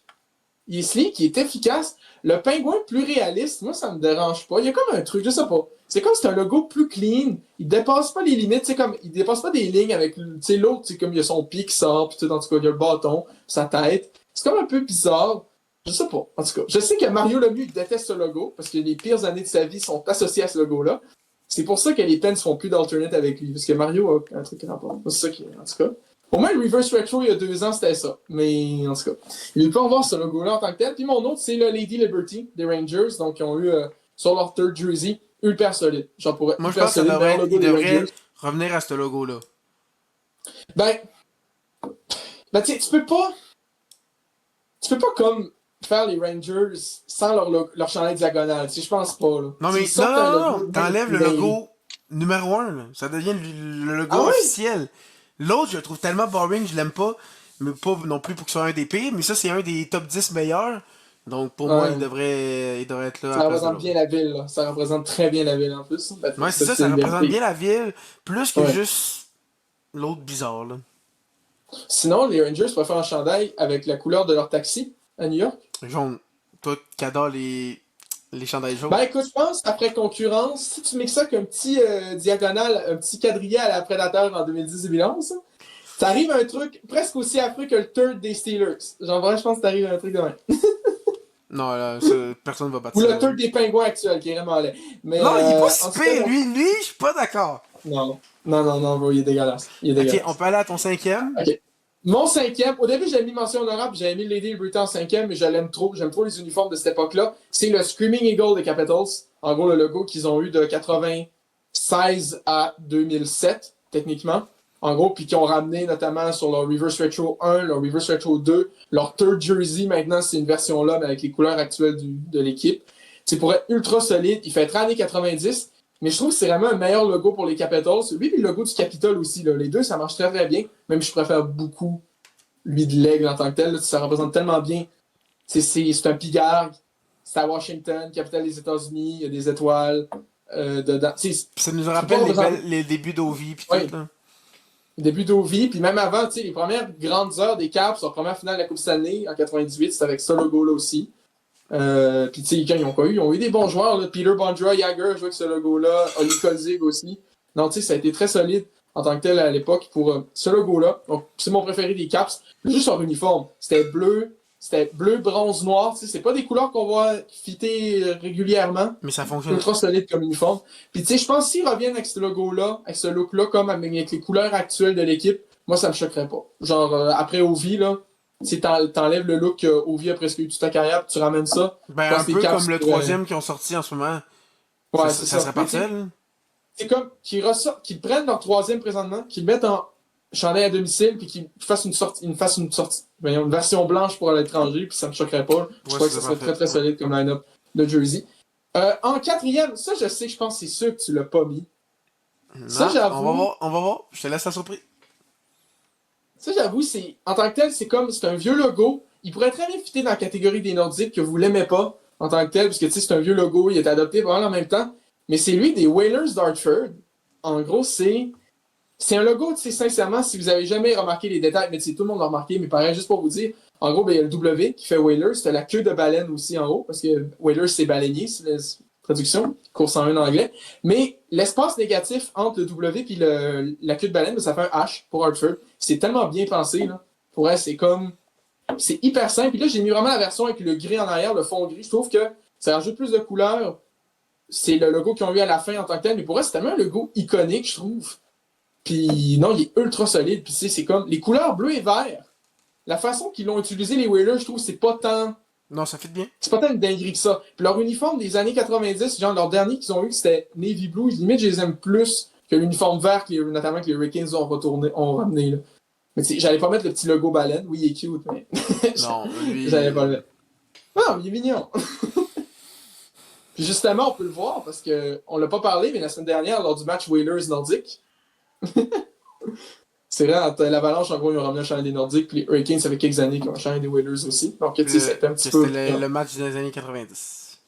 Il est sleek, il est efficace. Le pingouin plus réaliste, moi, ça me dérange pas. Il y a comme un truc, je sais pas. C'est comme si c'est un logo plus clean. Il dépasse pas les limites. C'est comme, il dépasse pas des lignes avec, l'autre, c'est comme il y a son pied qui sort, puis tout, en tout cas, il y a le bâton, sa tête. C'est comme un peu bizarre. Je sais pas. En tout cas, je sais que Mario Lemieux déteste ce logo parce que les pires années de sa vie sont associées à ce logo-là. C'est pour ça que les Pens font plus d'alternate avec lui, parce que Mario a un truc qui rapport. C'est ça qui est, en tout cas. Au moins, le Reverse Retro, il y a 2 ans, c'était ça. Mais, en tout cas, il peut avoir ce logo-là en tant que tel. Puis mon autre, c'est le Lady Liberty des Rangers. Donc, ils ont eu, sur leur third jersey, hyper solide. Genre, pour Moi je hyper pense que solide, meilleur il logo des devrait Rangers. revenir à ce logo-là. Ben, tu sais, tu peux pas comme faire les Rangers sans leur chandail diagonale. Tu sais, je pense pas, là. Non mais S'ils non, sortent un non, non, non. logo, T'enlèves le ben, logo numéro 1, là. Ça devient le logo ah ouais? officiel. L'autre, je le trouve tellement boring, je l'aime pas. Mais pas non plus pour que ce soit un des pires, mais ça c'est un des top 10 meilleurs. Donc pour moi, Ouais. il devrait être là à la Ça place de représente l'autre. bien la ville, là. Ça représente très bien la ville, en plus. Ouais, c'est ça, Cette ça représente liberté. bien la ville, plus que Ouais. juste l'autre bizarre, là. Sinon, les Rangers pourraient faire un chandail avec la couleur de leur taxi à New York. Jaune. Toi qui adore les chandails Ben jaunes. écoute, je pense, après concurrence, si tu mixes ça avec un petit diagonale, un petit quadrillé à la Predator en 2010-2011, ça arrive à un truc presque aussi affreux que le third des Steelers. Genre, vraiment, je pense que t'arrives à un truc de même. Non, là, ça, personne va battre Ou ça, le là. third des Pingouins actuels, qui est vraiment laid. Mais Non, il est pas en si tout cas, pire, lui, je suis pas d'accord. non. Non, non, non, bro, il est dégueulasse. Il est Ok, on dégueulasse. peut aller à ton cinquième. OK. Mon cinquième, au début, j'avais mis mention honorable, j'avais mis Lady Liberty en cinquième, mais je l'aime trop. J'aime trop les uniformes de cette époque-là. C'est le Screaming Eagle des Capitals. En gros, le logo qu'ils ont eu de 96 à 2007, techniquement. En gros, puis qu'ils ont ramené notamment sur leur Reverse Retro 1, leur Reverse Retro 2, leur third jersey, maintenant, c'est une version-là, mais avec les couleurs actuelles de l'équipe. C'est pour être ultra solide. Il fait très années 90, mais je trouve que c'est vraiment un meilleur logo pour les Capitals. Lui, puis le logo du Capitol aussi. Là. Les deux, ça marche très, très bien. Même si je préfère beaucoup lui de l'aigle en tant que tel. Là, ça représente tellement bien. C'est un pigargue. C'est à Washington, capitale des États-Unis. Il y a des étoiles dedans. Puis ça nous Tu peux pas rappelle représenter. les débuts d'Ovi pis Oui, tout, là. début d'Ovi, puis même avant, les premières grandes heures des Caps, leur première finale de la Coupe Stanley en 98, c'était avec ce logo-là aussi. Puis tu sais, quand ils ont eu des bons joueurs, là. Peter Bondra, Jagger jouait avec ce logo-là, Oli Kolzig aussi. Donc tu sais, ça a été très solide en tant que tel à l'époque pour ce logo-là. Donc c'est mon préféré des Caps. Juste leur uniforme, c'était bleu, C'était bleu, bronze, noir. C'est pas des couleurs qu'on voit fitter régulièrement. Mais ça fonctionne. Ultra solide comme uniforme. Puis tu sais, je pense s'ils reviennent avec ce logo-là, avec ce look-là, comme avec les couleurs actuelles de l'équipe, moi ça me choquerait pas. Genre après Ovi, là, si t'enlèves le look Ovi a presque eu toute ta carrière, puis tu ramènes ça. Ben, un peu comme le troisième qui ont sorti en ce moment. Ouais, ça serait parfait, là. C'est comme qu'ils prennent leur troisième présentement, qu'ils le mettent en chandail à domicile, puis qu'ils fassent une version blanche pour l'étranger, puis ça me choquerait pas. Je crois que ça serait très très solide comme line-up de Jersey. En quatrième, ça je sais, je pense que c'est sûr que tu l'as pas mis. Non, ça j'avoue. On va voir. Je te laisse la surprise. Ça j'avoue, en tant que tel, c'est un vieux logo. Il pourrait très bien fitter dans la catégorie des Nordiques que vous l'aimez pas en tant que tel, parce que c'est un vieux logo, il est adopté vraiment en même temps. Mais c'est lui des Whalers d'Hartford. En gros, c'est un logo, tu sais, sincèrement, si vous avez jamais remarqué les détails, mais tout le monde l'a remarqué, mais pareil, juste pour vous dire, en gros, il y a le W qui fait Whalers, c'est la queue de baleine aussi en haut, parce que Whalers, c'est baleinier, c'est la traduction, course en 1 en anglais. Mais l'espace négatif entre le W et la queue de baleine, ça fait un H pour Hartford. C'est tellement bien pensé, là. Pour elle, c'est hyper simple. Puis là, j'ai mis vraiment la version avec le gris en arrière, le fond gris. Je trouve que ça rajoute plus de couleurs. C'est le logo qu'ils ont eu à la fin en tant que tel, mais pour elle, c'est tellement un logo iconique, je trouve. Puis non, il est ultra solide. Puis c'est comme les couleurs bleu et vert. La façon qu'ils l'ont utilisé, les Whalers, je trouve, c'est pas tant. Non, ça fit bien. C'est pas tant une dinguerie que ça. Puis leur uniforme des années 90, genre leur dernier qu'ils ont eu, c'était Navy Blue. Limite, je les aime plus que l'uniforme vert, notamment que les Hurricanes ont ramené. Là. Mais j'allais pas mettre le petit logo baleine. Oui, il est cute, mais. Non, lui. J'allais pas le mettre. Non, il est mignon. Puis justement, on peut le voir parce qu'on l'a pas parlé, mais la semaine dernière, lors du match Whalers Nordique, c'est vrai, entre l'Avalanche, en gros, ils ont ramené un chandail des Nordiques, puis les Hurricanes, ça fait quelques années qu'ils ont un chandail des Whalers aussi. Donc, tu sais, c'était un petit peu. C'était le match des années 90.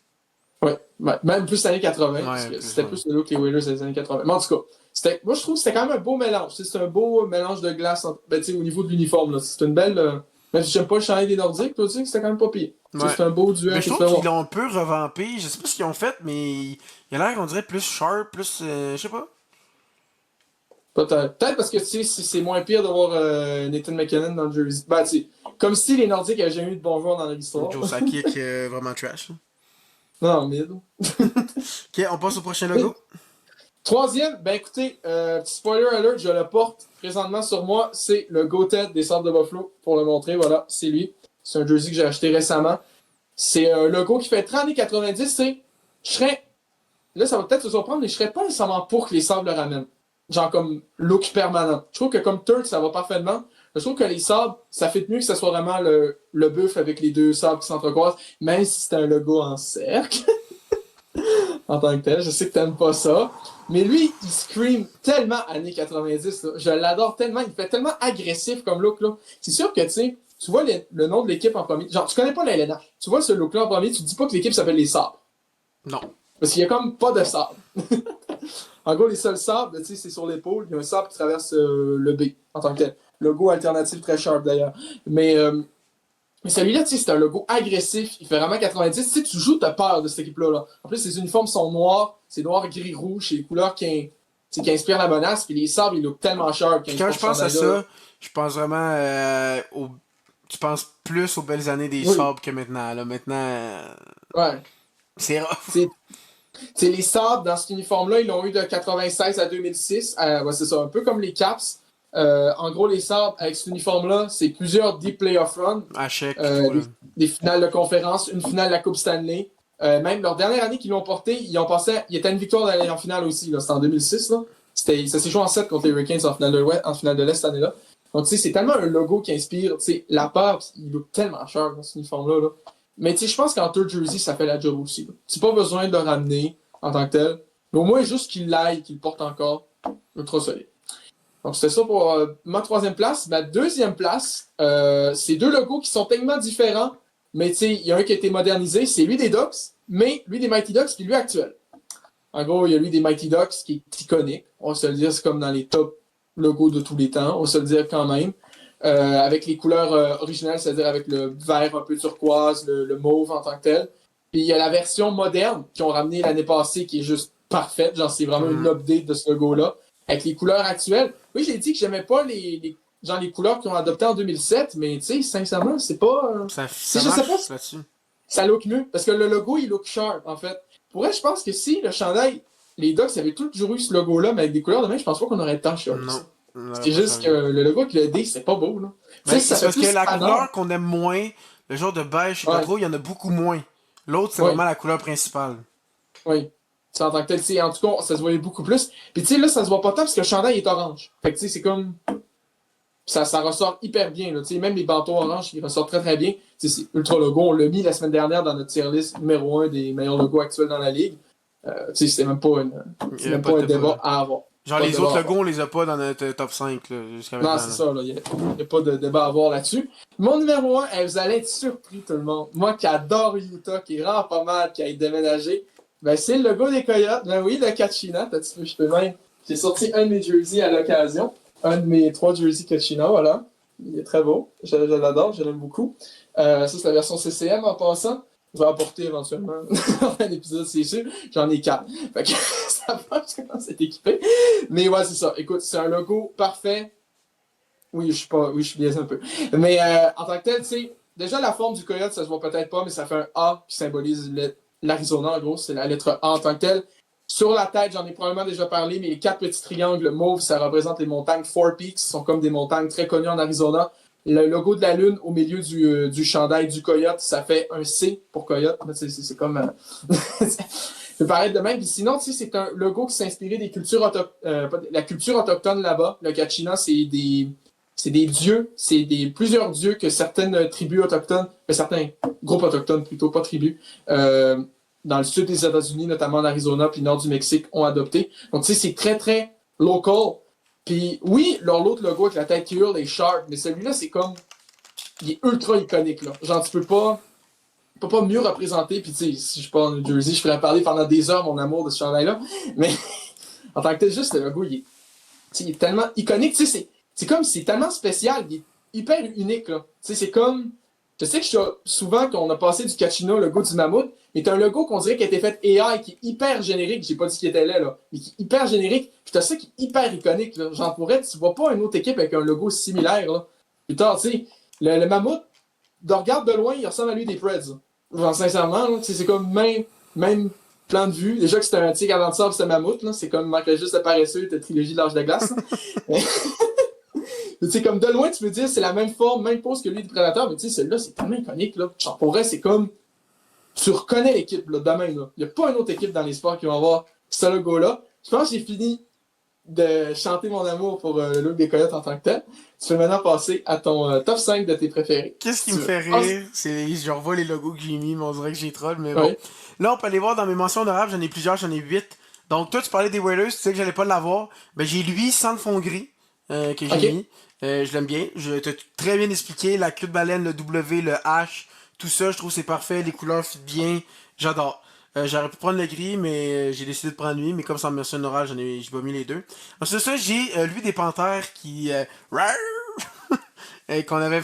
Ouais, même plus les années 80, Ouais, parce que c'était plus le look que les Whalers des années 80. Mais en tout cas, moi, je trouve que c'était quand même un beau mélange. C'est un beau mélange de glace au niveau de l'uniforme. Là. C'est une belle. Même si j'aime pas le chandail des Nordiques, toi, tu sais que c'était quand même pas pire. Ouais. C'est un beau duel. Mais je trouve qu'ils l'ont un peu revampé. Je sais pas ce qu'ils ont fait, mais il a l'air, on dirait, plus sharp, plus. Je sais pas. Peut-être parce que tu sais, c'est moins pire d'avoir Nathan McKinnon dans le jersey. Ben, tu sais, comme si les Nordiques avaient jamais eu de bons joueurs dans l'histoire. Joe Sakic, vraiment trash. Non, mid. Ok, on passe au prochain logo. Troisième, ben écoutez, petit spoiler alert, je le porte présentement sur moi. C'est le Goated des Sabres de Buffalo. Pour le montrer, voilà, c'est lui. C'est un jersey que j'ai acheté récemment. C'est un logo qui fait 30 années 90. Je serais. Là, ça va peut-être se surprendre, mais je serais pas nécessairement pour que les Sabres le ramènent. Genre comme look permanent. Je trouve que comme Turk, ça va parfaitement. Je trouve que les sabres, ça fait mieux que ce soit vraiment le buff avec les deux sabres qui s'entrecroisent, même si c'est un logo en cercle. En tant que tel, je sais que t'aimes pas ça. Mais lui, il scream tellement années 90. Là. Je l'adore tellement. Il fait tellement agressif comme look. Là. C'est sûr que tu vois le nom de l'équipe en premier. Genre, tu connais pas la LNH. Tu vois ce look-là en premier, tu te dis pas que l'équipe s'appelle les Sabres. Non. Parce qu'il y a comme pas de sabre. En gros, les seuls sabres, c'est sur l'épaule. Il y a un sabre qui traverse le B en tant que tel. Logo alternatif très sharp d'ailleurs. Mais celui-là, c'est un logo agressif. Il fait vraiment 90. Si tu joues, t'as peur de cette équipe-là. Là. En plus, les uniformes sont noirs. C'est noir, gris, rouge. C'est les couleurs qui inspirent la menace. Puis les sabres, ils look tellement sharp. Quand je pense à ça, je pense vraiment tu penses plus aux belles années des sabres que maintenant. Là. Maintenant, ouais. C'est rough. T'sais, les Sabres, dans cet uniforme-là, ils l'ont eu de 96 à 2006. Ouais, c'est ça, un peu comme les Caps. En gros, les Sabres, avec cet uniforme-là, c'est plusieurs deep playoff runs. À chèque, des finales de conférence, une finale de la Coupe Stanley. Même leur dernière année qu'ils l'ont porté, ils étaient à une victoire d'aller en finale aussi. C'était en 2006. Là. Ça s'est joué en 7 contre les Hurricanes en finale de l'Est cette année-là. Donc, tu sais, c'est tellement un logo qui inspire. La peur, il look tellement cher dans cet uniforme-là. Là. Mais tu sais, je pense qu'en third jersey, ça fait la job aussi. Tu n'as pas besoin de le ramener en tant que tel. Mais au moins, juste qu'il l'aille, qu'il le porte encore, ultra solide. Donc, c'était ça pour ma troisième place. Ma deuxième place, c'est deux logos qui sont tellement différents. Mais tu sais, il y a un qui a été modernisé. C'est lui des Ducks, mais lui des Mighty Ducks, puis lui actuel. En gros, il y a lui des Mighty Ducks qui est iconique. On va se le dire, c'est comme dans les top logos de tous les temps. On va se le dire quand même. Avec les couleurs originales, c'est-à-dire avec le vert un peu turquoise, le mauve en tant que tel. Puis il y a la version moderne qu'ils ont ramenée l'année passée qui est juste parfaite. Genre, c'est vraiment une update de ce logo-là. Avec les couleurs actuelles. Oui, j'ai dit que j'aimais pas genre les couleurs qu'ils ont adoptées en 2007, mais tu sais, sincèrement, c'est pas. Ça Je sais pas, marche là-dessus. ça look mieux. Parce que le logo, il look sharp, en fait. Pour vrai, je pense que si le chandail, les Ducks avaient toujours eu ce logo-là, mais avec des couleurs de même, je pense pas qu'on aurait tant choqué Non. ça. On n'aurait C'est pas juste que changé. le logo avec le D, c'est pas beau, là. Tu Ben, sais, ça c'est fait parce que plus la fanard. couleur qu'on aime moins, le genre de beige, je sais pas Ouais, trop, il y en a beaucoup moins. L'autre, c'est oui, vraiment la couleur principale. oui. Tu sais, en tant que tel, tu sais, en tout cas, ça se voyait beaucoup plus. Puis tu sais, là, ça se voit pas tant parce que le chandail est orange. Fait que tu sais, c'est comme. Ça ressort hyper bien, là. Tu sais, même les bâtons orange, ils ressortent très très bien. Tu sais, c'est ultra logo. On l'a mis la semaine dernière dans notre tier list numéro un des meilleurs logos actuels dans la ligue. Tu sais, Il n'y c'est avait même pas de pas un débat, débat là. à avoir. Genre, Pas de les débat autres à logos, avoir. on les a pas dans notre top 5 là, jusqu'à Non, maintenant. c'est Là. ça, là. Il n'y a pas de débat à avoir là-dessus. Mon numéro un, vous allez être surpris, tout le monde. Moi qui adore Utah, qui est vraiment pas mal, qui a déménagé, ben, c'est le logo des Coyotes. Ben oui, le Kachina. Je peux même. J'ai sorti un de mes jerseys à l'occasion. Un de mes 3 jerseys Kachina, voilà. Il est très beau. Je l'adore, je l'aime beaucoup. Ça, c'est la version CCM en passant. Je vais apporter éventuellement un épisode, c'est sûr. J'en ai 4. Fait que ça va, je commence à être équipé. Mais ouais, c'est ça. Écoute, c'est un logo parfait. Oui, je suis biaisé un peu. Mais en tant que tel, tu sais, déjà la forme du coyote, ça se voit peut-être pas, mais ça fait un A qui symbolise l'Arizona, en gros, c'est la lettre A en tant que telle. Sur la tête, j'en ai probablement déjà parlé, mais les 4 petits triangles mauves, ça représente les montagnes Four Peaks, qui sont comme des montagnes très connues en Arizona. Le logo de la lune au milieu du chandail du coyote, ça fait un C pour coyote. C'est comme. Ça peut paraître de même. Puis sinon, tu sais, c'est un logo qui s'est inspiré des cultures la culture autochtone là-bas. Le Kachina, c'est des dieux, plusieurs dieux que certaines tribus autochtones, certains groupes autochtones plutôt, pas tribus, dans le sud des États-Unis, notamment en Arizona puis nord du Mexique, ont adopté. Donc, tu sais, c'est très, très local. Puis oui, l'autre logo avec la tête qui hurle est sharp, mais celui-là, c'est comme, il est ultra iconique, là. Genre, tu peux pas mieux représenter, puis tu sais, si je parle en New Jersey, je pourrais parler pendant des heures, mon amour de ce chandail-là, mais en tant que tel, juste le logo, il est tellement iconique, tu sais, c'est comme, c'est tellement spécial, il est hyper unique, là. Tu sais, c'est comme, je sais que souvent qu'on a passé du Kachina au logo du mammouth, mais t'as un logo qu'on dirait qui a été fait AI, qui est hyper générique, j'ai pas dit qu'il était là, mais qui est hyper générique, puis t'as ça qui est hyper iconique, là. Genre, pour être, tu vois pas une autre équipe avec un logo similaire, là. Plus tard, tu sais, le mammouth, de regarde de loin, il ressemble à lui des Preds, là. Genre, sincèrement, là, c'est comme même plan de vue. Déjà que c'était un tigre avant de ça, c'était un mammouth, là. C'est comme, il manquait juste le paresseux, ta trilogie de l'âge de glace, là. Tu sais, comme de loin, tu peux dire c'est la même forme, même pose que lui du Prédateur, mais tu sais, celui-là, c'est tellement iconique, là. Genre, pour vrai, c'est comme. Tu reconnais l'équipe, là, demain, là. Il n'y a pas une autre équipe dans les sports qui va avoir ce logo-là. Je pense que j'ai fini de chanter mon amour pour le look des Coyotes en tant que tel. Tu peux maintenant passer à ton top 5 de tes préférés. Qu'est-ce Si qui tu me veux. fait rire, c'est je revois les logos que j'ai mis, mais on dirait que j'ai troll, mais bon. Oui. Là, on peut aller voir dans mes mentions honorables, j'en ai plusieurs, j'en ai 8. Donc toi, tu parlais des Whalers, tu sais que j'allais pas l'avoir. Ben j'ai lui sans le fond gris que j'ai OK. mis. Je l'aime bien. Je t'ai très bien expliqué. La queue de baleine, le W, le H, tout ça, je trouve c'est parfait. Les couleurs fit bien. J'adore. J'aurais pu prendre le gris, mais j'ai décidé de prendre lui. Mais comme c'est en mention honorable, j'ai pas mis les deux. Ensuite de ça, j'ai lui des panthères qui... qu'on avait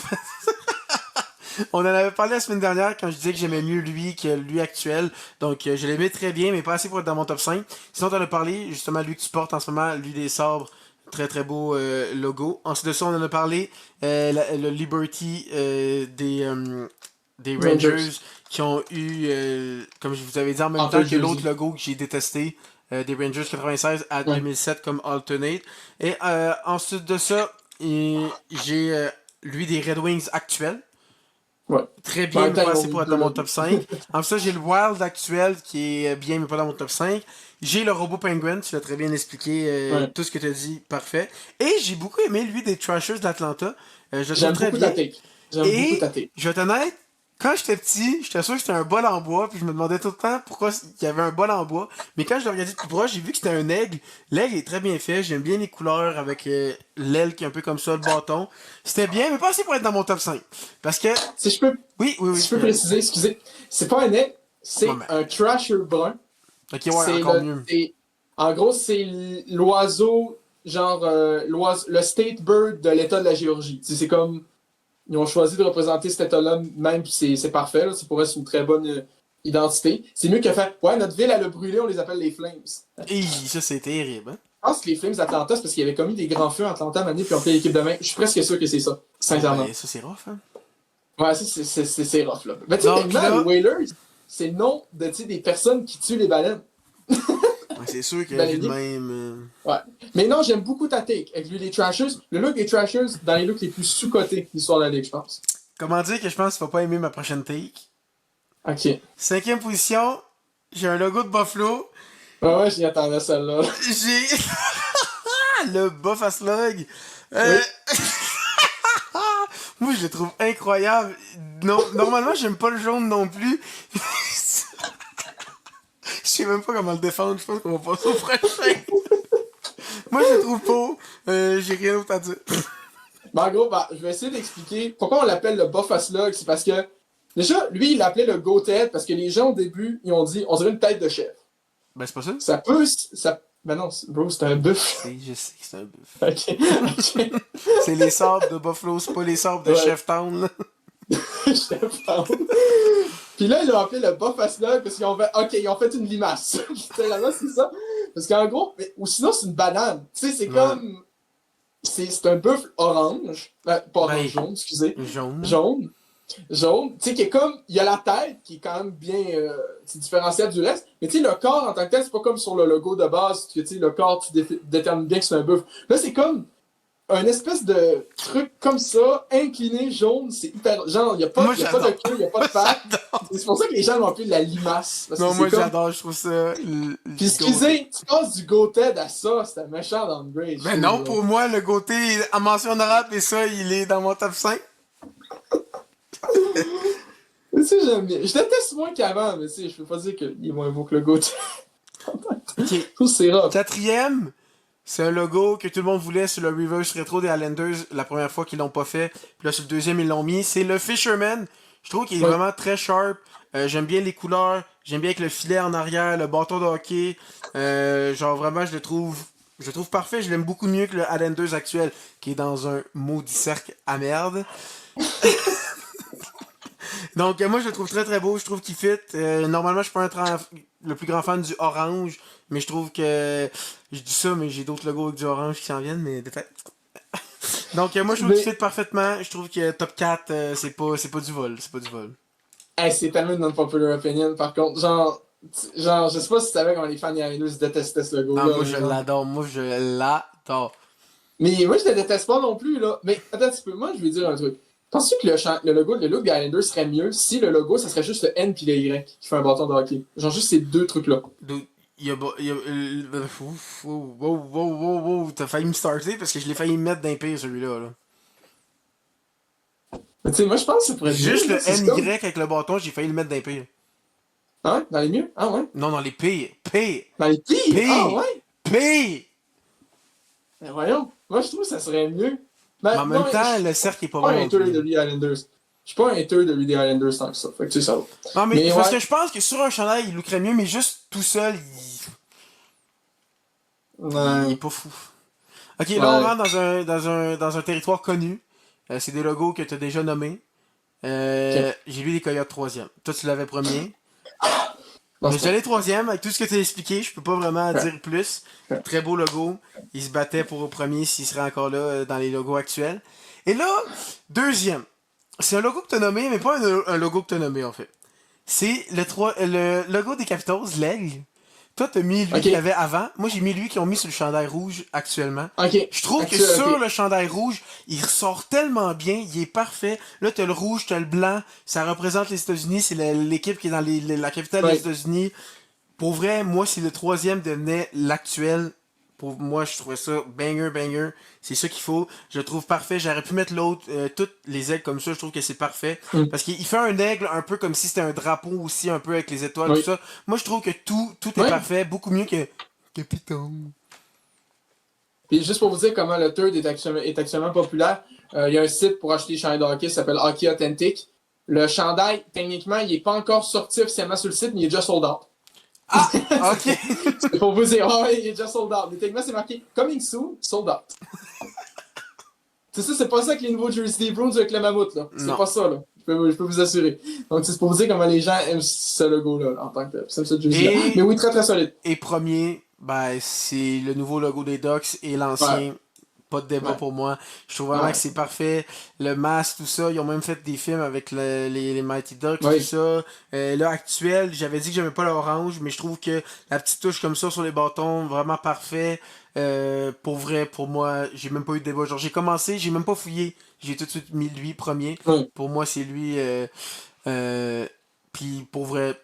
on en avait parlé la semaine dernière quand je disais que j'aimais mieux lui que lui actuel. Donc je l'aimais très bien, mais pas assez pour être dans mon top 5. Sinon, t'en as parlé, justement, lui que tu portes en ce moment, lui des sabres. Très très beau logo. Ensuite de ça, on en a parlé. Le Liberty des Rangers. Rangers qui ont eu, comme je vous avais dit en même En deux temps que l'autre jersey. logo que j'ai détesté, des Rangers 96 à Ouais. 2007 comme alternate. Et ensuite de ça, j'ai lui des Red Wings actuels. Ouais. Très Mais en bien, même mais temps, pas ils ont assez mis pour être deux dans mon logos. top 5. En ça, j'ai le Wild actuel qui est bien, mais pas dans mon top 5. J'ai le robot Penguin, tu l'as très bien expliqué, Ouais. tout ce que tu as dit, parfait. Et j'ai beaucoup aimé lui des Trashers d'Atlanta. Je le trouve J'aime très beaucoup ta bien. take. J'aime beaucoup Et, ta take. je vais être honnête, quand j'étais petit, j'étais sûr que c'était un bol en bois, puis je me demandais tout le temps pourquoi il y avait un bol en bois. Mais quand je l'ai regardé de plus proche, j'ai vu que c'était un aigle. L'aigle est très bien fait, j'aime bien les couleurs avec l'aile qui est un peu comme ça, le bâton. C'était bien, mais pas assez pour être dans mon top 5. Parce que, Si je peux, oui, oui, oui, si je tu peux peux. préciser, excusez, c'est pas un aigle, Ouais, c'est mais, un Trasher brun. ok, ouais, encore mieux. En gros, c'est l'oiseau, genre, le state bird de l'État de la Géorgie. C'est comme, ils ont choisi de représenter cet État-là, même, puis c'est parfait, là. C'est pour eux, c'est une très bonne identité. C'est mieux que faire, ouais, notre ville, elle a brûlé, on les appelle les Flames. Et ça, c'est terrible, hein? pense que les Flames d'Atlanta, c'est parce qu'il y avait commis des grands feux en Atlanta à Mané, puis on fait l'équipe de main. Je suis presque sûr que c'est ça, sincèrement. Ben, ça, c'est rough, hein. Ouais, ça, c'est rough, là. Mais tu sais, Donc, techniquement, là, les Whalers, c'est le nom de, tu sais, des personnes qui tuent les baleines. ouais, c'est sûr que vu de Baleiniers. même. Ouais. Mais non, j'aime beaucoup ta take avec lui, les Trashers. Le look des Trashers, dans les looks les plus sous-cotés de l'histoire de la Ligue, je pense. Comment dire que je pense qu'il va pas aimer ma prochaine take? Ok. Cinquième position, j'ai un logo de Buffalo. Ouais, j'y attendais celle-là. J'ai le Buff à Slug. Oui. Moi, je le trouve incroyable. Non, normalement, j'aime pas le jaune non plus. Je sais même pas comment le défendre. Je pense qu'on va passer au prochain. Moi, je le trouve beau. J'ai rien d'autre à dire. Ben, en gros, ben, je vais essayer d'expliquer pourquoi on l'appelle le Buff à Slug. C'est parce que, déjà, lui, il l'appelait le Goat-Head parce que les gens, au début, ils ont dit, on dirait une tête de chèvre. Ben, c'est pas ça. Ça peut. Ben non, bro, c'est un buff. Je sais que c'est un buff. Ok, ok. C'est les sabres de Buffalo, c'est pas les sabres de Ouais. Chef Town, là. Je pense. Puis là, ils l'ont appelé le Buff à Slug parce qu'ils ont fait, ok, ils ont fait une limace. Littéralement, c'est ça. Parce qu'en gros, ou sinon, c'est une banane. Tu sais, c'est Ouais. comme. C'est un buff orange. Pas orange, jaune, excusez. Jaune. Jaune. Jaune. Tu sais, qui est comme. Il y a la tête qui est quand même bien différentielle du reste. Mais tu sais, le corps en tant que tel, c'est pas comme sur le logo de base. Tu sais, le corps, tu détermines bien que c'est un buff. Là, c'est comme un espèce de truc comme ça, incliné, jaune. C'est hyper. Genre, il n'y a, pas, Moi, y a pas de j'adore. queue, il n'y a pas de patte. C'est pour ça que les gens l'ont appelé la limace. Parce Non, que moi, c'est comme. j'adore, je trouve ça. Puis excusez, tu passes du Goated à ça, c'est un méchant downgrade. Mais non, pour moi, le côté en mention honorable, et ça, il est dans mon top 5. Tu sais, j'aime bien. Je déteste moins qu'avant, mais tu sais, je peux pas dire qu'il est moins beau que le Goated. Ok. Je trouve que c'est rough. Quatrième, c'est un logo que tout le monde voulait sur le reverse rétro des Islanders la première fois qu'ils l'ont pas fait. Puis là, sur le deuxième, ils l'ont mis. C'est le Fisherman. Je trouve qu'il est Ouais. vraiment très sharp. J'aime bien les couleurs. J'aime bien avec le filet en arrière, le bâton de hockey. Genre vraiment, je le trouve parfait. Je l'aime beaucoup mieux que le Islanders actuel, qui est dans un maudit cercle à merde. Donc, moi, je le trouve très très beau. Je trouve qu'il fit. Normalement, je suis pas le plus grand fan du orange, mais je trouve que. Je dis ça, mais j'ai d'autres logos avec du orange qui s'en viennent, mais peut-être. Donc, moi, je trouve qu'il fit parfaitement. Je trouve que top 4, c'est pas du vol. C'est pas du vol. Hey, c'est tellement une unpopular opinion, par contre. Genre, je sais pas si tu savais comment les fans des Islanders détestaient ce Ah, logo-là. moi, je genre. l'adore. Moi, je l'adore. Mais moi, je le déteste pas non plus, là. Mais attends un petit peu, moi, je vais dire un truc. Penses-tu que le look des Islanders serait mieux si le logo, ça serait juste le N puis le Y qui fait un bâton de hockey? Genre juste ces deux trucs-là. Donc, il y a wow, t'as failli me starter parce que je l'ai failli me mettre d'un pire celui-là. Là. Mais tu sais, moi, je pense que ça pourrait être Juste mieux, le là. C'est NY comme... avec le bâton, j'ai failli le mettre d'un pire. Ah ouais? Dans les mieux? Ah ouais? Non, dans les pires. Pires. Dans les pires? Ah Pires. ouais? Pires. Mais voyons. Moi, je trouve que ça serait mieux. Mais Ben, en non, même temps, je le cercle est pas suis pas bon un non hater de plus. lui des Islanders. Je suis pas un hater de lui des Islanders tant que ça. Fait que tu sais ça. Va. Non, mais Mais parce ouais. que je pense que sur un chandail, il lookerait mieux, mais juste tout seul, il est Ouais. pas fou. Ok, là, on Ouais. rentre dans un territoire connu. C'est des logos que tu as déjà nommés. Ok. J'ai lu les Coyotes troisième. Toi, tu l'avais premier. Non, Mais c'est j'allais troisième, avec tout ce que tu as expliqué, je peux pas vraiment dire plus. Ouais. Très beau logo. Il se battait pour au premier s'il serait encore là dans les logos actuels. Et là, deuxième. C'est un logo que tu as nommé, mais pas un logo que tu as nommé en fait. C'est le logo des Capitals, l'aigle. Toi, t'as mis lui Ok. qu'il y avait avant. Moi, j'ai mis lui qu'ils ont mis sur le chandail rouge actuellement. Ok. Je trouve que Actuel, sur ok. le chandail rouge, il ressort tellement bien, il est parfait. Là, t'as le rouge, t'as le blanc, ça représente les États-Unis, c'est l'équipe qui est dans la capitale des Ouais. États-Unis. Pour vrai, moi, si le troisième devenait l'actuel, pour moi, je trouvais ça banger. C'est ça qu'il faut. Je le trouve parfait. J'aurais pu mettre l'autre, toutes les aigles comme ça. Je trouve que c'est parfait. Mm. Parce qu'il fait un aigle un peu comme si c'était un drapeau aussi, un peu avec les étoiles, Oui. tout ça. Moi, je trouve que tout est Ouais. parfait. Beaucoup mieux que Capitaine. Puis juste pour vous dire comment le Third est actuellement populaire, il y a un site pour acheter des chandails de hockey qui s'appelle Hockey Authentic. Le chandail, techniquement, il n'est pas encore sorti officiellement sur le site, mais il est déjà sold out. Ah! Ok! C'est pour vous dire, oh, il est déjà sold out. Mais techniquement, c'est marqué Coming soon, sold out. C'est ça, c'est pas ça que les nouveaux Jersey Bruins avec le mammouth, là. C'est Non. pas ça, là. Je peux vous assurer. Donc, c'est pour vous dire comment les gens aiment ce logo-là, en tant que tel. C'est ça, Jersey. Et- Mais oui, très très solide. Et premier, Ben, c'est le nouveau logo des Ducks et Ouais, l'ancien. Pas de débat ouais, pour moi. Je trouve vraiment que ouais. c'est parfait. Le masque, tout ça. Ils ont même fait des films avec les Mighty Ducks, tout Oui. ça. Là, actuel, j'avais dit que j'aimais pas l'orange, mais je trouve que la petite touche comme ça sur les bâtons, vraiment parfait. Pour vrai, pour moi, j'ai même pas eu de débat. Genre, j'ai commencé, j'ai même pas fouillé. J'ai tout de suite mis lui premier. Oui. Pour moi, c'est lui. Euh, Puis pour vrai,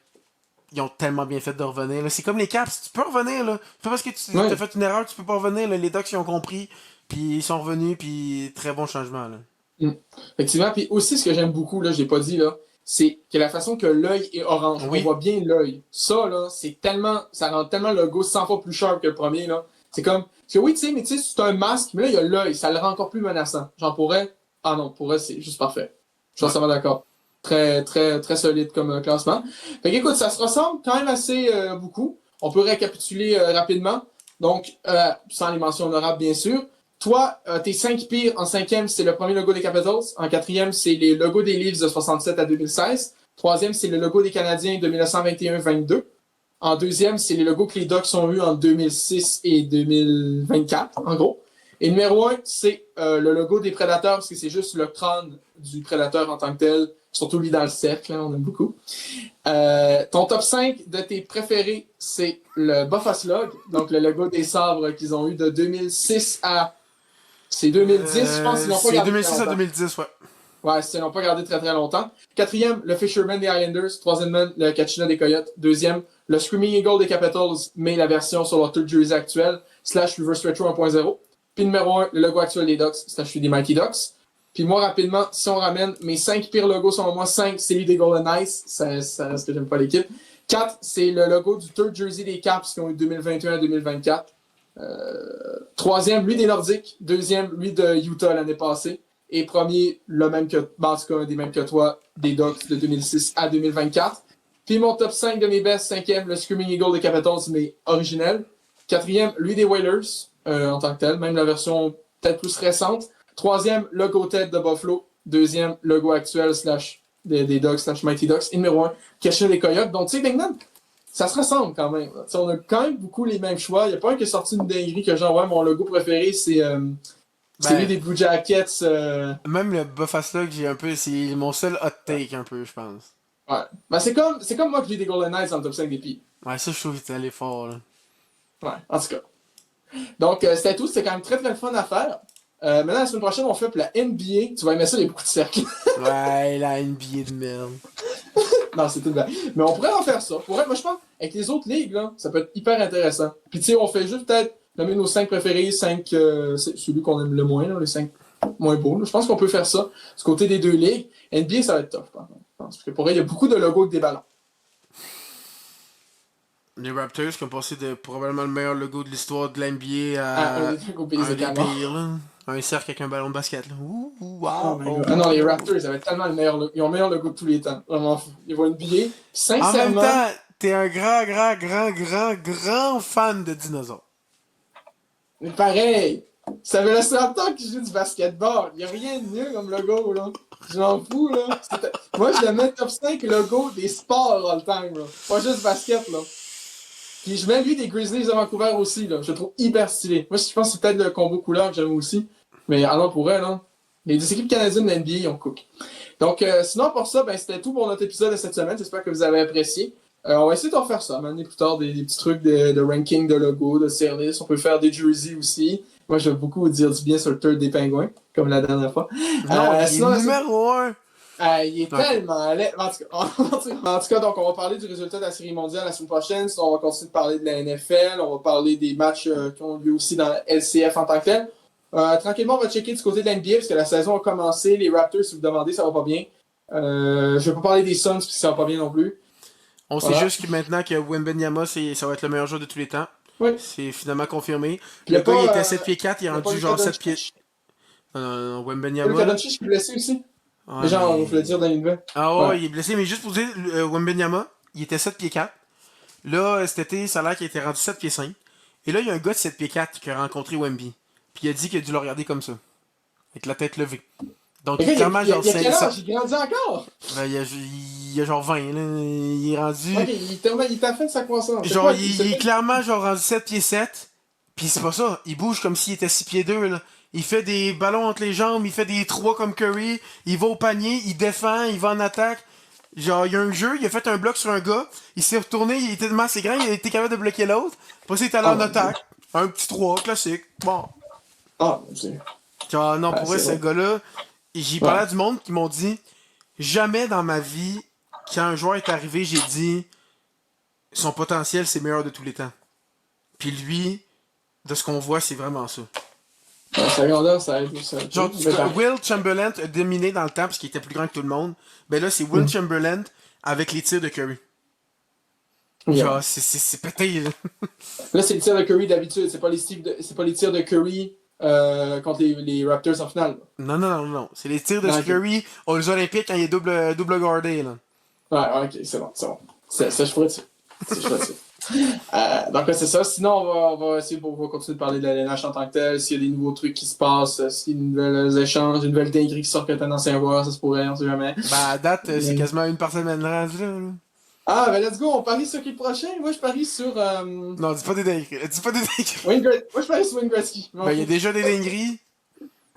ils ont tellement bien fait de revenir. Là. C'est comme les Caps, tu peux revenir. Là. C'est pas parce que tu as Oui. fait une erreur que tu peux pas revenir. Là. Les Ducks, ils ont compris. Puis ils sont revenus. Puis très bon changement. Là. Mm. Effectivement. Puis aussi, ce que j'aime beaucoup, là, j'ai pas dit, là, c'est que la façon que l'œil est orange, on Oui. voit bien l'œil. Ça, là, c'est tellement, ça rend tellement le logo 100 fois plus sharp que le premier, là. C'est comme, parce que oui, tu sais, mais tu sais, c'est un masque, mais là, il y a l'œil, ça le rend encore plus menaçant. J'en pourrais, ah non, pourrais, c'est juste parfait. Je suis Ouais. entièrement d'accord. Très, très, très solide comme classement. Fait qu'écoute, ça se ressemble quand même assez beaucoup. On peut récapituler rapidement. Donc, sans les mentions honorables, bien sûr. Toi, tes 5 pires en cinquième, c'est le premier logo des Capitals. En quatrième, c'est les logos des Leafs de 67 à 2016. Troisième, c'est le logo des Canadiens de 1921-22. En deuxième, c'est les logos que les Ducks ont eu en 2006 et 2024, en gros. Et numéro un, c'est le logo des Prédateurs, parce que c'est juste le crâne du Prédateur en tant que tel. Surtout lui dans le cercle, hein, on aime beaucoup. Ton top 5 de tes préférés, c'est le Buffa Slug, donc le logo des sabres qu'ils ont eu de 2006 à c'est 2010, je pense, ils l'ont pas C'est gardé très 2006 à longtemps. 2010, ouais. Ouais, ils l'ont pas gardé très très longtemps. Quatrième, le Fisherman des Islanders. Troisième, le Kachina des Coyotes. Deuxième, le Screaming Eagle des Capitals, mais la version sur leur third jersey actuelle, slash Reverse Retro 1.0. Puis numéro un, le logo actuel des Ducks, slash des Mighty Ducks. Puis moi, rapidement, si on ramène mes 5 pires logos, selon moi, 5, c'est lui des Golden Knights. Ça reste que j'aime pas l'équipe. 4, c'est le logo du third jersey des Caps qui ont eu 2021 à 2024. Troisième, lui des Nordiques. Deuxième, lui de Utah l'année passée. Et premier, le même que, en tout cas, un des mêmes que toi, des Ducks de 2006 à 2024. Puis mon top 5 de mes best, cinquième, le Screaming Eagle des Capitals, mais originel. Quatrième, lui des Whalers, en tant que tel, même la version peut-être plus récente. Troisième, le Go-Ted de Buffalo. Deuxième, le Go actuel slash des Ducks slash Mighty Ducks. Et numéro un, Kachina des Coyotes. Donc, tu sais, Bingman, ça se ressemble quand même. On a quand même beaucoup les mêmes choix. Il n'y a pas un qui est sorti une dinguerie que genre, ouais, mon logo préféré, c'est lui Ben, des Blue Jackets. même le Buffa Slug, j'ai un peu. C'est mon seul hot take, un peu, je pense. Ouais. Ben, c'est comme moi que j'ai des Golden Knights dans le top 5 des pires. Ouais, ça, je trouve qu'il est allé fort, là. Ouais, en tout cas. Donc, c'était tout. C'était quand même très, très fun à faire. Maintenant, la semaine prochaine, on fait pour la NBA. Tu vas aimer ça, il y a beaucoup de cercles. Ouais, la NBA de merde. Non, c'est tout bien. Mais on pourrait en faire ça. Moi, je pense, avec les autres ligues, là, ça peut être hyper intéressant. Puis, tu sais, on fait juste peut-être nommer nos 5 préférés, 5, c'est celui qu'on aime le moins, là, les 5 moins beaux. Là. Je pense qu'on peut faire ça. Du côté des deux ligues. NBA, ça va être tough, par contre. Je pense. Parce que pour vrai, il y a beaucoup de logos avec des ballons. Les Raptors qui ont passé de probablement le meilleur logo de l'histoire de l'NBA Ah, un à des trucs au pays un des des canards. pires, là. Un cercle avec un ballon de basket, là. Ouh, ouh, Oh wow, my oh, god. Ah non, les wow. Raptors, ils avaient tellement le meilleur logo. Ils ont le meilleur logo de tous les temps. Vraiment fou. Ils vont NBA. Puis, En même sincèrement, temps, t'es un grand fan de dinosaures. mais pareil. Ça fait longtemps que je joue du basketball. Il n'y a rien de mieux comme logo, là. Je m'en fous, là. Moi, je le mets top 5 logo des sports all time, là. Pas juste basket, là. Puis je mets lui des Grizzlies de Vancouver aussi, là. Je le trouve hyper stylé. Moi, je pense que c'est peut-être le combo couleur que j'aime aussi. Mais alors pour elle, là. Les équipes canadiennes de l'NBA, ils ont cook. Donc, sinon, pour ça, ben, c'était tout pour notre épisode de cette semaine. J'espère que vous avez apprécié. On va essayer de refaire ça. Maintenant, plus tard, des petits trucs de ranking de logo, de tier list. On peut faire des jerseys aussi. Moi, j'aime beaucoup dire du bien sur le third des Pingouins, comme la dernière fois. Non, il est Sinon, numéro un. il est Ok. tellement laid. En tout cas, donc, on va parler du résultat de la Série mondiale la semaine prochaine. Sinon, on va continuer de parler de la NFL. On va parler des matchs qui ont lieu aussi dans la LCF en tant que tel. Tranquillement, on va checker du côté de l'NBA parce que la saison a commencé. Les Raptors, si vous demandez, ça va pas bien. Je vais pas parler des Suns parce que ça va pas bien non plus. On sait Voilà. juste que maintenant que Wembanyama, ça va être le meilleur joueur de tous les temps. Oui. C'est finalement confirmé. Puis il n'y Le a gars, il pas, était 7 pieds 4, il est y a pas rendu Luka genre 7 pieds. Doncic. Pas Wembanyama, Luka là. Doncic qui est blessé aussi. Ouais, Les gens, on voulait mais. dire dans les nouvelles. Ah Ouais. ouais, il est blessé, mais juste pour dire, Wembanyama, il était 7 pieds 4. Là, cet été, ça a l'air qu'il était rendu 7 pieds 5. Et là, il y a un gars de 7 pieds 4 qui a rencontré Wemby. Puis il a dit qu'il a dû le regarder comme ça. Avec la tête levée. Donc, Mais gars, clairement, genre, il y a quel ça, âge? Il grandit encore? ben, il a genre 20, là. Il est rendu. Ok, il est à la fin de sa croissance. C'est Genre, quoi, il est clairement genre rendu 7 pieds 7. Puis c'est pas ça. Il bouge comme s'il était 6 pieds 2, là. Il fait des ballons entre les jambes, il fait des 3 comme Curry, il va au panier, il défend, il va en attaque. Genre, il y a un jeu, il a fait un bloc sur un gars, il s'est retourné, il était tellement assez grand, il a été capable de bloquer l'autre. Après ça, il est allé en attaque. Un petit 3 classique. Bon. Ah, c'est. Genre, non, Ah, pour vrai, c'est ce vrai. gars-là, j'y parlais à du monde qui m'ont dit, jamais dans ma vie, quand un joueur est arrivé, j'ai dit, son potentiel, c'est meilleur de tous les temps. Puis lui, de ce qu'on voit, c'est vraiment ça. Sa grandeur, ça aide aussi un peu. Genre, Mais par- Will Chamberlain a dominé dans le temps parce qu'il était plus grand que tout le monde. Ben là, c'est Will Chamberlain avec les tirs de Curry. Yeah. Genre, c'est pété, là. Là, c'est le tir de Curry d'habitude. C'est pas les tirs de Curry contre les Raptors en finale. Non, non, non, non. C'est les tirs de Ah, ok. Curry aux Olympiques quand il est double guardé, là. Ouais, ok, c'est bon, c'est bon. Ça, je pourrais dire. Je pourrais dire. Donc, ouais, c'est ça. Sinon, on va essayer, on va continuer de parler de la LNH en tant que tel. S'il y a des nouveaux trucs qui se passent, s'il y a de nouvelles échanges, une nouvelle dinguerie qui sort que t'as un ancien joueur, ça se pourrait, on sait jamais. Ben, à date, c'est quasiment une par semaine rendu, là. Ah, ben let's go, on parie sur qui le prochain? Moi, je parie sur. Non, dis pas des dingueries. Dis pas des dingueries. Moi, je parie sur Wayne Gretzky. Ben, il y a déjà des dingueries.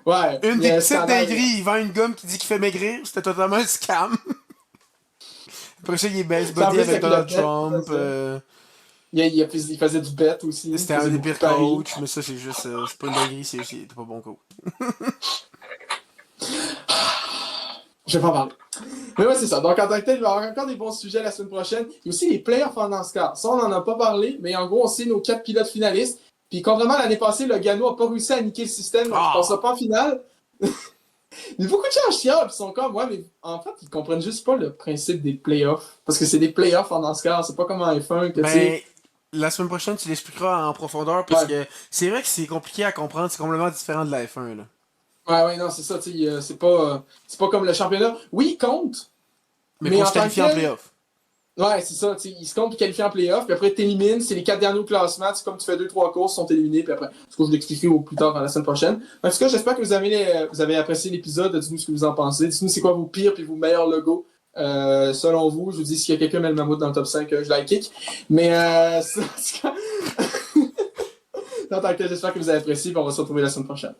Ouais. Une il y a des un petites scandale. dingueries, il vend une gomme qui dit qu'il fait maigrir. C'était totalement un scam. Après ça, il est best Ça, en buddy plus, avec avec Donald le bet, Trump. ça. Il faisait du bet aussi. C'était Il un faisait des beaucoup pires de paris. coachs, mais ça, c'est juste. C'est pas une dinguerie, c'est pas bon coach. Je vais pas en parler. Mais ouais, c'est ça. Donc, en tant que tel, il va y avoir encore des bons sujets la semaine prochaine. Il y a aussi les playoffs en NASCAR. Ça, on n'en a pas parlé, mais en gros, on sait nos 4 pilotes finalistes. Puis, contrairement à l'année passée, le Gano n'a pas réussi à niquer le système, donc il passera pas en finale. Mais beaucoup de gens chialent, puis ils sont comme, ouais, mais en fait, ils comprennent juste pas le principe des playoffs. Parce que c'est des playoffs en NASCAR, c'est pas comme en F1 que tu sais. Ben, la semaine prochaine, tu l'expliqueras en profondeur parce Ouais. que c'est vrai que c'est compliqué à comprendre. C'est complètement différent de la F1, là. Ouais, non, c'est ça, tu sais, c'est pas comme le championnat. Oui, il compte, Mais mais pour en se tant que qualifier en tel, playoff. ouais, c'est ça, tu sais, il se compte pour qualifier en playoff, puis après, t'élimines, c'est les 4 derniers au classement, c'est comme tu fais 2-3 courses, ils sont éliminés, puis après, ce que je vais l'expliquer au plus tard dans la semaine prochaine. En tout cas, j'espère que vous avez apprécié l'épisode, dites-nous ce que vous en pensez, dites-nous c'est quoi vos pires puis vos meilleurs logos. Selon vous, je vous dis s'il y a quelqu'un met le mammouth dans le top 5, je la kick. Mais ça, en tant que tel, j'espère que vous avez apprécié, puis on va se retrouver la semaine prochaine.